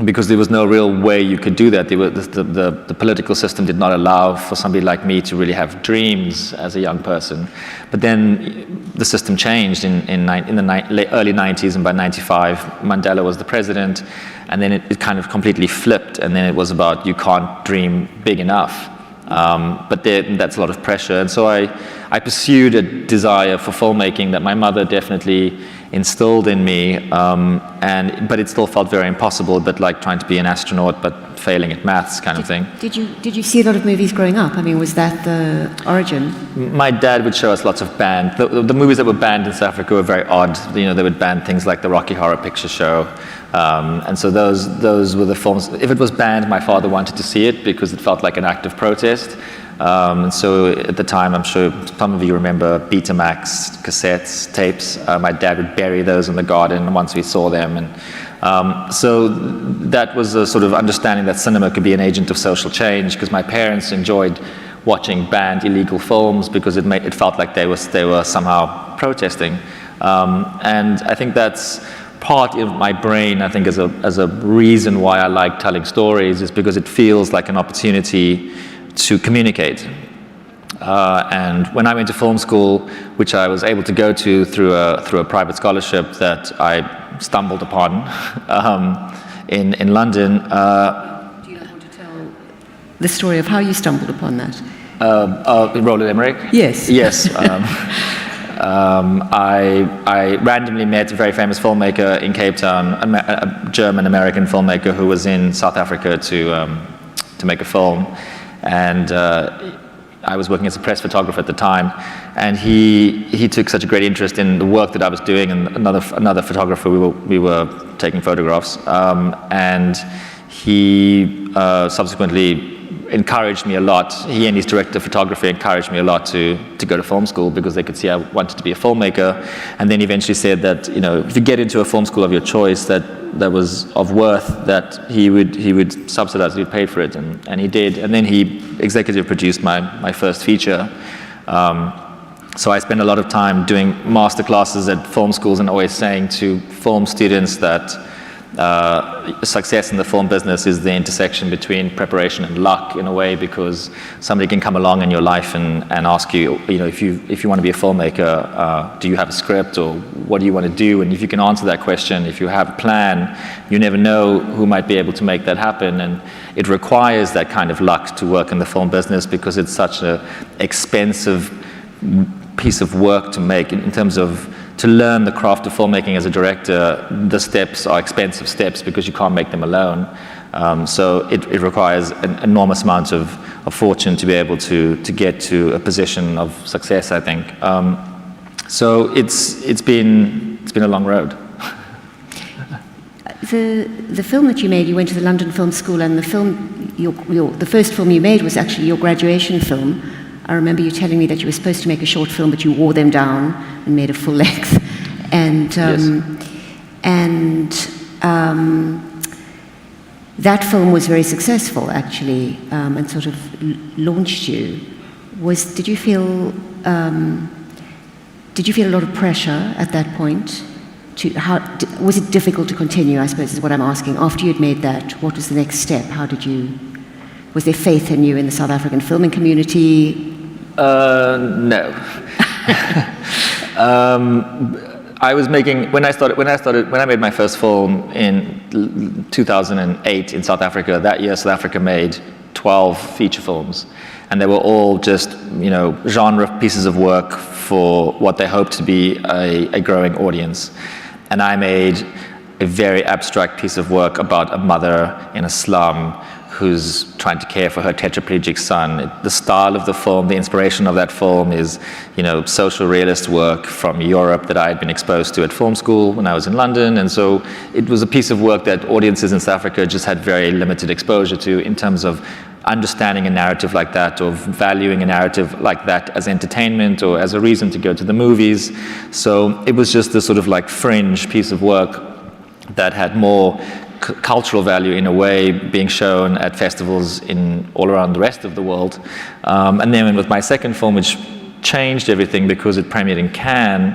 Because there was no real way you could do that. The political system did not allow for somebody like me to really have dreams as a young person. But then the system changed in the early 90s, and by 95, Mandela was the president, and then it kind of completely flipped, and then it was about you can't dream big enough. But that's a lot of pressure. And so I pursued a desire for filmmaking that my mother definitely instilled in me, but it still felt very impossible, but like trying to be an astronaut but failing at maths kind of thing. Did you see a lot of movies growing up? I mean, was that the origin? My dad would show us lots of banned. The movies that were banned in South Africa were very odd. You know, they would ban things like the Rocky Horror Picture Show. And so those were the films. If it was banned, my father wanted to see it because it felt like an act of protest. And so at the time, I'm sure some of you remember Betamax, cassettes, tapes. My dad would bury those in the garden once we saw them. And so that was a sort of understanding that cinema could be an agent of social change, because my parents enjoyed watching banned illegal films because it felt like they were somehow protesting. And I think that's part of my brain, I think, as a reason why I like telling stories, is because it feels like an opportunity to communicate. And when I went to film school, which I was able to go to through a private scholarship that I stumbled upon in London. Do you not want to tell the story of how you stumbled upon that? Roland Emmerich? Yes. Yes. I randomly met a very famous filmmaker in Cape Town, a German-American filmmaker who was in South Africa to make a film. And I was working as a press photographer at the time, and he took such a great interest in the work that I was doing, and another photographer, we were taking photographs, and he subsequently encouraged me a lot. He and his director of photography encouraged me a lot to go to film school, because they could see I wanted to be a filmmaker, and then eventually said that, you know, if you get into a film school of your choice that was of worth, that he would subsidize, he would pay for it, and he did. And then he executive produced my first feature. So I spent a lot of time doing master classes at film schools and always saying to film students that success in the film business is the intersection between preparation and luck, in a way, because somebody can come along in your life and ask you, you know, if you want to be a filmmaker, do you have a script, or what do you want to do? And if you can answer that question, if you have a plan, you never know who might be able to make that happen. And it requires that kind of luck to work in the film business, because it's such an expensive piece of work to make in terms of to learn the craft of filmmaking as a director. The steps are expensive steps because you can't make them alone. So it requires an enormous amount of fortune to be able to get to a position of success, I think. So it's been a long road. The film that you made, you went to the London Film School, and the film, the first film you made was actually your graduation film. I remember you telling me that you were supposed to make a short film, but you wore them down and made a full length. And that film was very successful, actually, and sort of launched you. Did you feel a lot of pressure at that point? Was it difficult to continue, I suppose, is what I'm asking. After you'd made that, what was the next step? Was there faith in you in the South African filming community? No. I was making, when I made my first film in 2008 in South Africa, that year South Africa made 12 feature films, and they were all just, you know, genre pieces of work for what they hoped to be a growing audience. And I made a very abstract piece of work about a mother in a slum who's trying to care for her tetraplegic son. The style of the film, the inspiration of that film is, you know, social realist work from Europe that I had been exposed to at film school when I was in London. And so it was a piece of work that audiences in South Africa just had very limited exposure to in terms of understanding a narrative like that, or valuing a narrative like that as entertainment or as a reason to go to the movies. So it was just this sort of like fringe piece of work that had more cultural value, in a way, being shown at festivals all around the rest of the world. And then with my second film, which changed everything because it premiered in Cannes.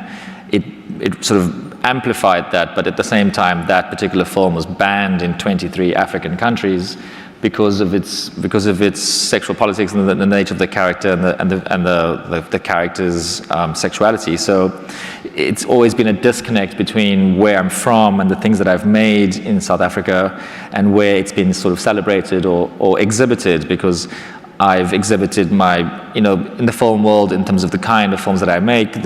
It sort of amplified that, but at the same time, that particular film was banned in 23 African countries because of its sexual politics and the nature of the character and the character's sexuality. So it's always been a disconnect between where I'm from and the things that I've made in South Africa and where it's been sort of celebrated or exhibited, because I've exhibited my, in the film world, in terms of the kind of films that I make,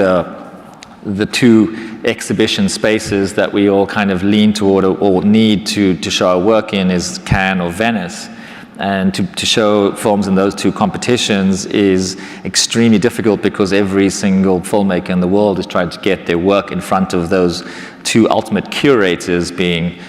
the two exhibition spaces that we all kind of lean toward or need to show our work in is Cannes or Venice. And to show films in those two competitions is extremely difficult because every single filmmaker in the world is trying to get their work in front of those two ultimate curators, being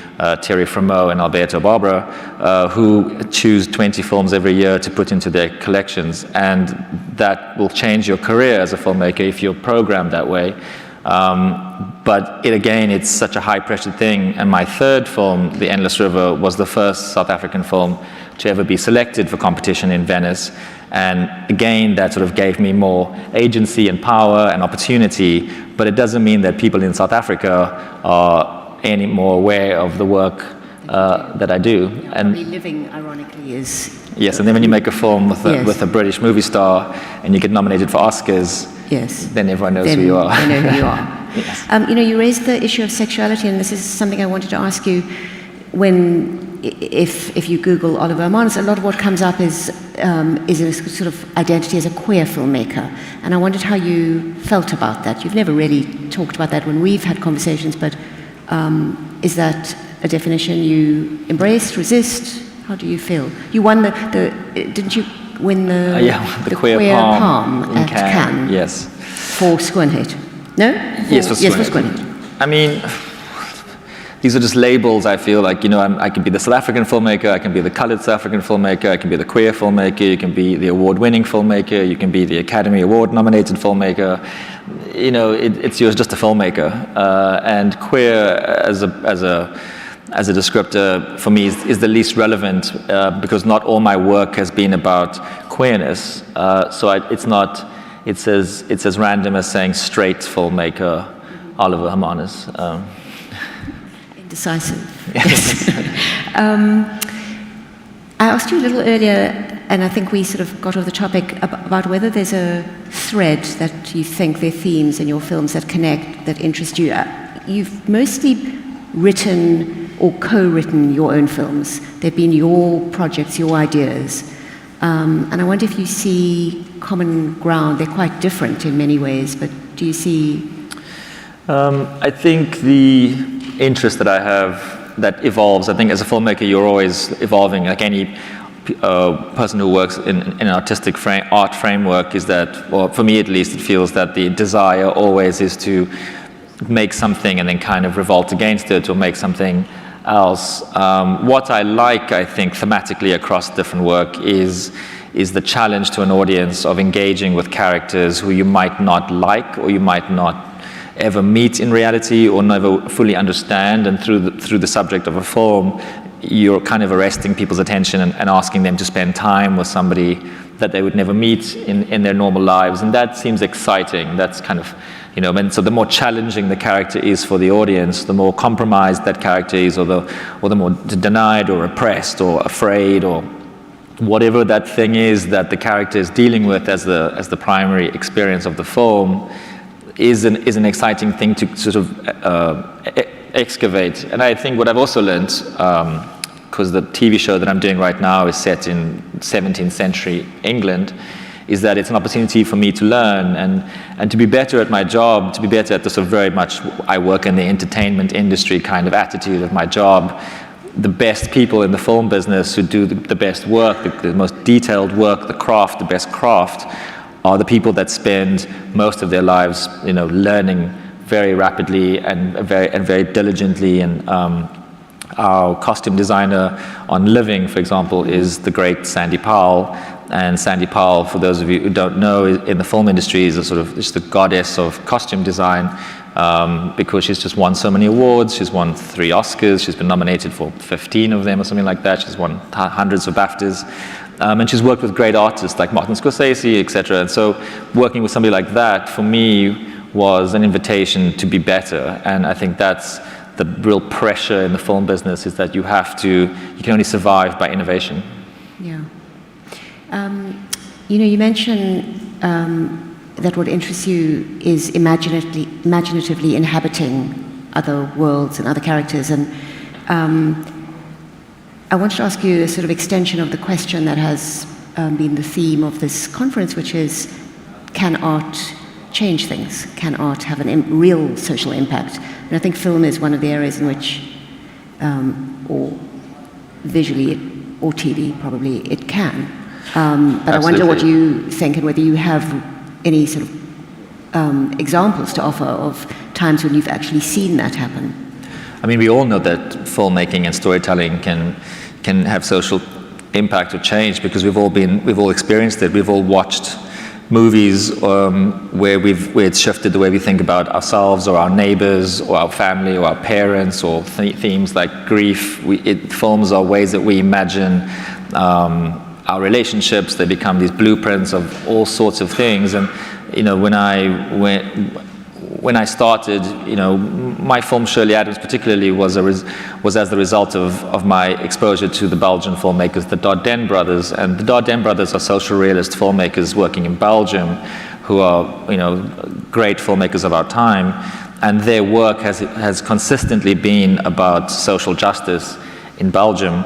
Thierry Frémaux and Alberto Barbara, who choose 20 films every year to put into their collections. And that will change your career as a filmmaker if you're programmed that way. But it's such a high-pressure thing. And my third film, The Endless River, was the first South African film to ever be selected for competition in Venice. And again, that sort of gave me more agency and power and opportunity. But it doesn't mean that people in South Africa are any more aware of the work that I do. And living, ironically, is... Yes, and then when you make a film with a British movie star and you get nominated for Oscars, then everyone knows who you are. They know who you are. Yes. You raised the issue of sexuality, and this is something I wanted to ask you. If you Google Oliver Mons, a lot of what comes up is a sort of identity as a queer filmmaker. And I wondered how you felt about that. You've never really talked about that when we've had conversations, but is that a definition you embrace, resist? How do you feel? You won didn't you win the Queer Palm in at Cannes? Yes. For Schoonheid? No? Yes, for Schoonheid. I mean, these are just labels. I feel like, I can be the South African filmmaker, I can be the colored South African filmmaker, I can be the queer filmmaker, you can be the award-winning filmmaker, you can be the Academy Award-nominated filmmaker. You're just a filmmaker. And queer as a descriptor for me is the least relevant because not all my work has been about queerness. It's as random as saying straight filmmaker Oliver Hermanus. Indecisive. Yes. I asked you a little earlier, and I think we sort of got off the topic about whether there's a thread that you think there are themes in your films that connect, that interest you. You've mostly written or co-written your own films. They've been your projects, your ideas. And I wonder if you see common ground. They're quite different in many ways, but do you see... I think the interest that I have that evolves, I think as a filmmaker you're always evolving, like any person who works in an artistic art framework, is that, well, for me at least, it feels that the desire always is to make something and then kind of revolt against it or make something else. What I like, I think, thematically across different work is the challenge to an audience of engaging with characters who you might not like or you might not ever meet in reality or never fully understand, and through the subject of a film, you're kind of arresting people's attention and asking them to spend time with somebody that they would never meet in their normal lives, and that seems exciting. That's kind of, and so the more challenging the character is for the audience, the more compromised that character is, or the more denied or oppressed or afraid or whatever that thing is that the character is dealing with as the primary experience of the film, is an exciting thing to sort of excavate. And I think what I've also learned, because the TV show that I'm doing right now is set in 17th century England, is that it's an opportunity for me to learn and to be better at my job, to be better at the sort of very much I work in the entertainment industry kind of attitude of my job. The best people in the film business who do the best work, the most detailed work, the best craft, are the people that spend most of their lives, learning very rapidly and very diligently. And our costume designer on Living, for example, is the great Sandy Powell. And Sandy Powell, for those of you who don't know, in the film industry is a sort of just the goddess of costume design. because she's just won so many awards. She's won 3 Oscars. She's been nominated for 15 of them or something like that. She's won hundreds of BAFTAs. And she's worked with great artists like Martin Scorsese, etc. And so working with somebody like that, for me, was an invitation to be better. And I think that's the real pressure in the film business, is that you can only survive by innovation. Yeah. You mentioned that what interests you is imaginatively inhabiting other worlds and other characters. And I wanted to ask you a sort of extension of the question that has been the theme of this conference, which is, can art change things? Can art have a real social impact? And I think film is one of the areas in which, or visually, or TV probably, it can. But I wonder what you think, and whether you have any sort of examples to offer of times when you've actually seen that happen. I mean, we all know that filmmaking and storytelling can have social impact or change, because we've all experienced it. We've all watched movies where it's shifted the way we think about ourselves or our neighbors or our family or our parents, or themes like grief. Films are ways that we imagine our relationships. They become these blueprints of all sorts of things. And when I started, my film Shirley Adams particularly was as the result of my exposure to the Belgian filmmakers, the Dardenne brothers. And the Dardenne brothers are social realist filmmakers working in Belgium, who are great filmmakers of our time. And their work has consistently been about social justice in Belgium.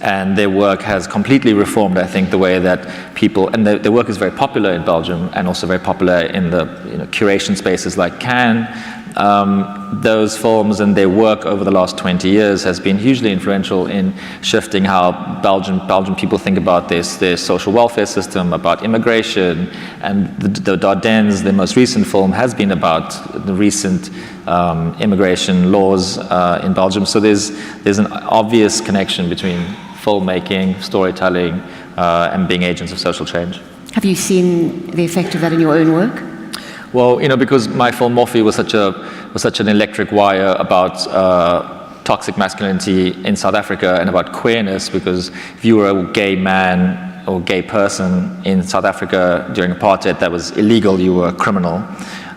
And their work has completely reformed, I think, the way that people, and their work is very popular in Belgium, and also very popular in the curation spaces like Cannes. Those films and their work over the last 20 years has been hugely influential in shifting how Belgian people think about their social welfare system, about immigration. And the Dardennes, their most recent film, has been about the recent immigration laws in Belgium. So there's an obvious connection between filmmaking, storytelling, and being agents of social change. Have you seen the effect of that in your own work? Well, because my film Morphe was such an electric wire about toxic masculinity in South Africa and about queerness, because if you were a gay man or gay person in South Africa during apartheid, that was illegal, you were a criminal.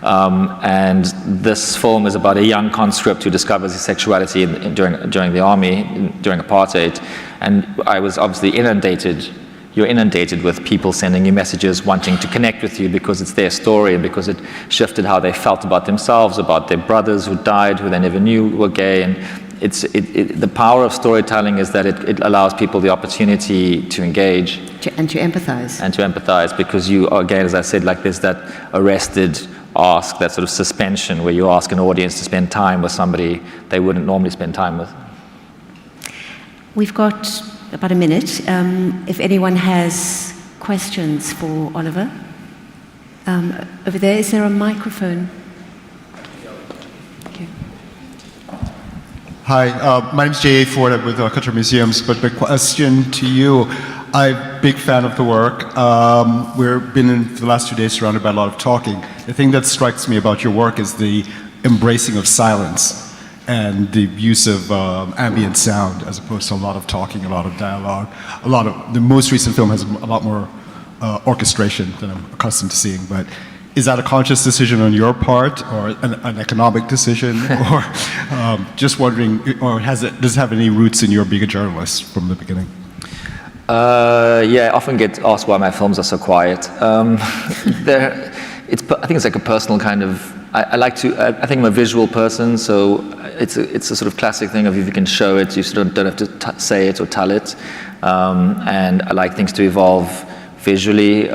And this film is about a young conscript who discovers his sexuality during the army, during apartheid. And I was obviously inundated. You're inundated with people sending you messages, wanting to connect with you because it's their story and because it shifted how they felt about themselves, about their brothers who died, who they never knew were gay. And the power of storytelling is that it allows people the opportunity to engage. And to empathize. And to empathize, because you, again, as I said, like there's that arrested ask, that sort of suspension where you ask an audience to spend time with somebody they wouldn't normally spend time with. We've got about a minute. If anyone has questions for Oliver. Over there, is there a microphone? Okay. Hi, my name is J.A. Ford. I'm with Cultural Museums, but my question to you, I'm a big fan of the work. We've been in for the last 2 days surrounded by a lot of talking. The thing that strikes me about your work is the embracing of silence and the use of ambient sound, as opposed to a lot of talking, a lot of dialogue. The most recent film has a lot more orchestration than I'm accustomed to seeing. But is that a conscious decision on your part, or an economic decision, or just wondering, or does it have any roots in your being a journalist from the beginning? Yeah, I often get asked why my films are so quiet. I think it's like a personal kind of. I think I'm a visual person, so it's a sort of classic thing of if you can show it, you sort of don't have to say it or tell it. And I like things to evolve visually.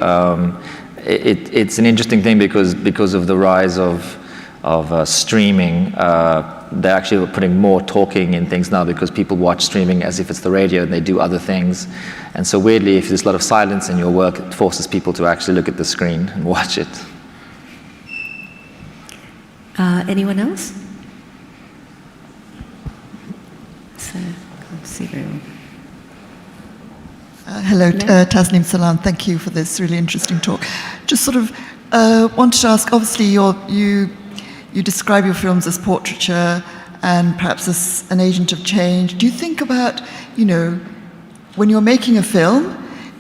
It's an interesting thing because of the rise of streaming. They're actually putting more talking in things now because people watch streaming as if it's the radio and they do other things. And so weirdly, if there's a lot of silence in your work, it forces people to actually look at the screen and watch it. Anyone else? So, I'll see very well. Hello, Tasneem Salam. Thank you for this really interesting talk. Just sort of wanted to ask, obviously you you describe your films as portraiture and perhaps as an agent of change. Do you think about, when you're making a film,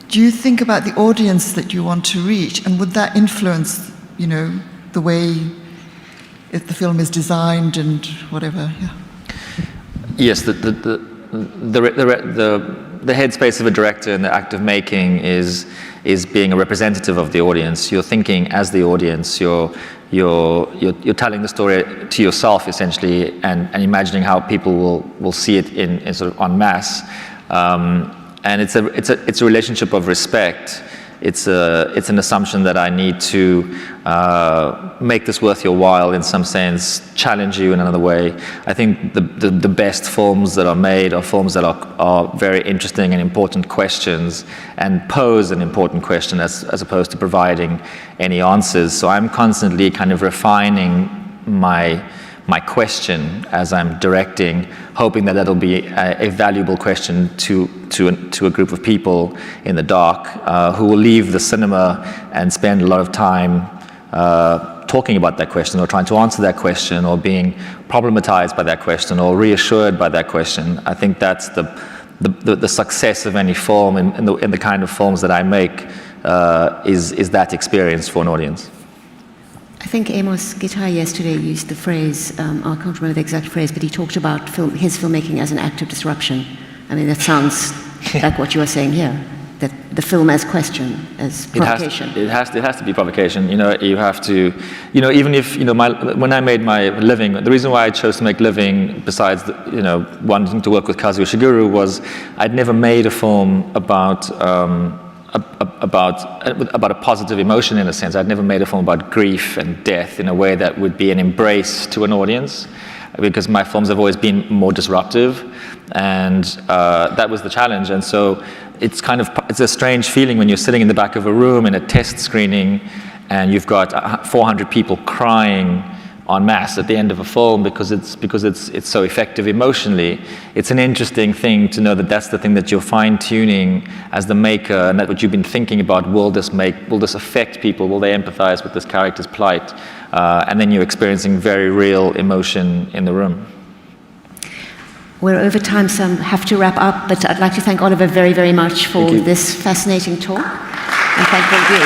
do you think about the audience that you want to reach, and would that influence, the way if the film is designed and whatever? Yeah. Yes, the headspace of a director in the act of making is being a representative of the audience. You're thinking as the audience. You're telling the story to yourself essentially, and imagining how people will see it in sort of en masse. And it's a relationship of respect. It's an assumption that I need to make this worth your while in some sense, challenge you in another way. I think the best films that are made are films that are very interesting and important questions and pose an important question as opposed to providing any answers. So I'm constantly kind of refining my question as I'm directing, hoping that that'll be a valuable question to a group of people in the dark who will leave the cinema and spend a lot of time talking about that question, or trying to answer that question, or being problematized by that question, or reassured by that question. I think that's the success of any film, in the kind of films that I make, is that experience for an audience. I think Amos Guitar yesterday used the phrase, I can't remember the exact phrase, but he talked about his filmmaking as an act of disruption. I mean, that sounds like what you are saying here, that the film as question, as provocation. It has to be provocation. You have to, even if, when I made my Living, the reason why I chose to make Living, besides, wanting to work with Kazuo Ishiguro, was I'd never made a film about a positive emotion, in a sense. I'd never made a film about grief and death in a way that would be an embrace to an audience, because my films have always been more disruptive, and that was the challenge. And so it's a strange feeling when you're sitting in the back of a room in a test screening and you've got 400 people crying en masse at the end of a film because it's so effective emotionally. It's an interesting thing to know that that's the thing that you're fine-tuning as the maker, and that what you've been thinking about, will this affect people? Will they empathize with this character's plight? And then you're experiencing very real emotion in the room. We're over time, so I have to wrap up, but I'd like to thank Oliver very, very much for this fascinating talk, and thank all of you.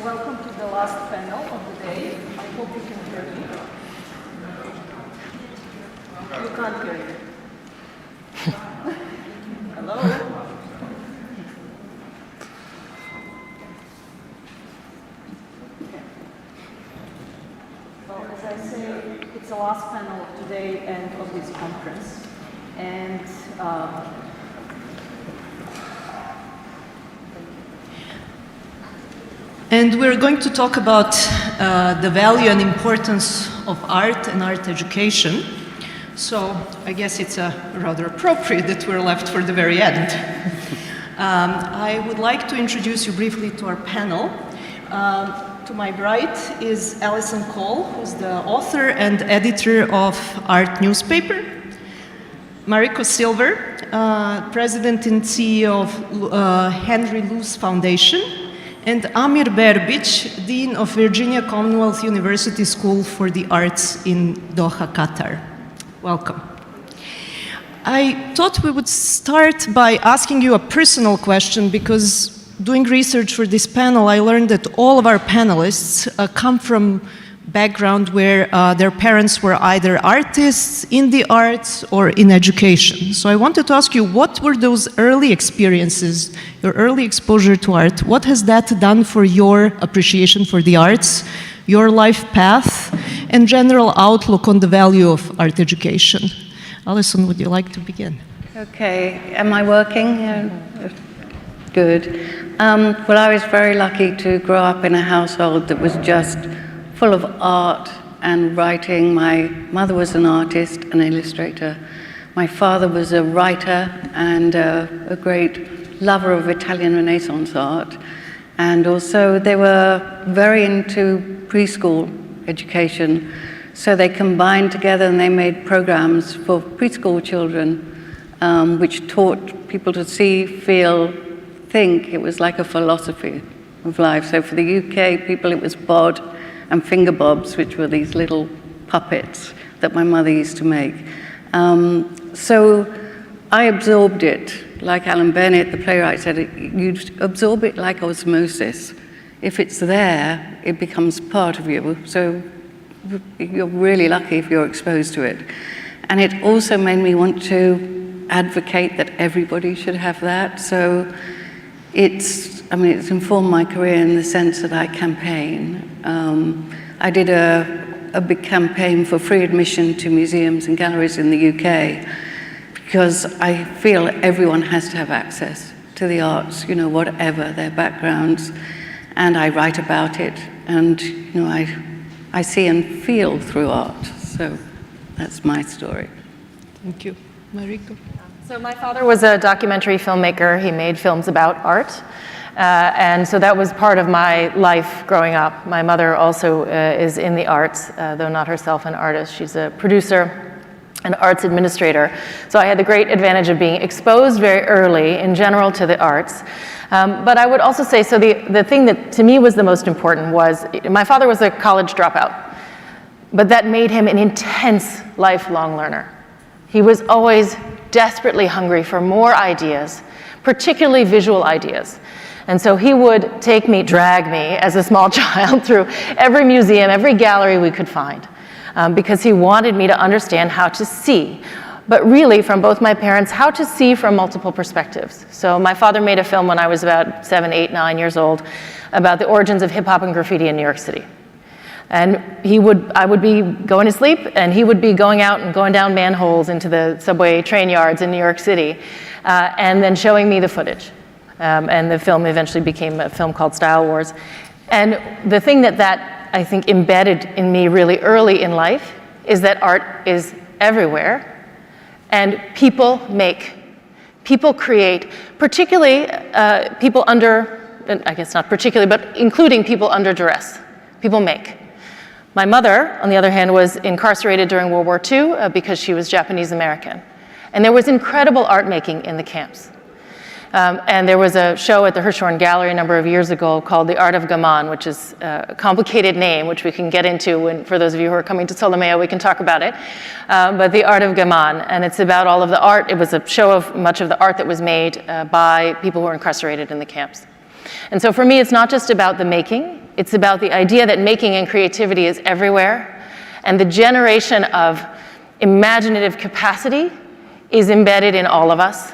Welcome to the last panel of the day. I hope you can hear me. You can't hear me. Hello? Well, as I say, it's the last panel of today and of this conference. And we're going to talk about the value and importance of art and art education. So I guess it's rather appropriate that we're left for the very end. I would like to introduce you briefly to our panel. To my right is Alison Cole, who's the author and editor of Art newspaper. Mariko Silver, president and CEO of Henry Luce Foundation. And Amir Berbic, Dean of Virginia Commonwealth University School for the Arts in Doha, Qatar. Welcome. I thought we would start by asking you a personal question, because doing research for this panel, I learned that all of our panelists come from background where their parents were either artists in the arts or in education. So I wanted to ask you, what were those early experiences, your early exposure to art? What has that done for your appreciation for the arts, your life path, and general outlook on the value of art education? Alison, would you like to begin? Okay, am I working? Yeah. Good. Well, I was very lucky to grow up in a household that was just full of art and writing. My mother was an artist, an illustrator. My father was a writer and a great lover of Italian Renaissance art. And also they were very into preschool education. So they combined together and they made programs for preschool children, which taught people to see, feel, think. It was like a philosophy of life. So for the UK people, it was bod and finger bobs, which were these little puppets that my mother used to make. So I absorbed it, like Alan Bennett, the playwright, said, you absorb it like osmosis. If it's there, it becomes part of you. So you're really lucky if you're exposed to it. And it also made me want to advocate that everybody should have that. So it's informed my career in the sense that I campaign. I did a big campaign for free admission to museums and galleries in the UK because I feel everyone has to have access to the arts, whatever their backgrounds. And I write about it, and I see and feel through art. So that's my story. Thank you. Mariko. So my father was a documentary filmmaker. He made films about art. And so that was part of my life growing up. My mother also is in the arts, though not herself an artist. She's a producer, an arts administrator. So I had the great advantage of being exposed very early in general to the arts. But I would also say, so the thing that to me was the most important was, my father was a college dropout, but that made him an intense lifelong learner. He was always desperately hungry for more ideas, particularly visual ideas. And so he would drag me as a small child through every museum, every gallery we could find, because he wanted me to understand how to see, but really from both my parents, how to see from multiple perspectives. So my father made a film when I was about 7, 8, 9 years old about the origins of hip hop and graffiti in New York City. And I would be going to sleep, and he would be going out and going down manholes into the subway train yards in New York City, and then showing me the footage. And the film eventually became a film called Style Wars. And the thing that I think embedded in me really early in life is that art is everywhere, and people make, people create, particularly people under, I guess not particularly, but including people under duress. People make. My mother, on the other hand, was incarcerated during World War II because she was Japanese American. And there was incredible art making in the camps. And there was a show at the Hirshhorn Gallery a number of years ago called The Art of Gaman, which is a complicated name, which we can get into, and for those of you who are coming to Solomeo, we can talk about it. But The Art of Gaman, and it's about all of the art. It was a show of much of the art that was made by people who were incarcerated in the camps. And so for me, it's not just about the making, it's about the idea that making and creativity is everywhere, and the generation of imaginative capacity is embedded in all of us.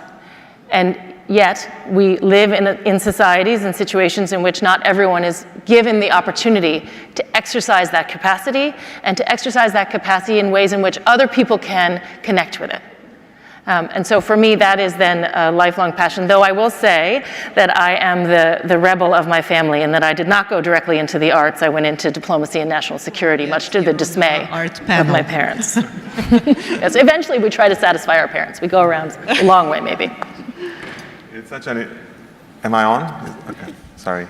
And yet, we live in societies and situations in which not everyone is given the opportunity to exercise that capacity, and to exercise that capacity in ways in which other people can connect with it. And so for me, that is then a lifelong passion, though I will say that I am the rebel of my family, and that I did not go directly into the arts. I went into diplomacy and national security, much to the dismay of my parents. Yes, eventually we try to satisfy our parents. We go around a long way, maybe. It's such an, am I on? Okay, sorry.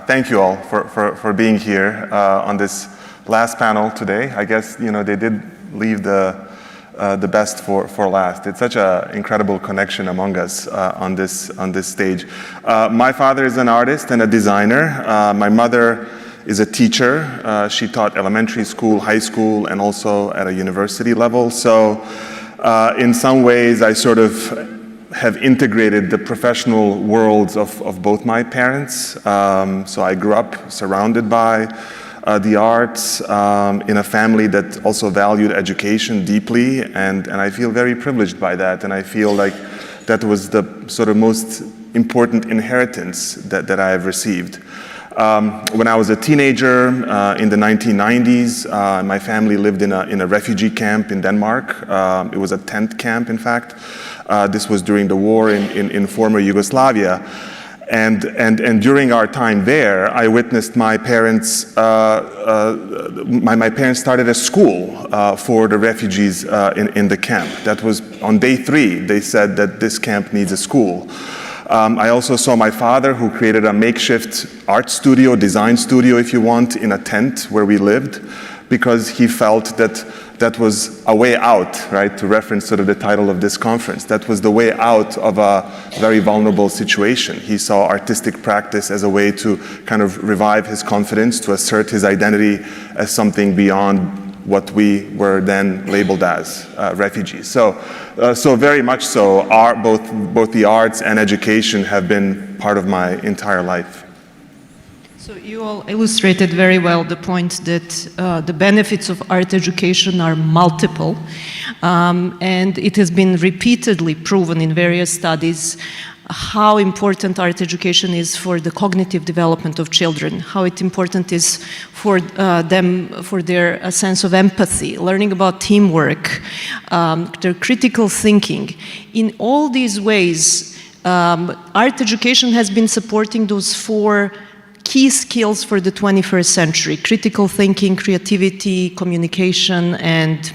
Thank you all for being here on this last panel today. I guess, they did leave the best for last. It's such an incredible connection among us on this stage. My father is an artist and a designer. My mother is a teacher. She taught elementary school, high school, and also at a university level. So in some ways, I sort of have integrated the professional worlds of both my parents. So I grew up surrounded by the arts in a family that also valued education deeply, and I feel very privileged by that, and I feel like that was the sort of most important inheritance that I have received. When I was a teenager in the 1990s, my family lived in a refugee camp in Denmark. It was a tent camp, in fact. This was during the war in former Yugoslavia. And during our time there, I witnessed my parents, my parents started a school for the refugees in the camp. That was on day 3, they said that this camp needs a school. I also saw my father, who created a makeshift art studio, design studio if you want, in a tent where we lived, because he felt that that was a way out, right, to reference sort of the title of this conference. That was the way out of a very vulnerable situation. He saw artistic practice as a way to kind of revive his confidence, to assert his identity as something beyond what we were then labeled as, refugees. So very much so, both the arts and education have been part of my entire life. So you all illustrated very well the point that the benefits of art education are multiple, and it has been repeatedly proven in various studies how important art education is for the cognitive development of children, how important it is for them, for their sense of empathy, learning about teamwork, their critical thinking. In all these ways, art education has been supporting those 4 key skills for the 21st century: critical thinking, creativity, communication, and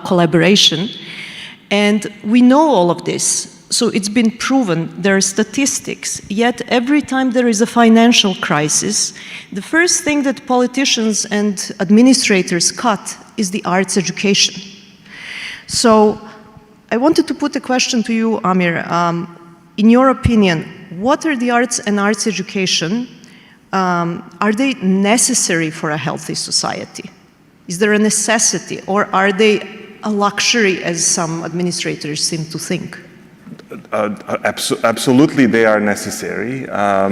collaboration. And we know all of this. So it's been proven, there are statistics, yet every time there is a financial crisis, the first thing that politicians and administrators cut is the arts education. So I wanted to put a question to you, Amir. In your opinion, what are the arts and arts education? Are they necessary for a healthy society? Is there a necessity, or are they a luxury, as some administrators seem to think? Absolutely, they are necessary. I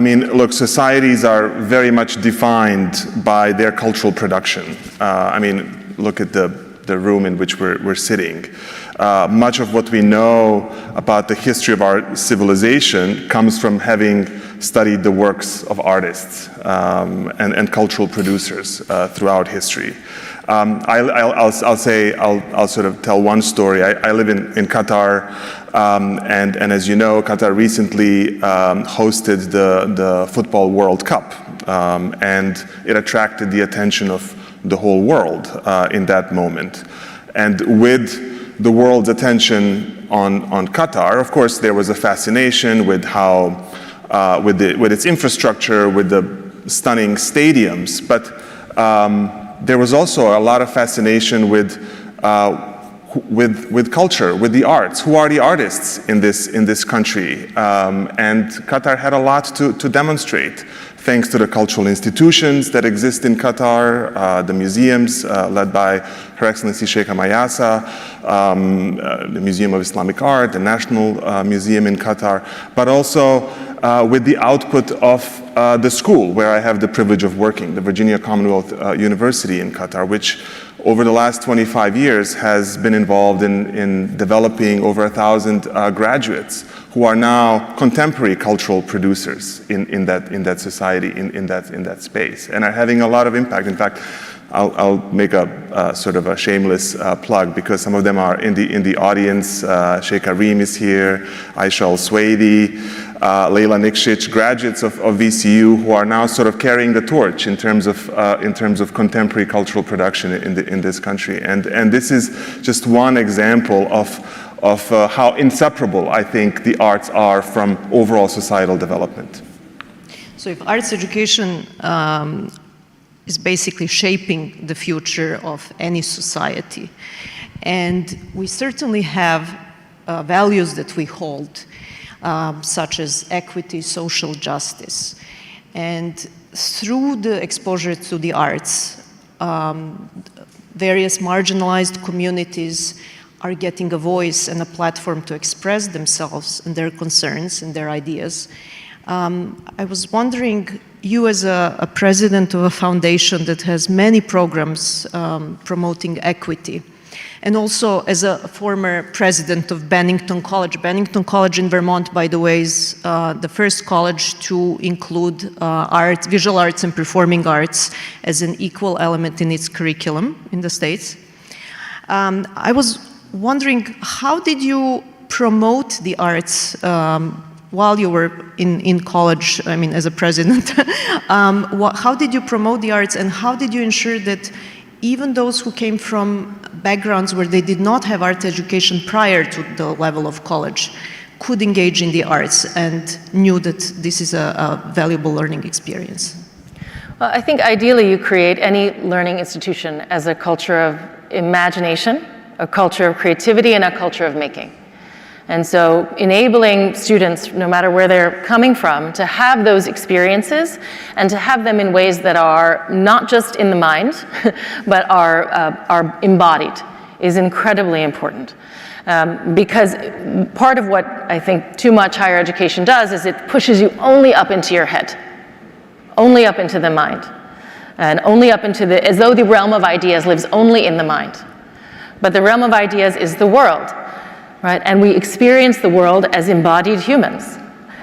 mean, look, societies are very much defined by their cultural production. I mean, look at the room in which we're sitting. Much of what we know about the history of our civilization comes from having studied the works of artists and cultural producers throughout history. I'll sort of tell one story. I live in Qatar, and as you know, Qatar recently hosted the Football World Cup, and it attracted the attention of the whole world in that moment. And with the world's attention on Qatar, of course, there was a fascination with how, with its infrastructure, with the stunning stadiums, but there was also a lot of fascination with culture, with the arts. Who are the artists in this country? And Qatar had a lot to demonstrate, thanks to the cultural institutions that exist in Qatar, the museums led by Her Excellency Sheikha Mayasa, the Museum of Islamic Art, the National Museum in Qatar, but also with the output of the school where I have the privilege of working, the Virginia Commonwealth University in Qatar, which over the last 25 years has been involved in developing over 1,000 graduates who are now contemporary cultural producers in that society, in that space, and are having a lot of impact. In fact, I'll make a sort of a shameless plug, because some of them are in the audience. Sheikh Karim is here, Aisha Al-Swaydi, Leila Nikšić, graduates of VCU who are now sort of carrying the torch in terms of contemporary cultural production in this country. And this is just one example of how inseparable I think the arts are from overall societal development. So if arts education is basically shaping the future of any society, and we certainly have values that we hold, such as equity, social justice. And through the exposure to the arts, various marginalized communities are getting a voice and a platform to express themselves and their concerns and their ideas. I was wondering, you as a president of a foundation that has many programs promoting equity, and also as a former president of Bennington College. Bennington College in Vermont, by the way, is the first college to include art, visual arts and performing arts as an equal element in its curriculum in the States. I was wondering, how did you promote the arts while you were in college, I mean, as a president? How did you promote the arts, and how did you ensure that even those who came from backgrounds where they did not have art education prior to the level of college could engage in the arts and knew that this is a valuable learning experience? Well, I think ideally you create any learning institution as a culture of imagination, a culture of creativity, and a culture of making. And so enabling students, no matter where they're coming from, to have those experiences and to have them in ways that are not just in the mind, but are embodied is incredibly important. Because part of what I think too much higher education does is it pushes you only up into your head, only up into the mind, and only up into as though the realm of ideas lives only in the mind. But the realm of ideas is the world. Right? And we experience the world as embodied humans.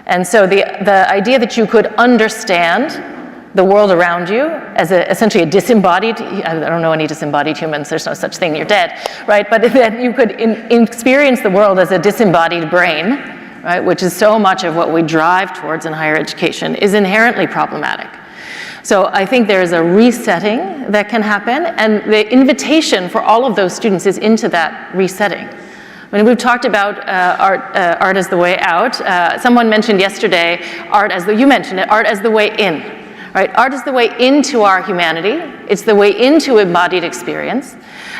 And so the idea that you could understand the world around you as essentially a disembodied, I don't know any disembodied humans, there's no such thing, you're dead, right? But that you could experience the world as a disembodied brain, right, which is so much of what we drive towards in higher education, is inherently problematic. So I think there's a resetting that can happen, and the invitation for all of those students is into that resetting. When we've talked about art as the way out, someone mentioned yesterday you mentioned it, art as the way in, right? Art is the way into our humanity. It's the way into embodied experience.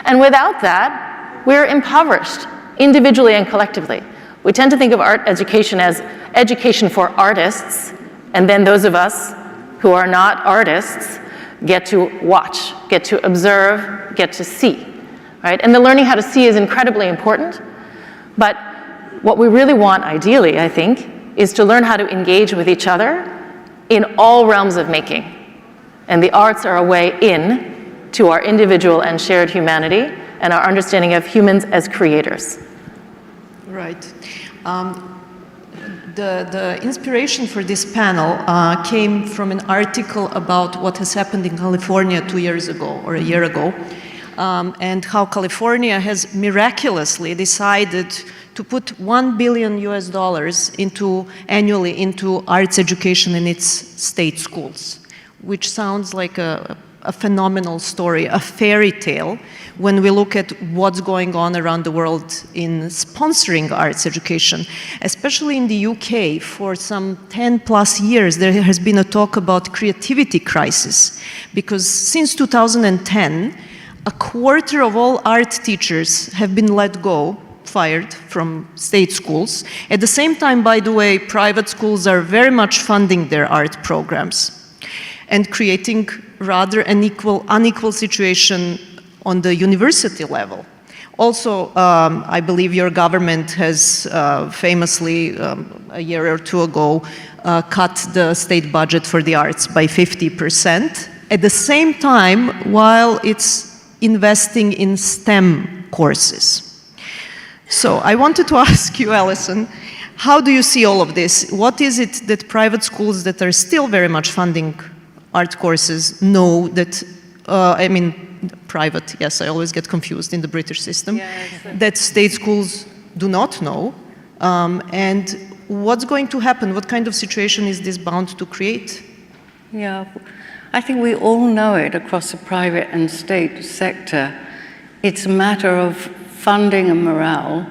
And without that, we're impoverished, individually and collectively. We tend to think of art education as education for artists, and then those of us who are not artists get to watch, get to observe, get to see, right? And the learning how to see is incredibly important. But what we really want, ideally, I think, is to learn how to engage with each other in all realms of making. And the arts are a way in to our individual and shared humanity and our understanding of humans as creators. Right. The inspiration for this panel came from an article about what has happened in California 2 years ago, or a year ago. And how California has miraculously decided to put $1 billion annually into arts education in its state schools, which sounds like a phenomenal story, a fairy tale, when we look at what's going on around the world in sponsoring arts education. Especially in the UK, for some 10 plus years, there has been a talk about creativity crisis, because since 2010, a quarter of all art teachers have been fired from state schools. At the same time, by the way, private schools are very much funding their art programs and creating rather an unequal situation on the university level. Also, I believe your government has famously, a year or two ago, cut the state budget for the arts by 50%. At the same time, while it's investing in STEM courses. So I wanted to ask you, Alison, how do you see all of this? What is it that private schools that are still very much funding art courses know that, private, yes, I always get confused in the British system, that state schools do not know? And what's going to happen? What kind of situation is this bound to create? Yeah. I think we all know it across the private and state sector. It's a matter of funding and morale,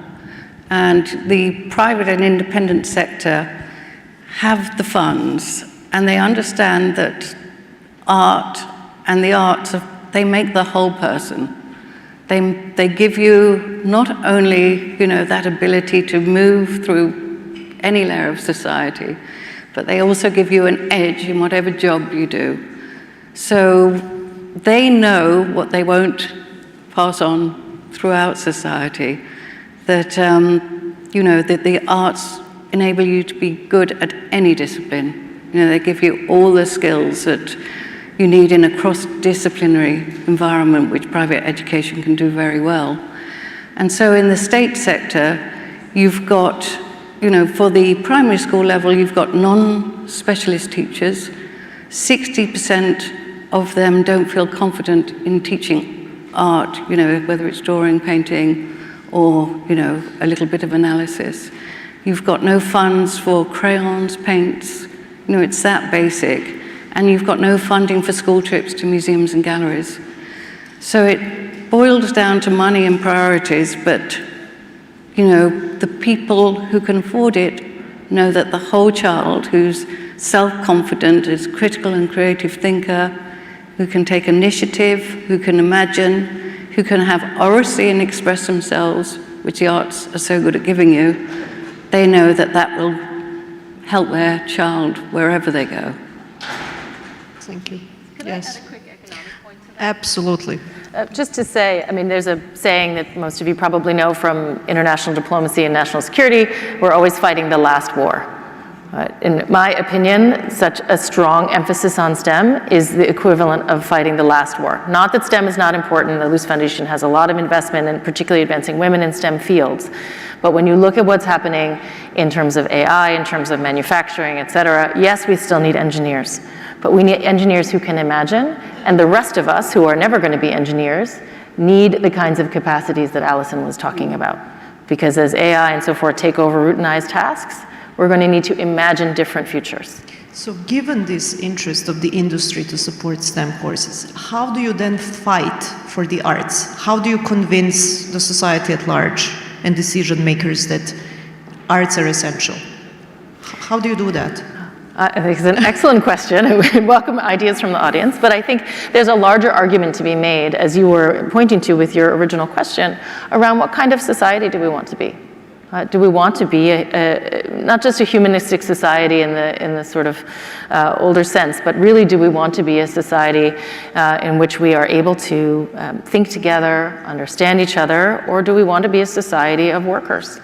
and the private and independent sector have the funds, and they understand that art and the arts, they make the whole person. They give you not only, that ability to move through any layer of society, but they also give you an edge in whatever job you do. So they know what they won't pass on throughout society, that, that the arts enable you to be good at any discipline. They give you all the skills that you need in a cross-disciplinary environment, which private education can do very well. And so in the state sector, you've got, for the primary school level, you've got non-specialist teachers. 60% of them don't feel confident in teaching art, whether it's drawing, painting, or, you know, a little bit of analysis. You've got no funds for crayons, paints, you know, it's that basic. And you've got no funding for school trips to museums and galleries. So it boils down to money and priorities, but, you know, the people who can afford it know that the whole child who's self-confident, is critical and creative thinker, who can take initiative, who can imagine, who can have oracy and express themselves, which the arts are so good at giving you, they know that that will help their child wherever they go. Thank you. Yes. Absolutely. Just to say, I mean, there's a saying that most of you probably know from international diplomacy and national security, we're always fighting the last war. In my opinion, such a strong emphasis on STEM is the equivalent of fighting the last war. Not that STEM is not important. The Luce Foundation has a lot of investment in particularly advancing women in STEM fields. But when you look at what's happening in terms of AI, in terms of manufacturing, et cetera, yes, we still need engineers. But we need engineers who can imagine, and the rest of us who are never going to be engineers need the kinds of capacities that Alison was talking about. Because as AI and so forth take over routinized tasks, we're going to need to imagine different futures. So given this interest of the industry to support STEM courses, how do you then fight for the arts? How do you convince the society at large and decision makers that arts are essential? How do you do that? I think it's an excellent question. I would welcome ideas from the audience, but I think there's a larger argument to be made, as you were pointing to with your original question, around what kind of society do we want to be? Do we want to be not just a humanistic society in the sort of older sense, but really do we want to be a society in which we are able to think together, understand each other, or do we want to be a society of workers?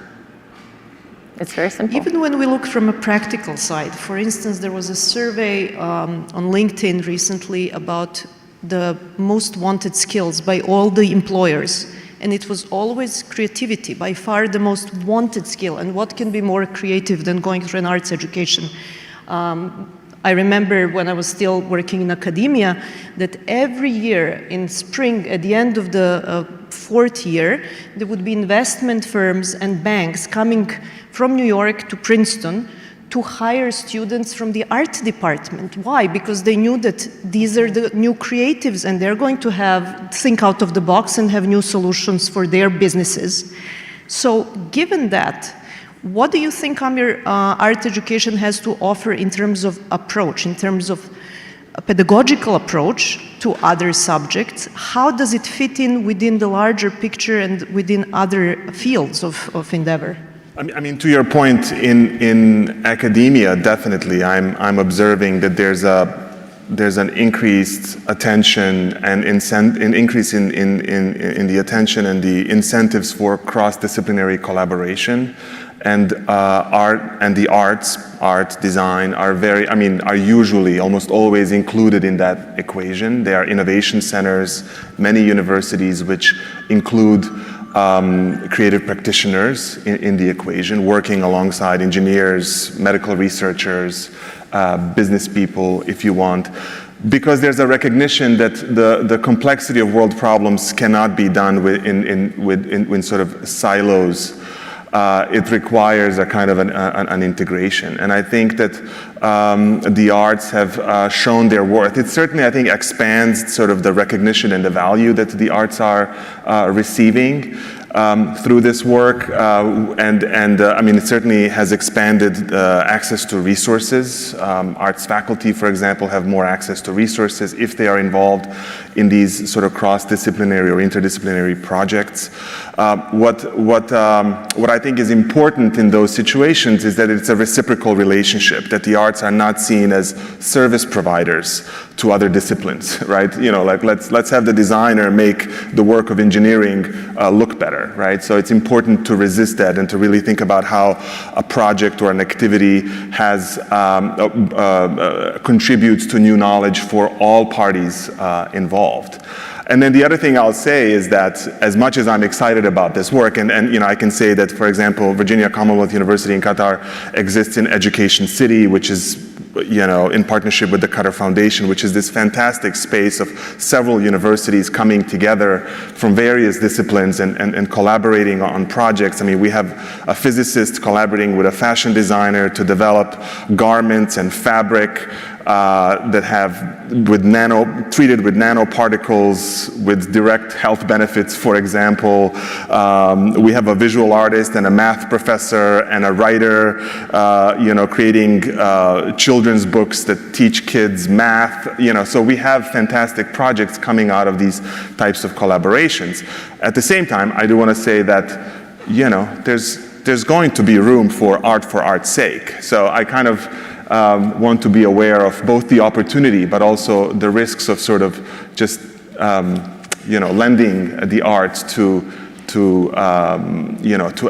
It's very simple. Even when we look from a practical side, for instance, there was a survey on LinkedIn recently about the most wanted skills by all the employers. And it was always creativity, by far the most wanted skill. And what can be more creative than going through an arts education? I remember when I was still working in academia that every year in spring, at the end of the fourth year, there would be investment firms and banks coming from New York to Princeton to hire students from the art department. Why? Because they knew that these are the new creatives and they're going to think out of the box and have new solutions for their businesses. So given that, what do you think art education has to offer in terms of approach, in terms of a pedagogical approach to other subjects? How does it fit in within the larger picture and within other fields of endeavor? I mean, to your point, in academia, definitely, I'm observing that there's an increased attention and an increase in the attention and the incentives for cross-disciplinary collaboration, and the arts, art, design are usually almost always included in that equation. There are innovation centers, many universities which include creative practitioners in the equation, working alongside engineers, medical researchers, business people, if you want, because there's a recognition that the complexity of world problems cannot be done in sort of silos. It requires a kind of an integration. And I think that the arts have shown their worth. It certainly, I think, expands sort of the recognition and the value that the arts are receiving through this work. I mean, it certainly has expanded access to resources. Arts faculty, for example, have more access to resources if they are involved in these sort of cross-disciplinary or interdisciplinary projects. What I think is important in those situations is that it's a reciprocal relationship, that the arts are not seen as service providers to other disciplines, right? You know, like let's have the designer make the work of engineering look better, right? So it's important to resist that and to really think about how a project or an activity has contributes to new knowledge for all parties involved. And then the other thing I'll say is that as much as I'm excited about this work, and I can say that, for example, Virginia Commonwealth University in Qatar exists in Education City, which is in partnership with the Qatar Foundation, which is this fantastic space of several universities coming together from various disciplines and collaborating on projects. I mean, we have a physicist collaborating with a fashion designer to develop garments and fabric that have treated with nanoparticles with direct health benefits, for example. We have a visual artist and a math professor and a writer, creating children's books that teach kids math. So we have fantastic projects coming out of these types of collaborations. At the same time, I do want to say that, there's going to be room for art's sake. So I kind of want to be aware of both the opportunity, but also the risks of sort of just, lending the arts to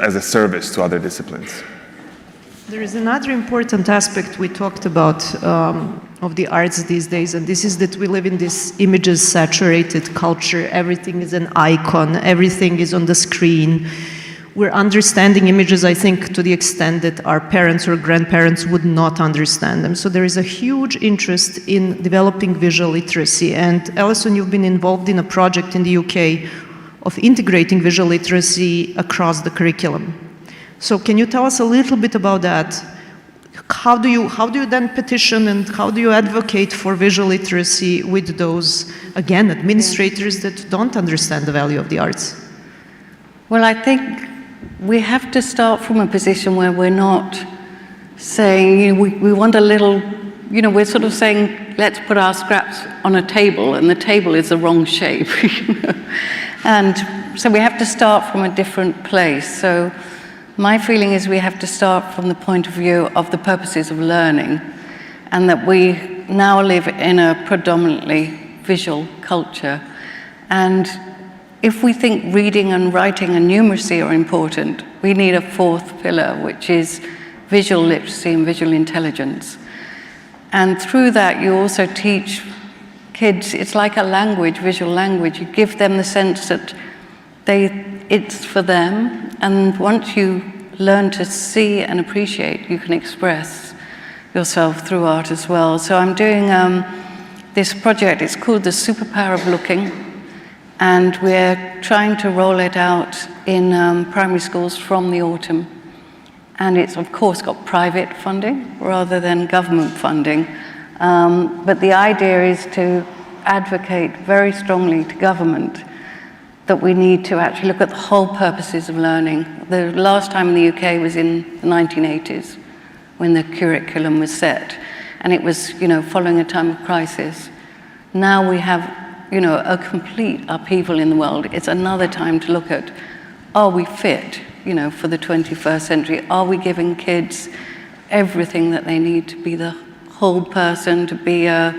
as a service to other disciplines. There is another important aspect we talked about of the arts these days, and this is that we live in this images-saturated culture. Everything is an icon, everything is on the screen. We're understanding images, I think, to the extent that our parents or grandparents would not understand them. So there is a huge interest in developing visual literacy. And Alison, you've been involved in a project in the UK of integrating visual literacy across the curriculum. So can you tell us a little bit about that? How do you then petition and how do you advocate for visual literacy with those, again, administrators that don't understand the value of the arts? Well, I think we have to start from a position where we're not saying, we want a little, we're sort of saying, let's put our scraps on a table, and the table is the wrong shape. And so we have to start from a different place. So my feeling is we have to start from the point of view of the purposes of learning, and that we now live in a predominantly visual culture. And if we think reading and writing and numeracy are important, we need a fourth pillar, which is visual literacy and visual intelligence. And through that, you also teach kids, it's like a language, visual language. You give them the sense that it's for them, and once you learn to see and appreciate, you can express yourself through art as well. So I'm doing this project, it's called The Superpower of Looking, and we're trying to roll it out in primary schools from the autumn. And it's, of course, got private funding rather than government funding. But the idea is to advocate very strongly to government that we need to actually look at the whole purposes of learning. The last time in the UK was in the 1980s, when the curriculum was set. And it was, following a time of crisis. Now we have a complete upheaval in the world. It's another time to look at, are we fit, for the 21st century? Are we giving kids everything that they need to be the whole person, to be a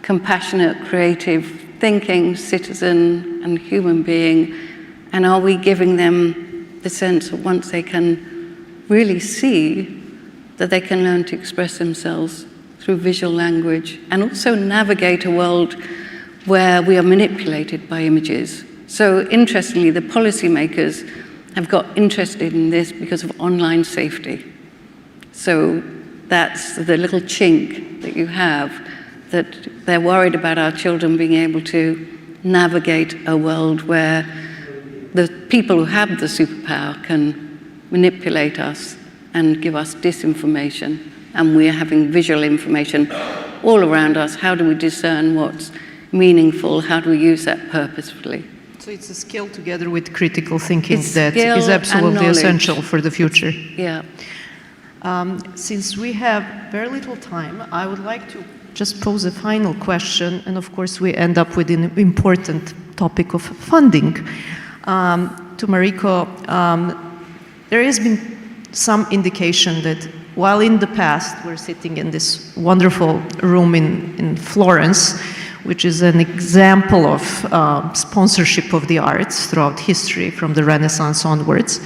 compassionate, creative, thinking citizen and human being? And are we giving them the sense that once they can really see, that they can learn to express themselves through visual language and also navigate a world where we are manipulated by images. So interestingly, the policymakers have got interested in this because of online safety. So that's the little chink that you have, that they're worried about our children being able to navigate a world where the people who have the superpower can manipulate us and give us disinformation, and we're having visual information all around us. How do we discern what's meaningful? How do we use that purposefully? So it's a skill together with critical thinking that is absolutely essential for the future. Yeah. Since we have very little time, I would like to just pose a final question, and of course we end up with an important topic of funding. To Mariko, there has been some indication that while in the past we're sitting in this wonderful room in Florence, which is an example of sponsorship of the arts throughout history, from the Renaissance onwards.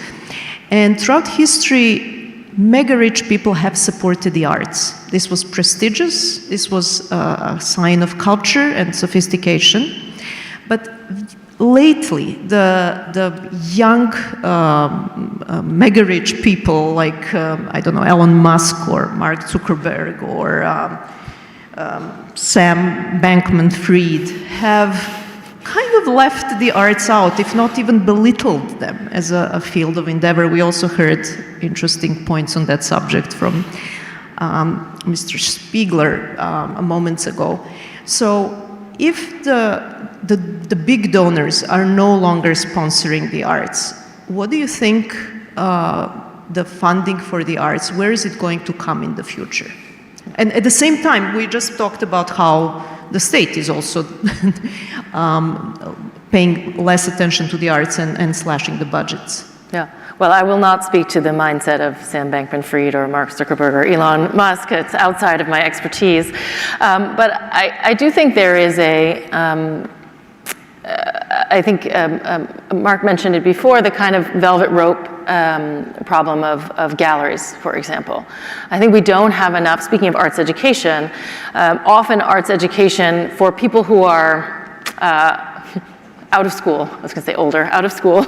And throughout history, mega-rich people have supported the arts. This was prestigious, this was a sign of culture and sophistication. But lately, the young, mega-rich people like, I don't know, Elon Musk or Mark Zuckerberg or Sam Bankman-Fried have kind of left the arts out, if not even belittled them as a field of endeavor. We also heard interesting points on that subject from Mr. Spiegler a moment ago. So if the big donors are no longer sponsoring the arts, what do you think the funding for the arts, where is it going to come in the future? And at the same time, we just talked about how the state is also paying less attention to the arts and slashing the budgets. Yeah. Well, I will not speak to the mindset of Sam Bankman-Fried or Mark Zuckerberg or Elon Musk. It's outside of my expertise. But I do think there is I think Mark mentioned it before, the kind of velvet rope problem of galleries, for example. I think we don't have enough, speaking of arts education, often arts education for people who are out of school, I was going to say older, out of school,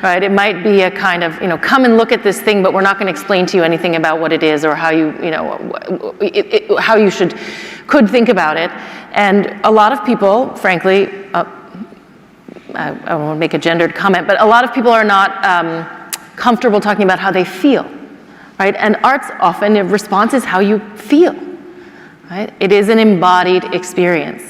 right? It might be a kind of, come and look at this thing, but we're not going to explain to you anything about what it is or how you, how you could think about it. And a lot of people, frankly, I won't make a gendered comment, but a lot of people are not comfortable talking about how they feel, right? And arts often, the response is how you feel, right? It is an embodied experience.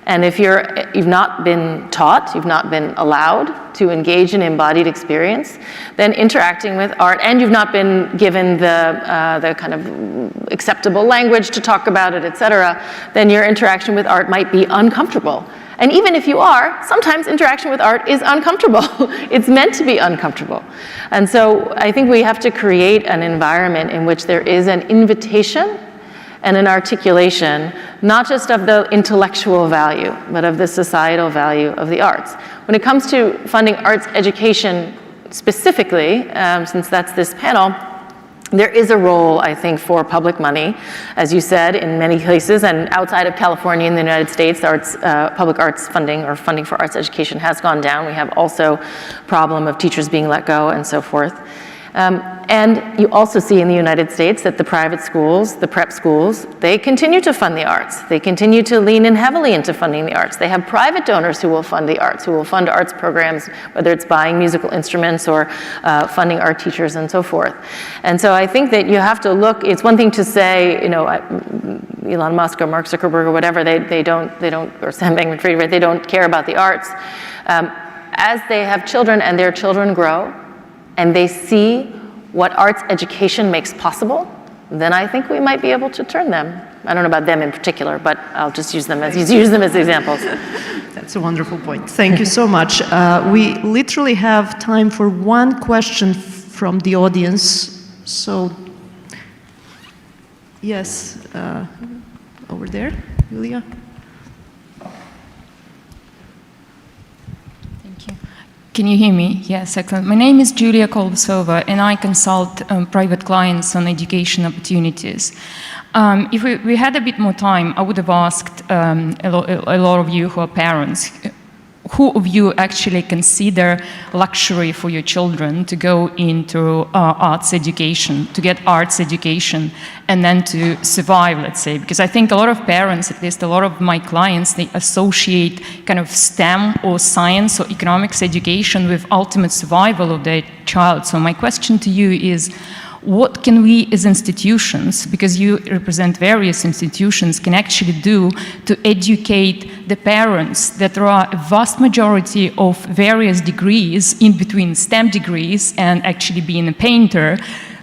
And if you've not been taught, you've not been allowed to engage in embodied experience, then interacting with art, and you've not been given the kind of acceptable language to talk about it, et cetera, then your interaction with art might be uncomfortable. And even if you are, sometimes interaction with art is uncomfortable. It's meant to be uncomfortable. And so I think we have to create an environment in which there is an invitation and an articulation, not just of the intellectual value, but of the societal value of the arts. When it comes to funding arts education specifically, since that's this panel, there is a role, I think, for public money, as you said, in many places, and outside of California in the United States, public arts funding or funding for arts education has gone down. We have also problem of teachers being let go and so forth. And you also see in the United States that the private schools, the prep schools, they continue to fund the arts. They continue to lean in heavily into funding the arts. They have private donors who will fund the arts, who will fund arts programs, whether it's buying musical instruments or funding art teachers and so forth. And so I think that you have to look, it's one thing to say, Elon Musk or Mark Zuckerberg or whatever, they don't, or Sam Bankman-Fried, right? They don't care about the arts. As they have children and their children grow, and they see what arts education makes possible, then I think we might be able to turn them. I don't know about them in particular, but I'll just use them as examples. That's a wonderful point. Thank you so much. We literally have time for one question from the audience. So, yes, over there, Julia. Can you hear me? Yes, excellent. My name is Julia Kolbasova, and I consult private clients on education opportunities. If we had a bit more time, I would have asked a lot of you who are parents, who of you actually consider luxury for your children to go into arts education, to get arts education, and then to survive, let's say? Because I think a lot of parents, at least a lot of my clients, they associate kind of STEM or science or economics education with ultimate survival of their child. So my question to you is, what can we as institutions, because you represent various institutions, can actually do to educate the parents that there are a vast majority of various degrees in between STEM degrees and actually being a painter,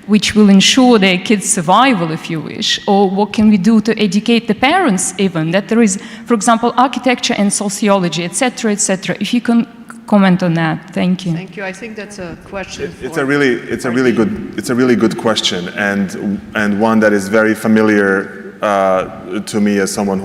which will ensure their kids' survival, if you wish? Or what can we do to educate the parents even, that there is, for example, architecture and sociology, etc., etc. If you can comment on that. Thank you. Thank you. I think that's a question. It's a really good question, and one that is very familiar to me as someone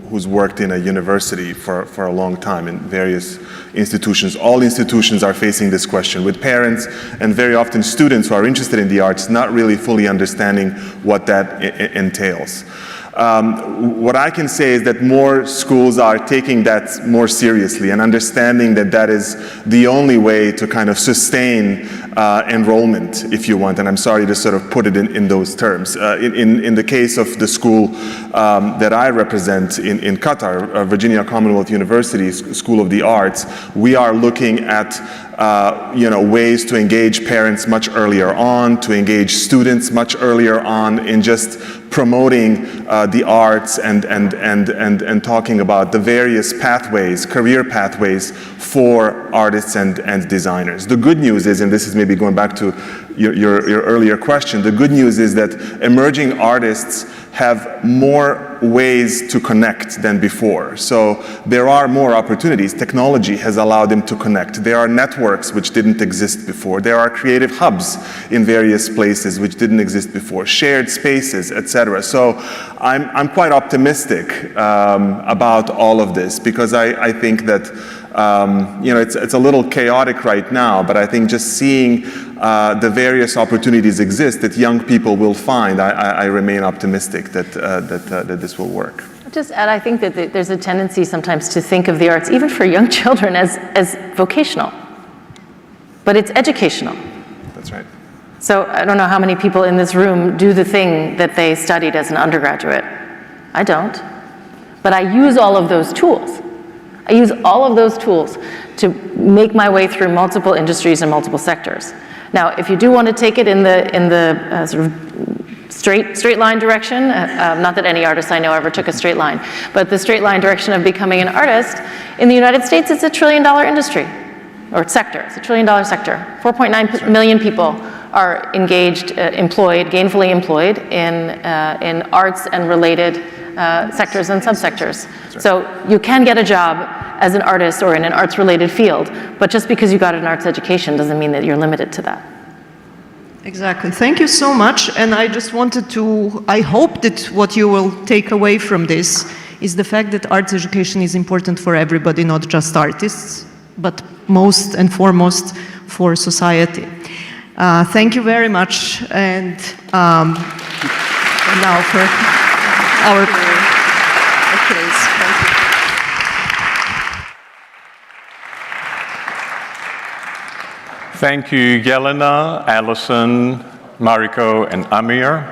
who's worked in a university for a long time in various institutions. All institutions are facing this question with parents and very often students who are interested in the arts not really fully understanding what that entails. What I can say is that more schools are taking that more seriously and understanding that that is the only way to kind of sustain enrollment, if you want. And I'm sorry to sort of put it in those terms. In the case of the school that I represent in Qatar, Virginia Commonwealth University School of the Arts, we are looking at ways to engage parents much earlier on, to engage students much earlier on in just promoting the arts and talking about the various pathways, career pathways for artists and designers. The good news is, and this is maybe going back to your earlier question, the good news is that emerging artists have more ways to connect than before. So there are more opportunities. Technology has allowed them to connect. There are networks which didn't exist before. There are creative hubs in various places which didn't exist before, shared spaces, etc. So I'm quite optimistic about all of this, because I think that it's a little chaotic right now, but I think just seeing the various opportunities exist that young people will find, I remain optimistic that this will work. I'll just add, I think that there's a tendency sometimes to think of the arts, even for young children, as vocational. But it's educational. That's right. So I don't know how many people in this room do the thing that they studied as an undergraduate. I don't. But I use all of those tools. I use all of those tools to make my way through multiple industries and multiple sectors. Now, if you do want to take it in the sort of straight line direction, not that any artist I know ever took a straight line, but the straight line direction of becoming an artist, in the United States, it's $1 trillion industry, or sector. It's $1 trillion sector. 4.9 million people are engaged, gainfully employed in arts and related sectors and subsectors. Right. So you can get a job as an artist or in an arts-related field, but just because you got an arts education doesn't mean that you're limited to that. Exactly. Thank you so much. And I just wanted to, I hope that what you will take away from this is the fact that arts education is important for everybody, not just artists, but most and foremost for society. Thank you very much. And now for our praise. Thank you. Thank you, Yelena, Alison, Mariko, and Amir.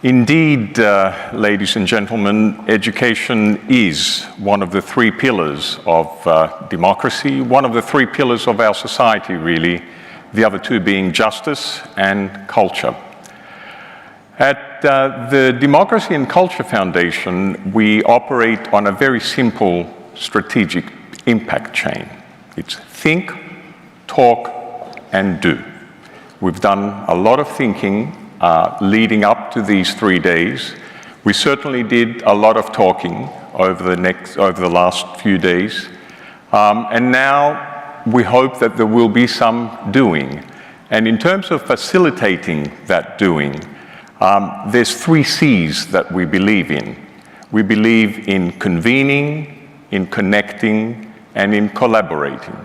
Indeed, ladies and gentlemen, education is one of the three pillars of democracy, one of the three pillars of our society, really, the other two being justice and culture. At the Democracy and Culture Foundation, we operate on a very simple strategic impact chain. It's think, talk, and do. We've done a lot of thinking leading up to these 3 days. We certainly did a lot of talking over the last few days. And now we hope that there will be some doing. And in terms of facilitating that doing, there's 3 C's that we believe in. We believe in convening, in connecting, and in collaborating.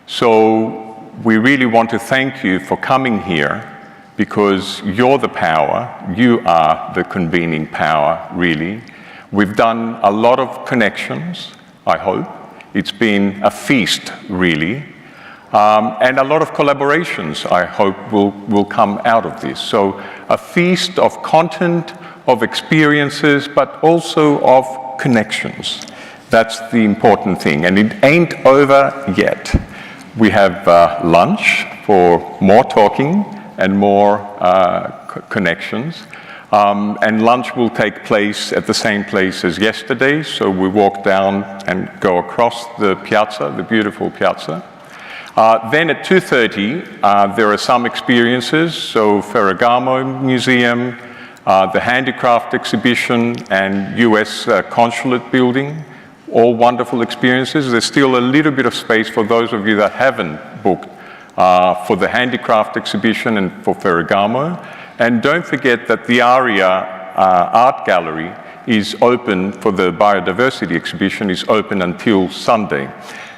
So we really want to thank you for coming here, because you're the power, you are the convening power, really. We've done a lot of connections, I hope. It's been a feast, really. And a lot of collaborations, I hope, will come out of this. So a feast of content, of experiences, but also of connections. That's the important thing. And it ain't over yet. We have lunch for more talking and more connections. And lunch will take place at the same place as yesterday. So we walk down and go across the piazza, the beautiful piazza. Then at 2:30, there are some experiences. So Ferragamo Museum, the Handicraft Exhibition, and US Consulate Building. All wonderful experiences. There's still a little bit of space for those of you that haven't booked for the Handicraft Exhibition and for Ferragamo. And don't forget that the ARIA Art Gallery is open for the Biodiversity Exhibition, is open until Sunday.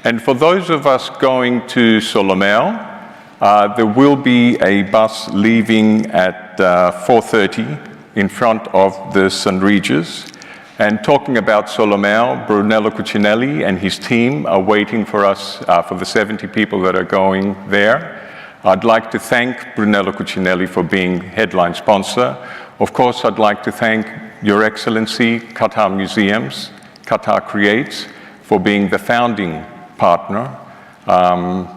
And for those of us going to Solomeo, there will be a bus leaving at 4:30 in front of the St. Regis. And talking about Solomeo, Brunello Cucinelli and his team are waiting for us, for the 70 people that are going there. I'd like to thank Brunello Cucinelli for being headline sponsor. Of course, I'd like to thank Your Excellency, Qatar Museums, Qatar Creates, for being the founding partner.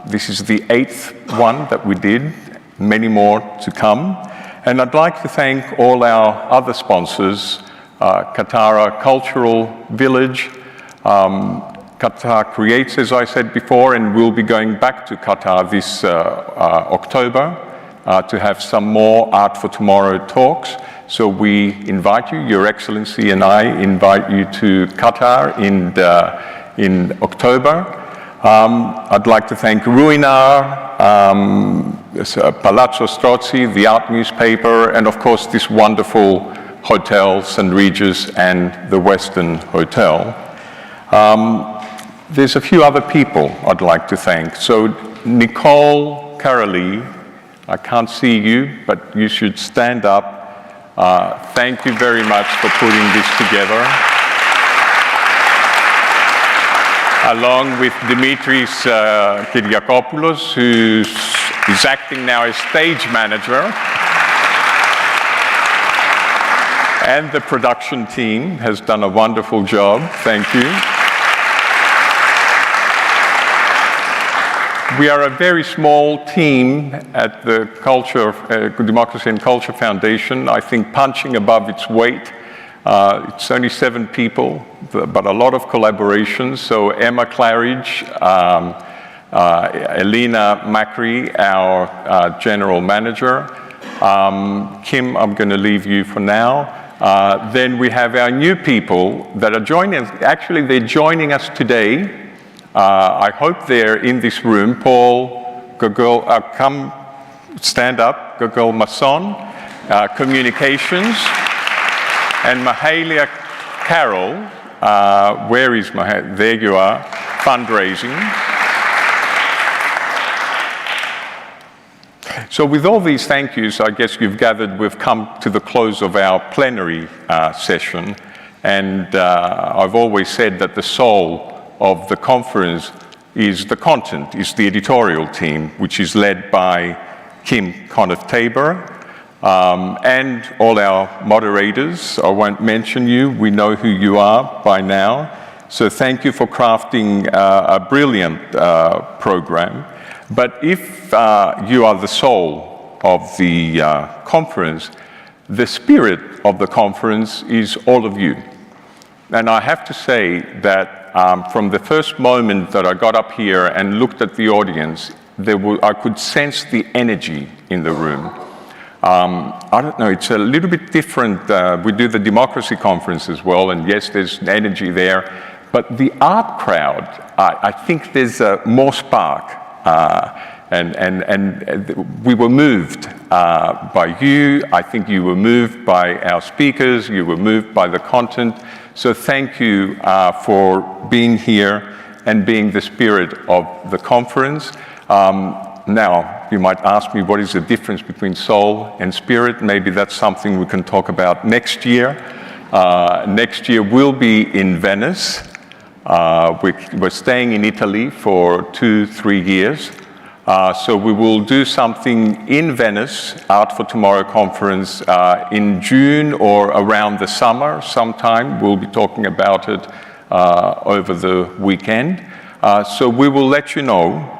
This is the 8th one that we did, many more to come. And I'd like to thank all our other sponsors, Qatar Cultural Village, Qatar Creates, as I said before, and we'll be going back to Qatar this October to have some more Art for Tomorrow talks. So we invite you, Your Excellency and I invite you to Qatar in October. I'd like to thank Ruinar, Palazzo Strozzi, the art newspaper, and of course this wonderful hotel, St. Regis, and the Western Hotel. There's a few other people I'd like to thank. So Nicole Carolee, I can't see you, but you should stand up. Thank you very much for putting this together. Along with Dimitris Kyriakopoulos, who is acting now as stage manager. And the production team has done a wonderful job. Thank you. We are a very small team at the Democracy and Culture Foundation, I think punching above its weight. It's only 7 people, but a lot of collaborations. So Emma Claridge, Elena Macri, our general manager. Kim, I'm going to leave you for now. Then we have our new people that are joining us. Actually, they're joining us today. I hope they're in this room. Paul Gogol, come stand up. Gogol Masson, Communications. And Mahalia Carroll, where is Mahalia? There you are, fundraising. So with all these thank yous, I guess you've gathered, we've come to the close of our plenary session. And I've always said that the soul of the conference is the content, is the editorial team, which is led by Kim Conniff-Tabor. And all our moderators. I won't mention you, we know who you are by now. So thank you for crafting a brilliant program. But if you are the soul of the conference, the spirit of the conference is all of you. And I have to say that from the first moment that I got up here and looked at the audience, I could sense the energy in the room. I don't know, it's a little bit different. We do the democracy conference as well, and yes, there's energy there. But the art crowd, I think there's more spark. And we were moved by you. I think you were moved by our speakers. You were moved by the content. So thank you for being here and being the spirit of the conference. Now, you might ask me, what is the difference between soul and spirit? Maybe that's something we can talk about next year. Next year we'll be in Venice. We're staying in Italy for 2-3 years. So we will do something in Venice, Art for Tomorrow conference, in June or around the summer sometime. We'll be talking about it over the weekend. So we will let you know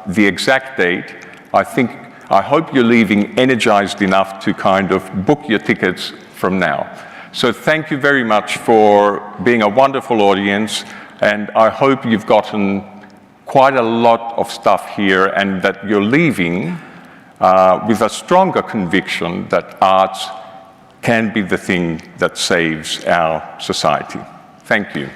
the exact date. I hope you're leaving energized enough to kind of book your tickets from now. So thank you very much for being a wonderful audience, and I hope you've gotten quite a lot of stuff here and that you're leaving with a stronger conviction that arts can be the thing that saves our society. Thank you.